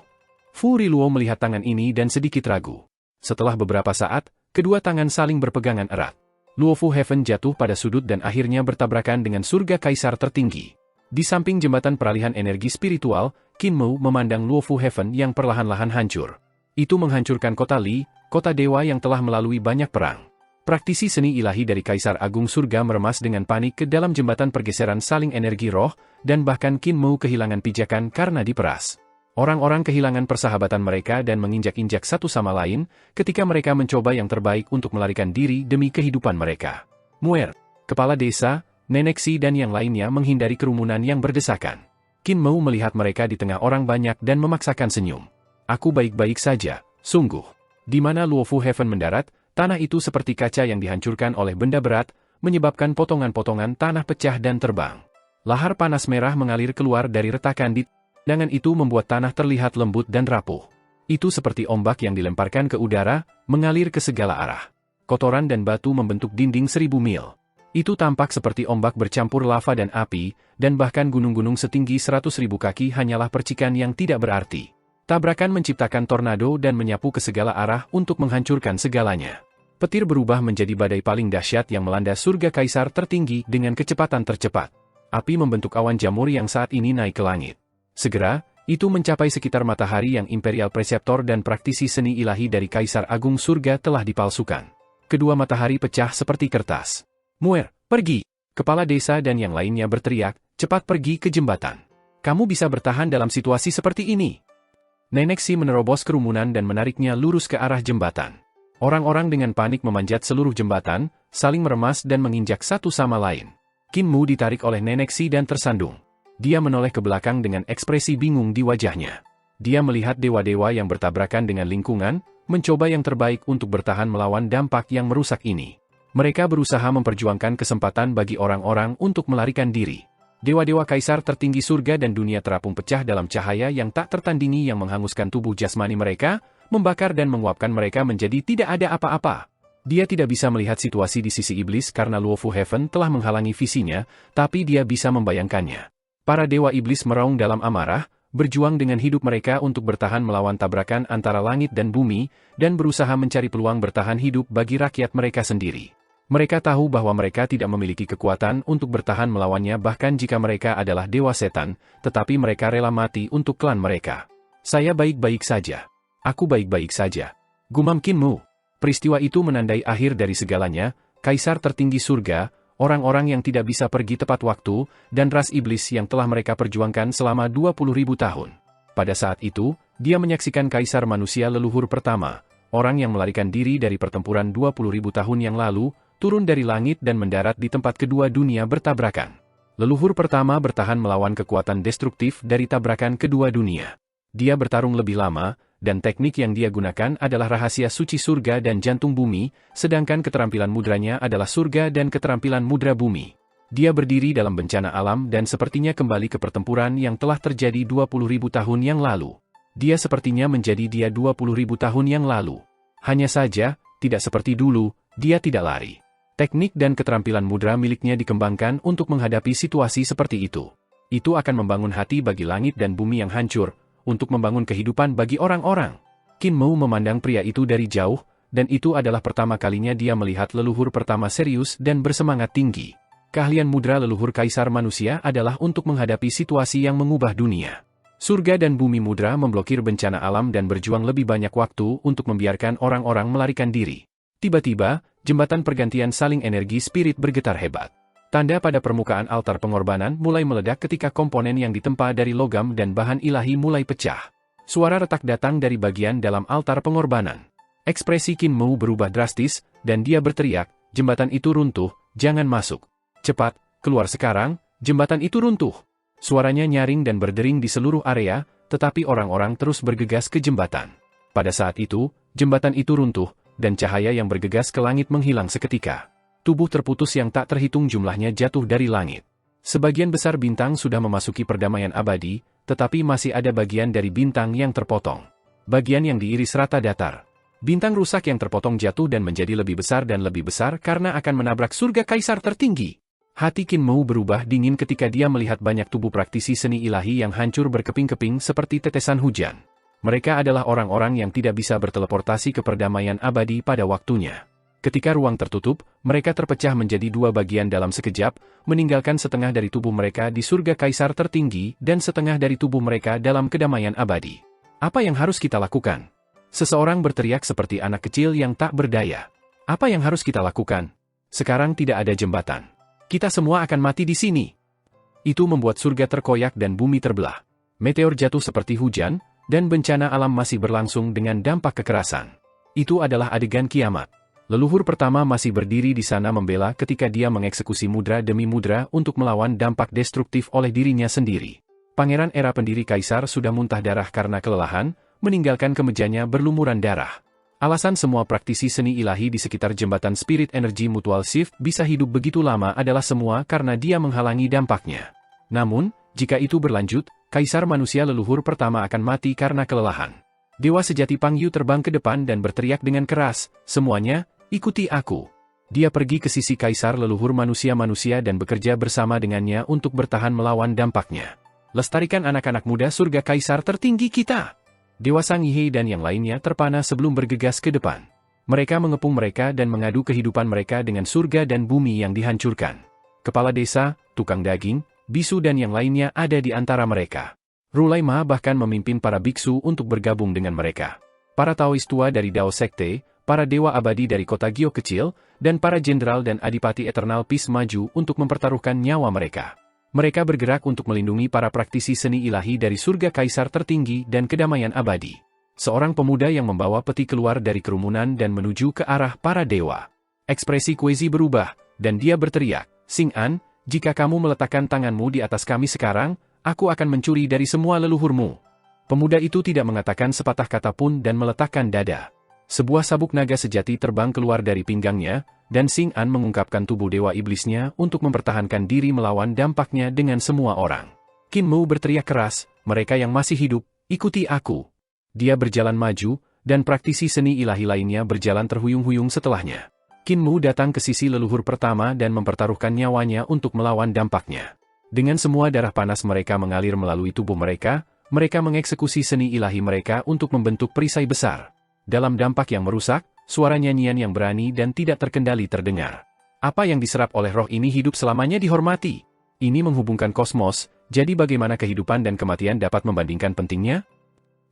Fu Riluo melihat tangan ini dan sedikit ragu. Setelah beberapa saat, kedua tangan saling berpegangan erat. Luofu Heaven jatuh pada sudut dan akhirnya bertabrakan dengan surga kaisar tertinggi. Di samping jembatan peralihan energi spiritual, Qin Mu memandang Luofu Heaven yang perlahan-lahan hancur. Itu menghancurkan kota Li, kota dewa yang telah melalui banyak perang. Praktisi seni ilahi dari Kaisar Agung Surga meremas dengan panik ke dalam jembatan pergeseran saling energi roh, dan bahkan Qin Mu kehilangan pijakan karena diperas. Orang-orang kehilangan persahabatan mereka dan menginjak-injak satu sama lain, ketika mereka mencoba yang terbaik untuk melarikan diri demi kehidupan mereka. Muer, kepala desa, Nenek Si dan yang lainnya menghindari kerumunan yang berdesakan. Qin Mu melihat mereka di tengah orang banyak dan memaksakan senyum. Aku baik-baik saja, sungguh. Di mana Luofu Heaven mendarat, tanah itu seperti kaca yang dihancurkan oleh benda berat, menyebabkan potongan-potongan tanah pecah dan terbang. Lahar panas merah mengalir keluar dari retakan di tangan itu membuat tanah terlihat lembut dan rapuh. Itu seperti ombak yang dilemparkan ke udara, mengalir ke segala arah. Kotoran dan batu membentuk dinding 1000 mil. Itu tampak seperti ombak bercampur lava dan api, dan bahkan gunung-gunung setinggi 100.000 kaki hanyalah percikan yang tidak berarti. Tabrakan menciptakan tornado dan menyapu ke segala arah untuk menghancurkan segalanya. Petir berubah menjadi badai paling dahsyat yang melanda surga kaisar tertinggi dengan kecepatan tercepat. Api membentuk awan jamur yang saat ini naik ke langit. Segera, itu mencapai sekitar matahari yang Imperial Preceptor dan praktisi seni ilahi dari Kaisar Agung Surga telah dipalsukan. Kedua matahari pecah seperti kertas. Muer, pergi! Kepala desa dan yang lainnya berteriak, cepat pergi ke jembatan. Kamu bisa bertahan dalam situasi seperti ini. Nenek Si menerobos kerumunan dan menariknya lurus ke arah jembatan. Orang-orang dengan panik memanjat seluruh jembatan, saling meremas dan menginjak satu sama lain. Qin Mu ditarik oleh Nenek Si dan tersandung. Dia menoleh ke belakang dengan ekspresi bingung di wajahnya. Dia melihat dewa-dewa yang bertabrakan dengan lingkungan, mencoba yang terbaik untuk bertahan melawan dampak yang merusak ini. Mereka berusaha memperjuangkan kesempatan bagi orang-orang untuk melarikan diri. Dewa-dewa kaisar tertinggi surga dan dunia terapung pecah dalam cahaya yang tak tertandingi yang menghanguskan tubuh jasmani mereka, membakar dan menguapkan mereka menjadi tidak ada apa-apa. Dia tidak bisa melihat situasi di sisi iblis karena Luo Fu Heaven telah menghalangi visinya, tapi dia bisa membayangkannya. Para dewa iblis meraung dalam amarah, berjuang dengan hidup mereka untuk bertahan melawan tabrakan antara langit dan bumi, dan berusaha mencari peluang bertahan hidup bagi rakyat mereka sendiri. Mereka tahu bahwa mereka tidak memiliki kekuatan untuk bertahan melawannya bahkan jika mereka adalah dewa setan, tetapi mereka rela mati untuk klan mereka. Saya baik-baik saja. Aku baik-baik saja. Gumam Qin Mu. Peristiwa itu menandai akhir dari segalanya, kaisar tertinggi surga, orang-orang yang tidak bisa pergi tepat waktu, dan ras iblis yang telah mereka perjuangkan selama 20.000 tahun. Pada saat itu, dia menyaksikan kaisar manusia leluhur pertama, orang yang melarikan diri dari pertempuran 20.000 tahun yang lalu, turun dari langit dan mendarat di tempat kedua dunia bertabrakan. Leluhur pertama bertahan melawan kekuatan destruktif dari tabrakan kedua dunia. Dia bertarung lebih lama, dan teknik yang dia gunakan adalah rahasia suci surga dan jantung bumi, sedangkan keterampilan mudranya adalah surga dan keterampilan mudra bumi. Dia berdiri dalam bencana alam dan sepertinya kembali ke pertempuran yang telah terjadi 20.000 tahun yang lalu. Dia sepertinya menjadi dia 20.000 tahun yang lalu. Hanya saja, tidak seperti dulu, dia tidak lari. Teknik dan keterampilan mudra miliknya dikembangkan untuk menghadapi situasi seperti itu. Itu akan membangun hati bagi langit dan bumi yang hancur, untuk membangun kehidupan bagi orang-orang. Qin Mu memandang pria itu dari jauh, dan itu adalah pertama kalinya dia melihat leluhur pertama serius dan bersemangat tinggi. Keahlian mudra leluhur kaisar manusia adalah untuk menghadapi situasi yang mengubah dunia. Surga dan bumi mudra memblokir bencana alam dan berjuang lebih banyak waktu untuk membiarkan orang-orang melarikan diri. Tiba-tiba, jembatan pergantian saling energi spirit bergetar hebat. Tanda pada permukaan altar pengorbanan mulai meledak ketika komponen yang ditempa dari logam dan bahan ilahi mulai pecah. Suara retak datang dari bagian dalam altar pengorbanan. Ekspresi Qin Mu berubah drastis, dan dia berteriak, jembatan itu runtuh, jangan masuk. Cepat, keluar sekarang, jembatan itu runtuh. Suaranya nyaring dan berdering di seluruh area, tetapi orang-orang terus bergegas ke jembatan. Pada saat itu, jembatan itu runtuh, dan cahaya yang bergegas ke langit menghilang seketika. Tubuh terputus yang tak terhitung jumlahnya jatuh dari langit. Sebagian besar bintang sudah memasuki perdamaian abadi, tetapi masih ada bagian dari bintang yang terpotong. Bagian yang diiris rata datar. Bintang rusak yang terpotong jatuh dan menjadi lebih besar dan lebih besar karena akan menabrak surga kaisar tertinggi. Hati Qin Mu berubah dingin ketika dia melihat banyak tubuh praktisi seni ilahi yang hancur berkeping-keping seperti tetesan hujan. Mereka adalah orang-orang yang tidak bisa berteleportasi ke perdamaian abadi pada waktunya. Ketika ruang tertutup, mereka terpecah menjadi dua bagian dalam sekejap, meninggalkan setengah dari tubuh mereka di surga kaisar tertinggi dan setengah dari tubuh mereka dalam kedamaian abadi. Apa yang harus kita lakukan? Seseorang berteriak seperti anak kecil yang tak berdaya. Apa yang harus kita lakukan? Sekarang tidak ada jembatan. Kita semua akan mati di sini. Itu membuat surga terkoyak dan bumi terbelah. Meteor jatuh seperti hujan, dan bencana alam masih berlangsung dengan dampak kekerasan. Itu adalah adegan kiamat. Leluhur pertama masih berdiri di sana membela ketika dia mengeksekusi mudra demi mudra untuk melawan dampak destruktif oleh dirinya sendiri. Pangeran era pendiri kaisar sudah muntah darah karena kelelahan, meninggalkan kemejanya berlumuran darah. Alasan semua praktisi seni ilahi di sekitar jembatan Spirit Energy Mutual Shift bisa hidup begitu lama adalah semua karena dia menghalangi dampaknya. Namun, jika itu berlanjut, kaisar manusia leluhur pertama akan mati karena kelelahan. Dewa sejati Pang Yu terbang ke depan dan berteriak dengan keras, "Semuanya, ikuti aku." Dia pergi ke sisi kaisar leluhur manusia-manusia dan bekerja bersama dengannya untuk bertahan melawan dampaknya. Lestarikan anak-anak muda surga kaisar tertinggi kita! Dewa Sang Yihe dan yang lainnya terpana sebelum bergegas ke depan. Mereka mengepung mereka dan mengadu kehidupan mereka dengan surga dan bumi yang dihancurkan. Kepala desa, tukang daging, bisu dan yang lainnya ada di antara mereka. Rulai Ma bahkan memimpin para biksu untuk bergabung dengan mereka. Para Taois tua dari Dao Sekte, para dewa abadi dari kota Gio kecil, dan para jenderal dan adipati Eternal Peace maju untuk mempertaruhkan nyawa mereka. Mereka bergerak untuk melindungi para praktisi seni ilahi dari surga kaisar tertinggi dan kedamaian abadi. Seorang pemuda yang membawa peti keluar dari kerumunan dan menuju ke arah para dewa. Ekspresi Kuezi berubah, dan dia berteriak, "Xing An, jika kamu meletakkan tanganmu di atas kami sekarang, aku akan mencuri dari semua leluhurmu." Pemuda itu tidak mengatakan sepatah kata pun dan meletakkan dada. Sebuah sabuk naga sejati terbang keluar dari pinggangnya, dan Xing An mengungkapkan tubuh dewa iblisnya untuk mempertahankan diri melawan dampaknya dengan semua orang. Qin Mu berteriak keras, "Mereka yang masih hidup, ikuti aku." Dia berjalan maju, dan praktisi seni ilahi lainnya berjalan terhuyung-huyung setelahnya. Qin Mu datang ke sisi leluhur pertama dan mempertaruhkan nyawanya untuk melawan dampaknya. Dengan semua darah panas mereka mengalir melalui tubuh mereka, mereka mengeksekusi seni ilahi mereka untuk membentuk perisai besar. Dalam dampak yang merusak, suara nyanyian yang berani dan tidak terkendali terdengar. Apa yang diserap oleh roh ini hidup selamanya dihormati. Ini menghubungkan kosmos, jadi bagaimana kehidupan dan kematian dapat membandingkan pentingnya?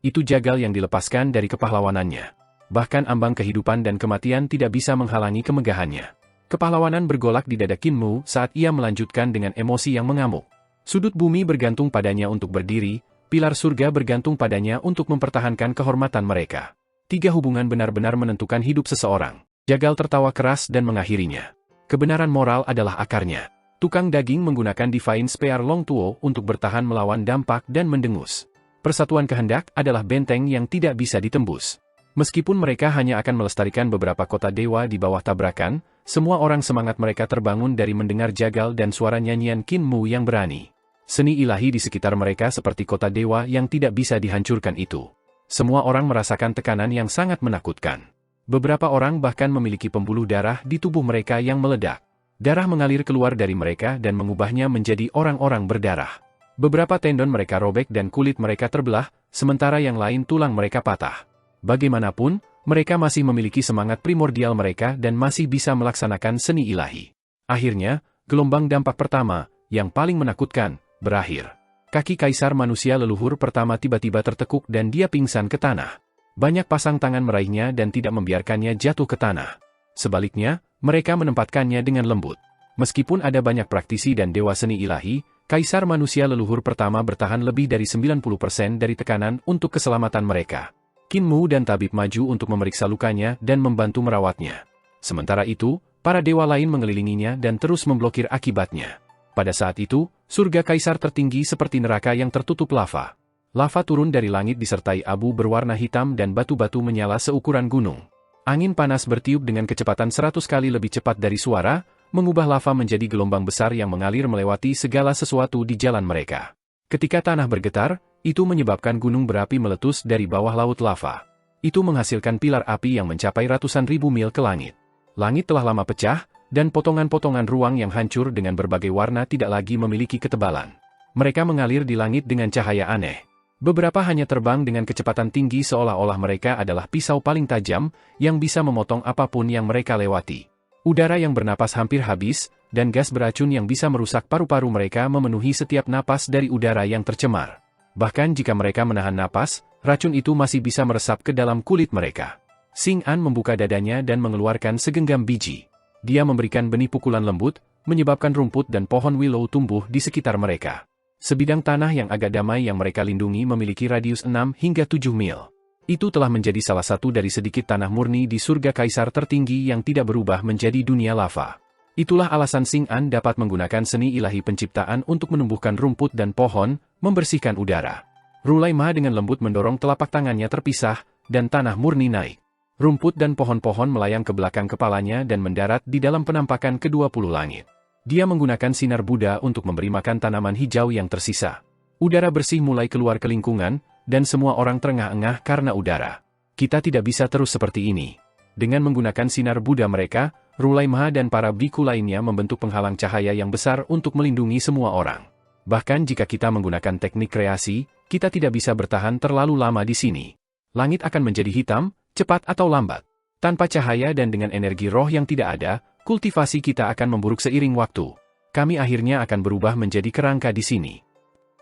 Itu jagal yang dilepaskan dari kepahlawanannya. Bahkan ambang kehidupan dan kematian tidak bisa menghalangi kemegahannya. Kepahlawanan bergolak di dada Qin Mu saat ia melanjutkan dengan emosi yang mengamuk. Sudut bumi bergantung padanya untuk berdiri, pilar surga bergantung padanya untuk mempertahankan kehormatan mereka. 3 hubungan benar-benar menentukan hidup seseorang. Jagal tertawa keras dan mengakhirinya. Kebenaran moral adalah akarnya. Tukang daging menggunakan Divine Spear Long Tuo untuk bertahan melawan dampak dan mendengus. Persatuan kehendak adalah benteng yang tidak bisa ditembus. Meskipun mereka hanya akan melestarikan beberapa kota dewa di bawah tabrakan, semua orang semangat mereka terbangun dari mendengar jagal dan suara nyanyian Qin Mu yang berani. Seni ilahi di sekitar mereka seperti kota dewa yang tidak bisa dihancurkan itu. Semua orang merasakan tekanan yang sangat menakutkan. Beberapa orang bahkan memiliki pembuluh darah di tubuh mereka yang meledak. Darah mengalir keluar dari mereka dan mengubahnya menjadi orang-orang berdarah. Beberapa tendon mereka robek dan kulit mereka terbelah, sementara yang lain tulang mereka patah. Bagaimanapun, mereka masih memiliki semangat primordial mereka dan masih bisa melaksanakan seni ilahi. Akhirnya, gelombang dampak pertama, yang paling menakutkan, berakhir. Kaki kaisar manusia leluhur pertama tiba-tiba tertekuk dan dia pingsan ke tanah. Banyak pasang tangan meraihnya dan tidak membiarkannya jatuh ke tanah. Sebaliknya, mereka menempatkannya dengan lembut. Meskipun ada banyak praktisi dan dewa seni ilahi, kaisar manusia leluhur pertama bertahan lebih dari 90% dari tekanan untuk keselamatan mereka. Qin Mu dan tabib maju untuk memeriksa lukanya dan membantu merawatnya. Sementara itu, para dewa lain mengelilinginya dan terus memblokir akibatnya. Pada saat itu, surga kaisar tertinggi seperti neraka yang tertutup lava. Lava turun dari langit disertai abu berwarna hitam dan batu-batu menyala seukuran gunung. Angin panas bertiup dengan kecepatan 100 kali lebih cepat dari suara, mengubah lava menjadi gelombang besar yang mengalir melewati segala sesuatu di jalan mereka. Ketika tanah bergetar, itu menyebabkan gunung berapi meletus dari bawah laut lava. Itu menghasilkan pilar api yang mencapai ratusan ribu mil ke langit. Langit telah lama pecah, dan potongan-potongan ruang yang hancur dengan berbagai warna tidak lagi memiliki ketebalan. Mereka mengalir di langit dengan cahaya aneh. Beberapa hanya terbang dengan kecepatan tinggi seolah-olah mereka adalah pisau paling tajam, yang bisa memotong apapun yang mereka lewati. Udara yang bernapas hampir habis, dan gas beracun yang bisa merusak paru-paru mereka memenuhi setiap napas dari udara yang tercemar. Bahkan jika mereka menahan napas, racun itu masih bisa meresap ke dalam kulit mereka. Xing An membuka dadanya dan mengeluarkan segenggam biji. Dia memberikan benih pukulan lembut, menyebabkan rumput dan pohon willow tumbuh di sekitar mereka. Sebidang tanah yang agak damai yang mereka lindungi memiliki radius 6 hingga 7 mil. Itu telah menjadi salah satu dari sedikit tanah murni di surga kaisar tertinggi yang tidak berubah menjadi dunia lava. Itulah alasan Xing An dapat menggunakan seni ilahi penciptaan untuk menumbuhkan rumput dan pohon, membersihkan udara. Rulai Ma dengan lembut mendorong telapak tangannya terpisah, dan tanah murni naik. Rumput dan pohon-pohon melayang ke belakang kepalanya dan mendarat di dalam penampakan ke-20 langit. Dia menggunakan sinar Buddha untuk memberi makan tanaman hijau yang tersisa. Udara bersih mulai keluar ke lingkungan, dan semua orang terengah-engah karena udara. Kita tidak bisa terus seperti ini. Dengan menggunakan sinar Buddha mereka, Rulaimha dan para biku lainnya membentuk penghalang cahaya yang besar untuk melindungi semua orang. Bahkan jika kita menggunakan teknik kreasi, kita tidak bisa bertahan terlalu lama di sini. Langit akan menjadi hitam, cepat atau lambat. Tanpa cahaya dan dengan energi roh yang tidak ada, kultivasi kita akan memburuk seiring waktu. Kami akhirnya akan berubah menjadi kerangka di sini.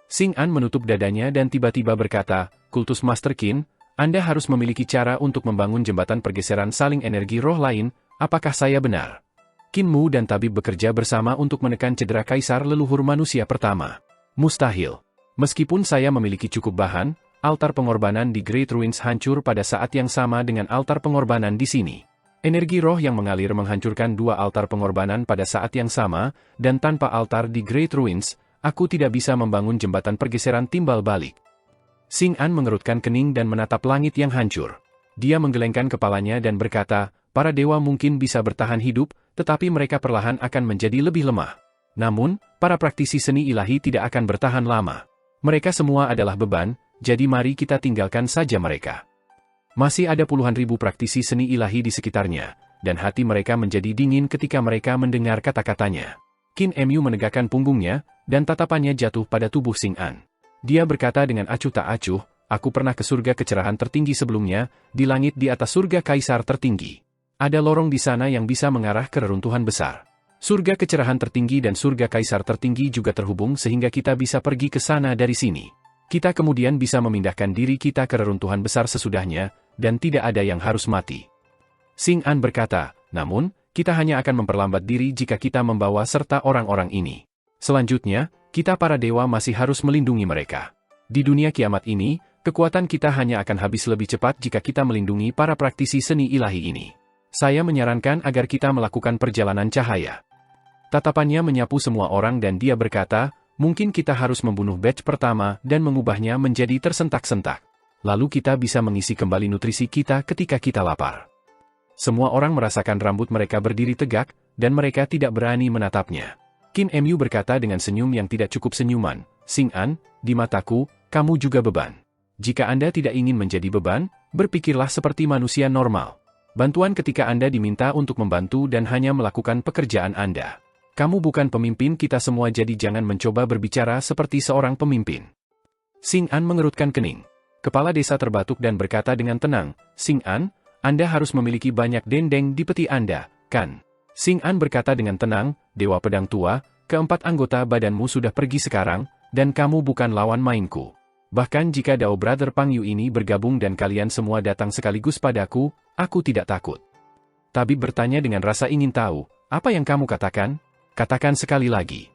Xing An menutup dadanya dan tiba-tiba berkata, Kultus Master Qin, Anda harus memiliki cara untuk membangun jembatan pergeseran saling energi roh lain, apakah saya benar? Qin Mu dan tabib bekerja bersama untuk menekan cedera kaisar leluhur manusia pertama. Mustahil. Meskipun saya memiliki cukup bahan, altar pengorbanan di Great Ruins hancur pada saat yang sama dengan altar pengorbanan di sini. Energi roh yang mengalir menghancurkan dua altar pengorbanan pada saat yang sama, dan tanpa altar di Great Ruins, aku tidak bisa membangun jembatan pergeseran timbal balik. Xing An mengerutkan kening dan menatap langit yang hancur. Dia menggelengkan kepalanya dan berkata, para dewa mungkin bisa bertahan hidup, tetapi mereka perlahan akan menjadi lebih lemah. Namun, para praktisi seni ilahi tidak akan bertahan lama. Mereka semua adalah beban, jadi mari kita tinggalkan saja mereka. Masih ada puluhan ribu praktisi seni ilahi di sekitarnya, dan hati mereka menjadi dingin ketika mereka mendengar kata-katanya. Qin Mu menegakkan punggungnya, dan tatapannya jatuh pada tubuh Xing An. Dia berkata dengan acuh tak acuh, aku pernah ke surga kecerahan tertinggi sebelumnya, di langit di atas surga kaisar tertinggi. Ada lorong di sana yang bisa mengarah ke reruntuhan besar. Surga kecerahan tertinggi dan surga kaisar tertinggi juga terhubung sehingga kita bisa pergi ke sana dari sini. Kita kemudian bisa memindahkan diri kita ke reruntuhan besar sesudahnya, dan tidak ada yang harus mati. Xing An berkata, namun, kita hanya akan memperlambat diri jika kita membawa serta orang-orang ini. Selanjutnya, kita para dewa masih harus melindungi mereka. Di dunia kiamat ini, kekuatan kita hanya akan habis lebih cepat jika kita melindungi para praktisi seni ilahi ini. Saya menyarankan agar kita melakukan perjalanan cahaya. Tatapannya menyapu semua orang dan dia berkata, mungkin kita harus membunuh batch pertama dan mengubahnya menjadi tersentak-sentak. Lalu kita bisa mengisi kembali nutrisi kita ketika kita lapar. Semua orang merasakan rambut mereka berdiri tegak, dan mereka tidak berani menatapnya. Qin Mu berkata dengan senyum yang tidak cukup senyuman, Xing An, di mataku, kamu juga beban. Jika Anda tidak ingin menjadi beban, berpikirlah seperti manusia normal. Bantuan ketika Anda diminta untuk membantu dan hanya melakukan pekerjaan Anda. Kamu bukan pemimpin kita semua jadi jangan mencoba berbicara seperti seorang pemimpin. Xing An mengerutkan kening. Kepala desa terbatuk dan berkata dengan tenang, Xing An, Anda harus memiliki banyak dendeng di peti Anda, kan? Xing An berkata dengan tenang, Dewa Pedang Tua, keempat anggota badanmu sudah pergi sekarang, dan kamu bukan lawan mainku. Bahkan jika Dao Brother Pang Yu ini bergabung dan kalian semua datang sekaligus padaku, aku tidak takut. Tabib bertanya dengan rasa ingin tahu, apa yang kamu katakan? Katakan sekali lagi.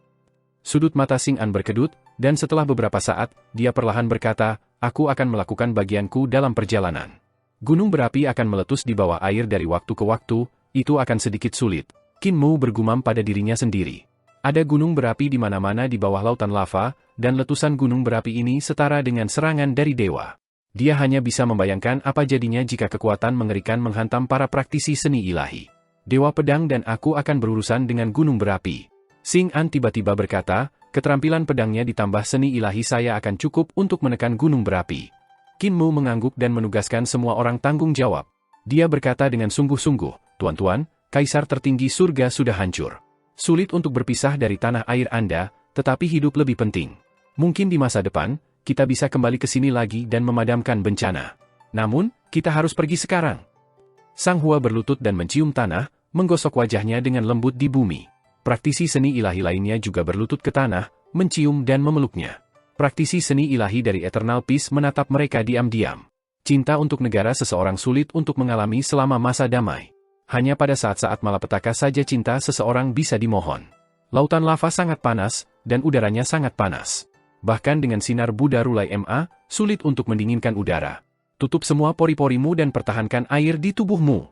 Sudut mata Xing An berkedut, dan setelah beberapa saat, dia perlahan berkata, aku akan melakukan bagianku dalam perjalanan. Gunung berapi akan meletus di bawah air dari waktu ke waktu, itu akan sedikit sulit. Qin Mu bergumam pada dirinya sendiri. Ada gunung berapi di mana-mana di bawah lautan lava, dan letusan gunung berapi ini setara dengan serangan dari dewa. Dia hanya bisa membayangkan apa jadinya jika kekuatan mengerikan menghantam para praktisi seni ilahi. Dewa Pedang dan aku akan berurusan dengan gunung berapi. Xing An tiba-tiba berkata, keterampilan pedangnya ditambah seni ilahi saya akan cukup untuk menekan gunung berapi. Qin Mu mengangguk dan menugaskan semua orang tanggung jawab. Dia berkata dengan sungguh-sungguh, tuan-tuan, kaisar tertinggi surga sudah hancur. Sulit untuk berpisah dari tanah air Anda, tetapi hidup lebih penting. Mungkin di masa depan, kita bisa kembali ke sini lagi dan memadamkan bencana. Namun, kita harus pergi sekarang. Sang Hua berlutut dan mencium tanah, menggosok wajahnya dengan lembut di bumi. Praktisi seni ilahi lainnya juga berlutut ke tanah, mencium dan memeluknya. Praktisi seni ilahi dari Eternal Peace menatap mereka diam-diam. Cinta untuk negara seseorang sulit untuk mengalami selama masa damai. Hanya pada saat-saat malapetaka saja cinta seseorang bisa dimohon. Lautan lava sangat panas, dan udaranya sangat panas. Bahkan dengan sinar Buddha Rulai Ma, sulit untuk mendinginkan udara. Tutup semua pori-porimu dan pertahankan air di tubuhmu.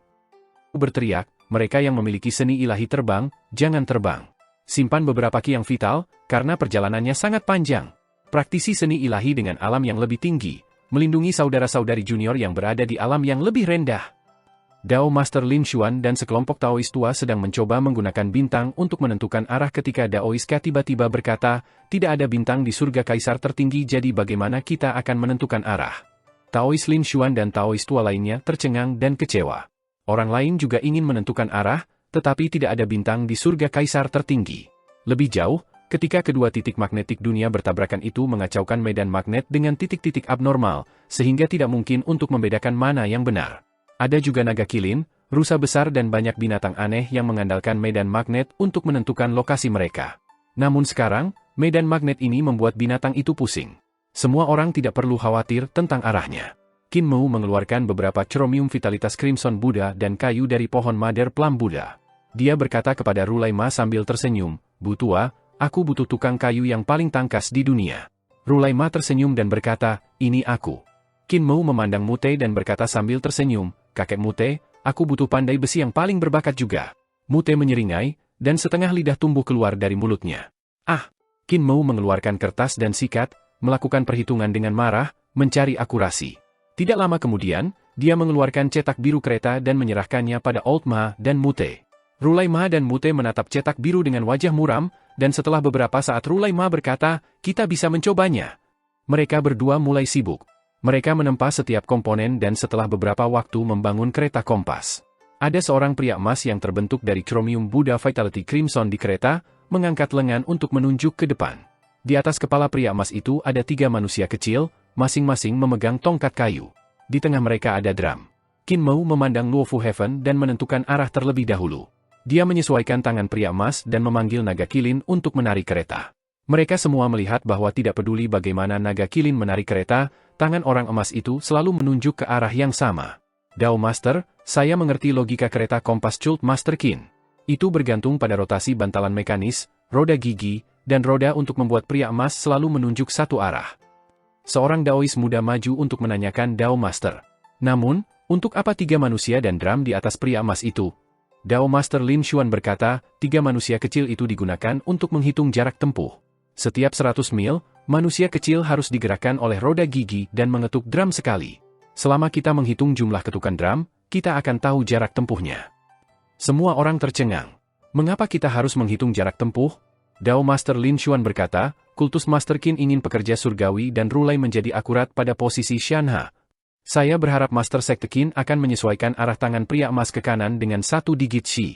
Berteriak, mereka yang memiliki seni ilahi terbang, jangan terbang. Simpan beberapa ki yang vital, karena perjalanannya sangat panjang. Praktisi seni ilahi dengan alam yang lebih tinggi, melindungi saudara-saudari junior yang berada di alam yang lebih rendah. Dao Master Lin Xuan dan sekelompok Taois tua sedang mencoba menggunakan bintang untuk menentukan arah ketika Daois Ka tiba-tiba berkata, tidak ada bintang di surga kaisar tertinggi jadi bagaimana kita akan menentukan arah. Taois Lin Xuan dan Taois tua lainnya tercengang dan kecewa. Orang lain juga ingin menentukan arah, tetapi tidak ada bintang di surga kaisar tertinggi. Lebih jauh, ketika kedua titik magnetik dunia bertabrakan itu mengacaukan medan magnet dengan titik-titik abnormal, sehingga tidak mungkin untuk membedakan mana yang benar. Ada juga naga kilin, rusa besar dan banyak binatang aneh yang mengandalkan medan magnet untuk menentukan lokasi mereka. Namun sekarang, medan magnet ini membuat binatang itu pusing. Semua orang tidak perlu khawatir tentang arahnya. Qin Mu mengeluarkan beberapa chromium vitalitas Crimson Buddha dan kayu dari pohon Mother Plum Buddha. Dia berkata kepada Rulai Ma sambil tersenyum, Bu Tua, aku butuh tukang kayu yang paling tangkas di dunia. Rulai Ma tersenyum dan berkata, ini aku. Qin Mu memandang Mute dan berkata sambil tersenyum, kakek Mute, aku butuh pandai besi yang paling berbakat juga. Mute menyeringai, dan setengah lidah tumbuh keluar dari mulutnya. Ah! Qin Mu mengeluarkan kertas dan sikat, melakukan perhitungan dengan marah, mencari akurasi. Tidak lama kemudian, dia mengeluarkan cetak biru kereta dan menyerahkannya pada Old Ma dan Mute. Rulai Ma dan Mute menatap cetak biru dengan wajah muram, dan setelah beberapa saat Rulai Ma berkata, kita bisa mencobanya. Mereka berdua mulai sibuk. Mereka menempa setiap komponen dan setelah beberapa waktu membangun kereta kompas. Ada seorang pria emas yang terbentuk dari chromium Buddha Vitality Crimson di kereta, mengangkat lengan untuk menunjuk ke depan. Di atas kepala pria emas itu ada 3 manusia kecil, masing-masing memegang tongkat kayu. Di tengah mereka ada drum. Qin Mu memandang Luo Fu Heaven dan menentukan arah terlebih dahulu. Dia menyesuaikan tangan pria emas dan memanggil naga kilin untuk menarik kereta. Mereka semua melihat bahwa tidak peduli bagaimana naga kilin menarik kereta, tangan orang emas itu selalu menunjuk ke arah yang sama. Dao Master, saya mengerti logika kereta kompas Cult Master Qin. Itu bergantung pada rotasi bantalan mekanis, roda gigi, dan roda untuk membuat pria emas selalu menunjuk satu arah. Seorang Daois muda maju untuk menanyakan Dao Master. Namun, untuk apa 3 manusia dan drum di atas pria emas itu? Dao Master Lin Xuan berkata, 3 manusia kecil itu digunakan untuk menghitung jarak tempuh. Setiap 100 mil, manusia kecil harus digerakkan oleh roda gigi dan mengetuk drum sekali. Selama kita menghitung jumlah ketukan drum, kita akan tahu jarak tempuhnya. Semua orang tercengang. Mengapa kita harus menghitung jarak tempuh? Dao Master Lin Xuan berkata, kultus Master Qin ingin pekerja surgawi dan Rulai menjadi akurat pada posisi Shanha. Saya berharap Master Sekte Qin akan menyesuaikan arah tangan pria emas ke kanan dengan 1 digit Shi.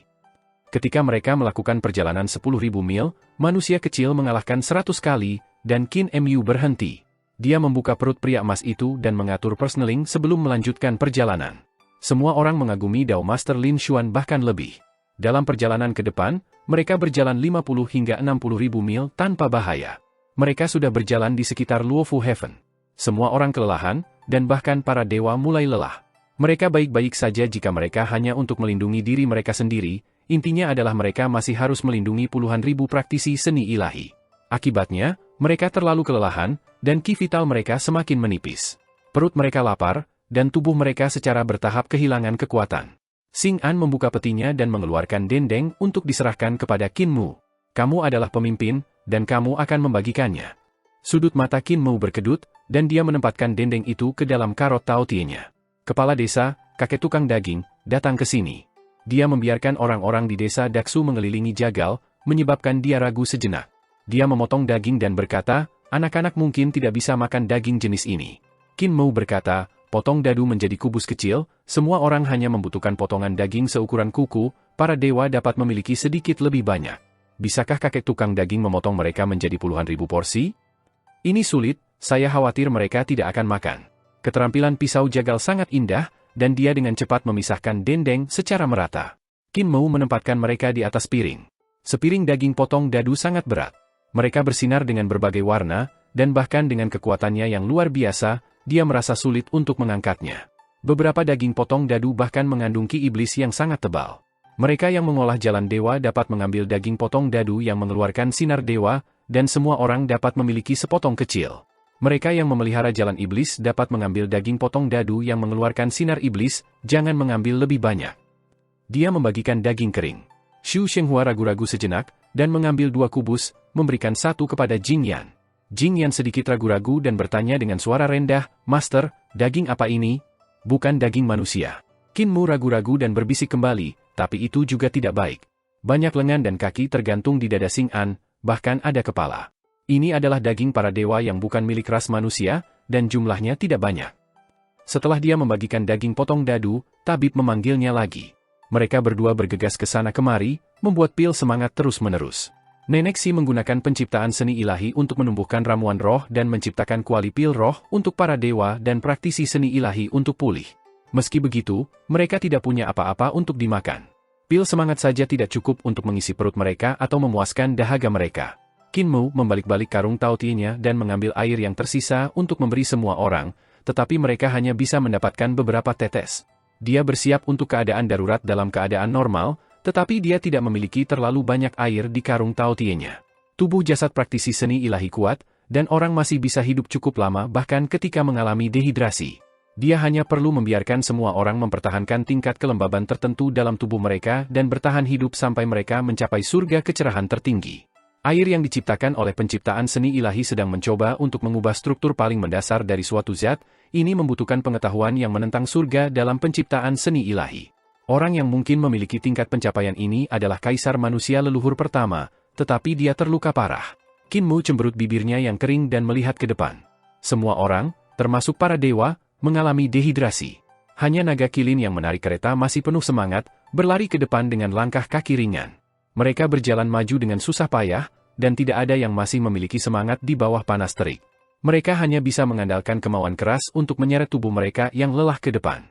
Ketika mereka melakukan perjalanan 10.000 mil, manusia kecil mengalahkan 100 kali, dan Qin Mu berhenti. Dia membuka perut pria emas itu dan mengatur persneling sebelum melanjutkan perjalanan. Semua orang mengagumi Dao Master Lin Xuan bahkan lebih. Dalam perjalanan ke depan, mereka berjalan 50 hingga 60.000 mil tanpa bahaya. Mereka sudah berjalan di sekitar Luo Fu Heaven. Semua orang kelelahan, dan bahkan para dewa mulai lelah. Mereka baik-baik saja jika mereka hanya untuk melindungi diri mereka sendiri. Intinya adalah mereka masih harus melindungi puluhan ribu praktisi seni ilahi. Akibatnya, mereka terlalu kelelahan, dan ki vital mereka semakin menipis. Perut mereka lapar, dan tubuh mereka secara bertahap kehilangan kekuatan. Xing An membuka petinya dan mengeluarkan dendeng untuk diserahkan kepada Qin Mu. Kamu adalah pemimpin, dan kamu akan membagikannya. Sudut mata Qin Mu berkedut, dan dia menempatkan dendeng itu ke dalam karot taotienya. Kepala desa, kakek tukang daging, datang ke sini. Dia membiarkan orang-orang di desa Daksu mengelilingi jagal, menyebabkan dia ragu sejenak. Dia memotong daging dan berkata, anak-anak mungkin tidak bisa makan daging jenis ini. Qin Mu berkata, potong dadu menjadi kubus kecil, semua orang hanya membutuhkan potongan daging seukuran kuku, para dewa dapat memiliki sedikit lebih banyak. Bisakah kakek tukang daging memotong mereka menjadi puluhan ribu porsi? Ini sulit, saya khawatir mereka tidak akan makan. Keterampilan pisau jagal sangat indah, dan dia dengan cepat memisahkan dendeng secara merata. Qin Mu menempatkan mereka di atas piring. Sepiring daging potong dadu sangat berat. Mereka bersinar dengan berbagai warna, dan bahkan dengan kekuatannya yang luar biasa, dia merasa sulit untuk mengangkatnya. Beberapa daging potong dadu bahkan mengandung ki iblis yang sangat tebal. Mereka yang mengolah jalan dewa dapat mengambil daging potong dadu yang mengeluarkan sinar dewa, dan semua orang dapat memiliki sepotong kecil. Mereka yang memelihara jalan iblis dapat mengambil daging potong dadu yang mengeluarkan sinar iblis, jangan mengambil lebih banyak. Dia membagikan daging kering. Xu Shenghua ragu-ragu sejenak, dan mengambil 2 kubus, memberikan 1 kepada Jing Yan. Jing Yan sedikit ragu-ragu dan bertanya dengan suara rendah, Master, daging apa ini? Bukan daging manusia. Qin Mu ragu-ragu dan berbisik kembali, tapi itu juga tidak baik. Banyak lengan dan kaki tergantung di dada Xing An, bahkan ada kepala. Ini adalah daging para dewa yang bukan milik ras manusia, dan jumlahnya tidak banyak. Setelah dia membagikan daging potong dadu, tabib memanggilnya lagi. Mereka berdua bergegas ke sana kemari, membuat pil semangat terus-menerus. Nenek Si menggunakan penciptaan seni ilahi untuk menumbuhkan ramuan roh dan menciptakan kuali pil roh untuk para dewa dan praktisi seni ilahi untuk pulih. Meski begitu, mereka tidak punya apa-apa untuk dimakan. Pil semangat saja tidak cukup untuk mengisi perut mereka atau memuaskan dahaga mereka. Qin Mu membalik-balik karung Taotie-nya dan mengambil air yang tersisa untuk memberi semua orang, tetapi mereka hanya bisa mendapatkan beberapa tetes. Dia bersiap untuk keadaan darurat dalam keadaan normal, tetapi dia tidak memiliki terlalu banyak air di karung Taotie-nya. Tubuh jasad praktisi seni ilahi kuat, dan orang masih bisa hidup cukup lama bahkan ketika mengalami dehidrasi. Dia hanya perlu membiarkan semua orang mempertahankan tingkat kelembaban tertentu dalam tubuh mereka dan bertahan hidup sampai mereka mencapai surga kecerahan tertinggi. Air yang diciptakan oleh penciptaan seni ilahi sedang mencoba untuk mengubah struktur paling mendasar dari suatu zat, ini membutuhkan pengetahuan yang menentang surga dalam penciptaan seni ilahi. Orang yang mungkin memiliki tingkat pencapaian ini adalah kaisar manusia leluhur pertama, tetapi dia terluka parah. Qin Mu cemberut bibirnya yang kering dan melihat ke depan. Semua orang, termasuk para dewa, mengalami dehidrasi. Hanya naga kilin yang menarik kereta masih penuh semangat, berlari ke depan dengan langkah kaki ringan. Mereka berjalan maju dengan susah payah, dan tidak ada yang masih memiliki semangat di bawah panas terik. Mereka hanya bisa mengandalkan kemauan keras untuk menyeret tubuh mereka yang lelah ke depan.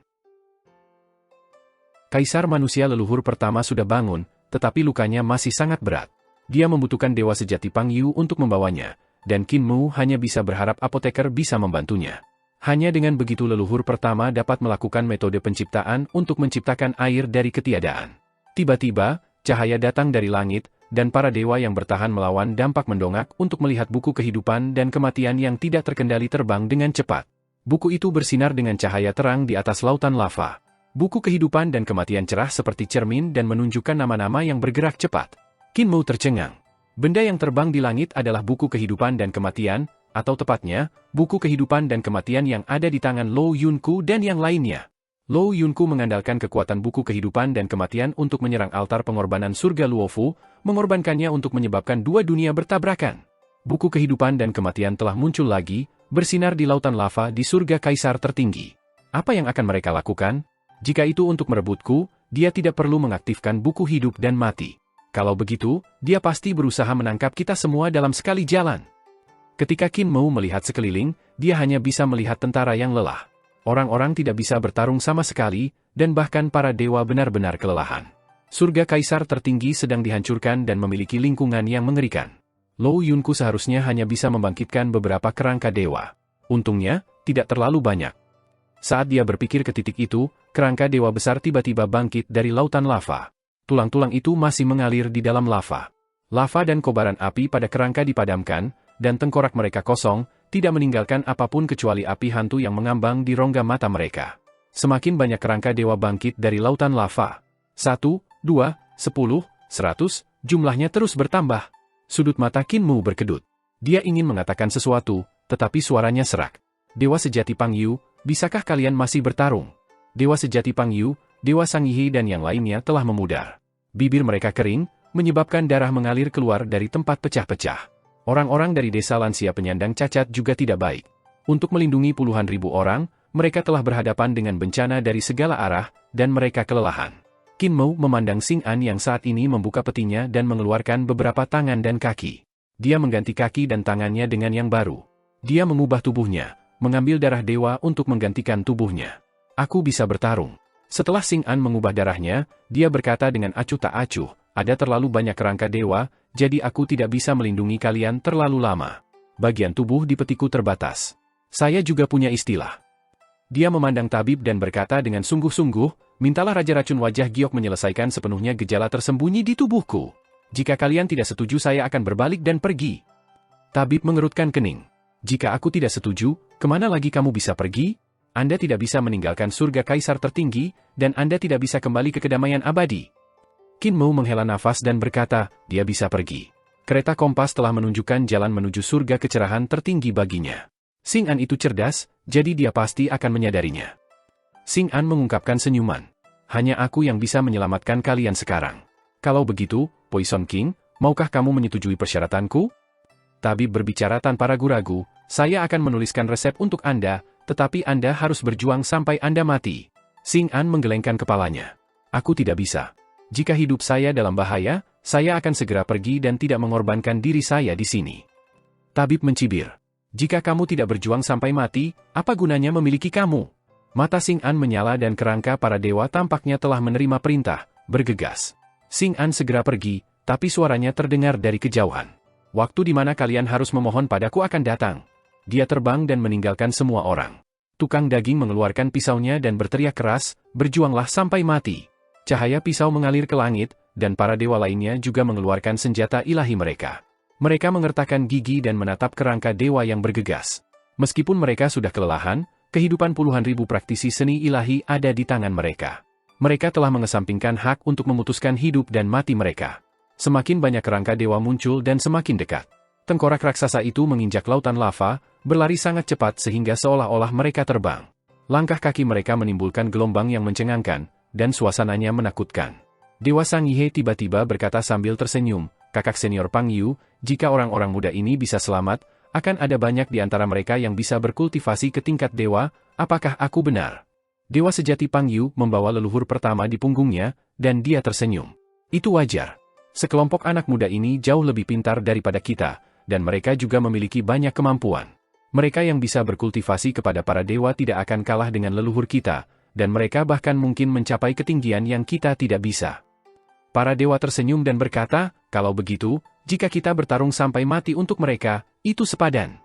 Kaisar manusia leluhur pertama sudah bangun, tetapi lukanya masih sangat berat. Dia membutuhkan dewa sejati Pang Yu untuk membawanya, dan Qin Mu hanya bisa berharap apoteker bisa membantunya. Hanya dengan begitu leluhur pertama dapat melakukan metode penciptaan untuk menciptakan air dari ketiadaan. Tiba-tiba, cahaya datang dari langit, dan para dewa yang bertahan melawan dampak mendongak untuk melihat buku kehidupan dan kematian yang tidak terkendali terbang dengan cepat. Buku itu bersinar dengan cahaya terang di atas lautan lava. Buku kehidupan dan kematian cerah seperti cermin dan menunjukkan nama-nama yang bergerak cepat. Qin Mu tercengang. Benda yang terbang di langit adalah buku kehidupan dan kematian, atau tepatnya, buku kehidupan dan kematian yang ada di tangan Lo Yunku dan yang lainnya. Lo Yunku mengandalkan kekuatan buku kehidupan dan kematian untuk menyerang altar pengorbanan surga Luofu, mengorbankannya untuk menyebabkan dua dunia bertabrakan. Buku kehidupan dan kematian telah muncul lagi, bersinar di lautan lava di surga kaisar tertinggi. Apa yang akan mereka lakukan? Jika itu untuk merebutku, dia tidak perlu mengaktifkan buku hidup dan mati. Kalau begitu, dia pasti berusaha menangkap kita semua dalam sekali jalan. Ketika Qin Mu melihat sekeliling, dia hanya bisa melihat tentara yang lelah. Orang-orang tidak bisa bertarung sama sekali, dan bahkan para dewa benar-benar kelelahan. Surga kaisar tertinggi sedang dihancurkan dan memiliki lingkungan yang mengerikan. Lo Yunku seharusnya hanya bisa membangkitkan beberapa kerangka dewa. Untungnya, tidak terlalu banyak. Saat dia berpikir ke titik itu, kerangka dewa besar tiba-tiba bangkit dari lautan lava. Tulang-tulang itu masih mengalir di dalam lava. Lava dan kobaran api pada kerangka dipadamkan, dan tengkorak mereka kosong, tidak meninggalkan apapun kecuali api hantu yang mengambang di rongga mata mereka. Semakin banyak kerangka dewa bangkit dari lautan lava. 1, 2, 10, 100, jumlahnya terus bertambah. Sudut mata Qin Mu berkedut. Dia ingin mengatakan sesuatu, tetapi suaranya serak. Dewa sejati Pang Yu, bisakah kalian masih bertarung? Dewa sejati Pang Yu, Dewa Sanghihi dan yang lainnya telah memudar. Bibir mereka kering, menyebabkan darah mengalir keluar dari tempat pecah-pecah. Orang-orang dari desa lansia penyandang cacat juga tidak baik. Untuk melindungi puluhan ribu orang, mereka telah berhadapan dengan bencana dari segala arah, dan mereka kelelahan. Qin Mu memandang Xing An yang saat ini membuka petinya dan mengeluarkan beberapa tangan dan kaki. Dia mengganti kaki dan tangannya dengan yang baru. Dia mengubah tubuhnya, mengambil darah dewa untuk menggantikan tubuhnya. Aku bisa bertarung. Setelah Xing An mengubah darahnya, dia berkata dengan acuh tak acuh, ada terlalu banyak kerangka dewa, jadi aku tidak bisa melindungi kalian terlalu lama. Bagian tubuh di petiku terbatas. Saya juga punya istilah. Dia memandang tabib dan berkata dengan sungguh-sungguh, mintalah Raja Racun Wajah Giok menyelesaikan sepenuhnya gejala tersembunyi di tubuhku. Jika kalian tidak setuju saya akan berbalik dan pergi. Tabib mengerutkan kening. Jika aku tidak setuju, kemana lagi kamu bisa pergi? Anda tidak bisa meninggalkan surga kaisar tertinggi, dan Anda tidak bisa kembali ke kedamaian abadi. Qin Mu menghela nafas dan berkata, dia bisa pergi. Kereta kompas telah menunjukkan jalan menuju surga kecerahan tertinggi baginya. Xing An itu cerdas, jadi dia pasti akan menyadarinya. Xing An mengungkapkan senyuman. Hanya aku yang bisa menyelamatkan kalian sekarang. Kalau begitu, Poison King, maukah kamu menyetujui persyaratanku? Tabib berbicara tanpa ragu-ragu, saya akan menuliskan resep untuk Anda, tetapi Anda harus berjuang sampai Anda mati. Xing An menggelengkan kepalanya. Aku tidak bisa. Jika hidup saya dalam bahaya, saya akan segera pergi dan tidak mengorbankan diri saya di sini. Tabib mencibir. Jika kamu tidak berjuang sampai mati, apa gunanya memiliki kamu? Mata Xing An menyala dan kerangka para dewa tampaknya telah menerima perintah, bergegas. Xing An segera pergi, tapi suaranya terdengar dari kejauhan. Waktu di mana kalian harus memohon padaku akan datang. Dia terbang dan meninggalkan semua orang. Tukang daging mengeluarkan pisaunya dan berteriak keras, berjuanglah sampai mati. Cahaya pisau mengalir ke langit, dan para dewa lainnya juga mengeluarkan senjata ilahi mereka. Mereka mengertakkan gigi dan menatap kerangka dewa yang bergegas. Meskipun mereka sudah kelelahan, kehidupan puluhan ribu praktisi seni ilahi ada di tangan mereka. Mereka telah mengesampingkan hak untuk memutuskan hidup dan mati mereka. Semakin banyak kerangka dewa muncul dan semakin dekat. Tengkorak raksasa itu menginjak lautan lava, berlari sangat cepat sehingga seolah-olah mereka terbang. Langkah kaki mereka menimbulkan gelombang yang mencengangkan, dan suasananya menakutkan. Dewa Sang Yihe tiba-tiba berkata sambil tersenyum, kakak senior Pang Yu, jika orang-orang muda ini bisa selamat, akan ada banyak di antara mereka yang bisa berkultivasi ke tingkat dewa, apakah aku benar? Dewa sejati Pang Yu membawa leluhur pertama di punggungnya, dan dia tersenyum. Itu wajar. Sekelompok anak muda ini jauh lebih pintar daripada kita, dan mereka juga memiliki banyak kemampuan. Mereka yang bisa berkultivasi kepada para dewa tidak akan kalah dengan leluhur kita, dan mereka bahkan mungkin mencapai ketinggian yang kita tidak bisa. Para dewa tersenyum dan berkata, kalau begitu, jika kita bertarung sampai mati untuk mereka, itu sepadan.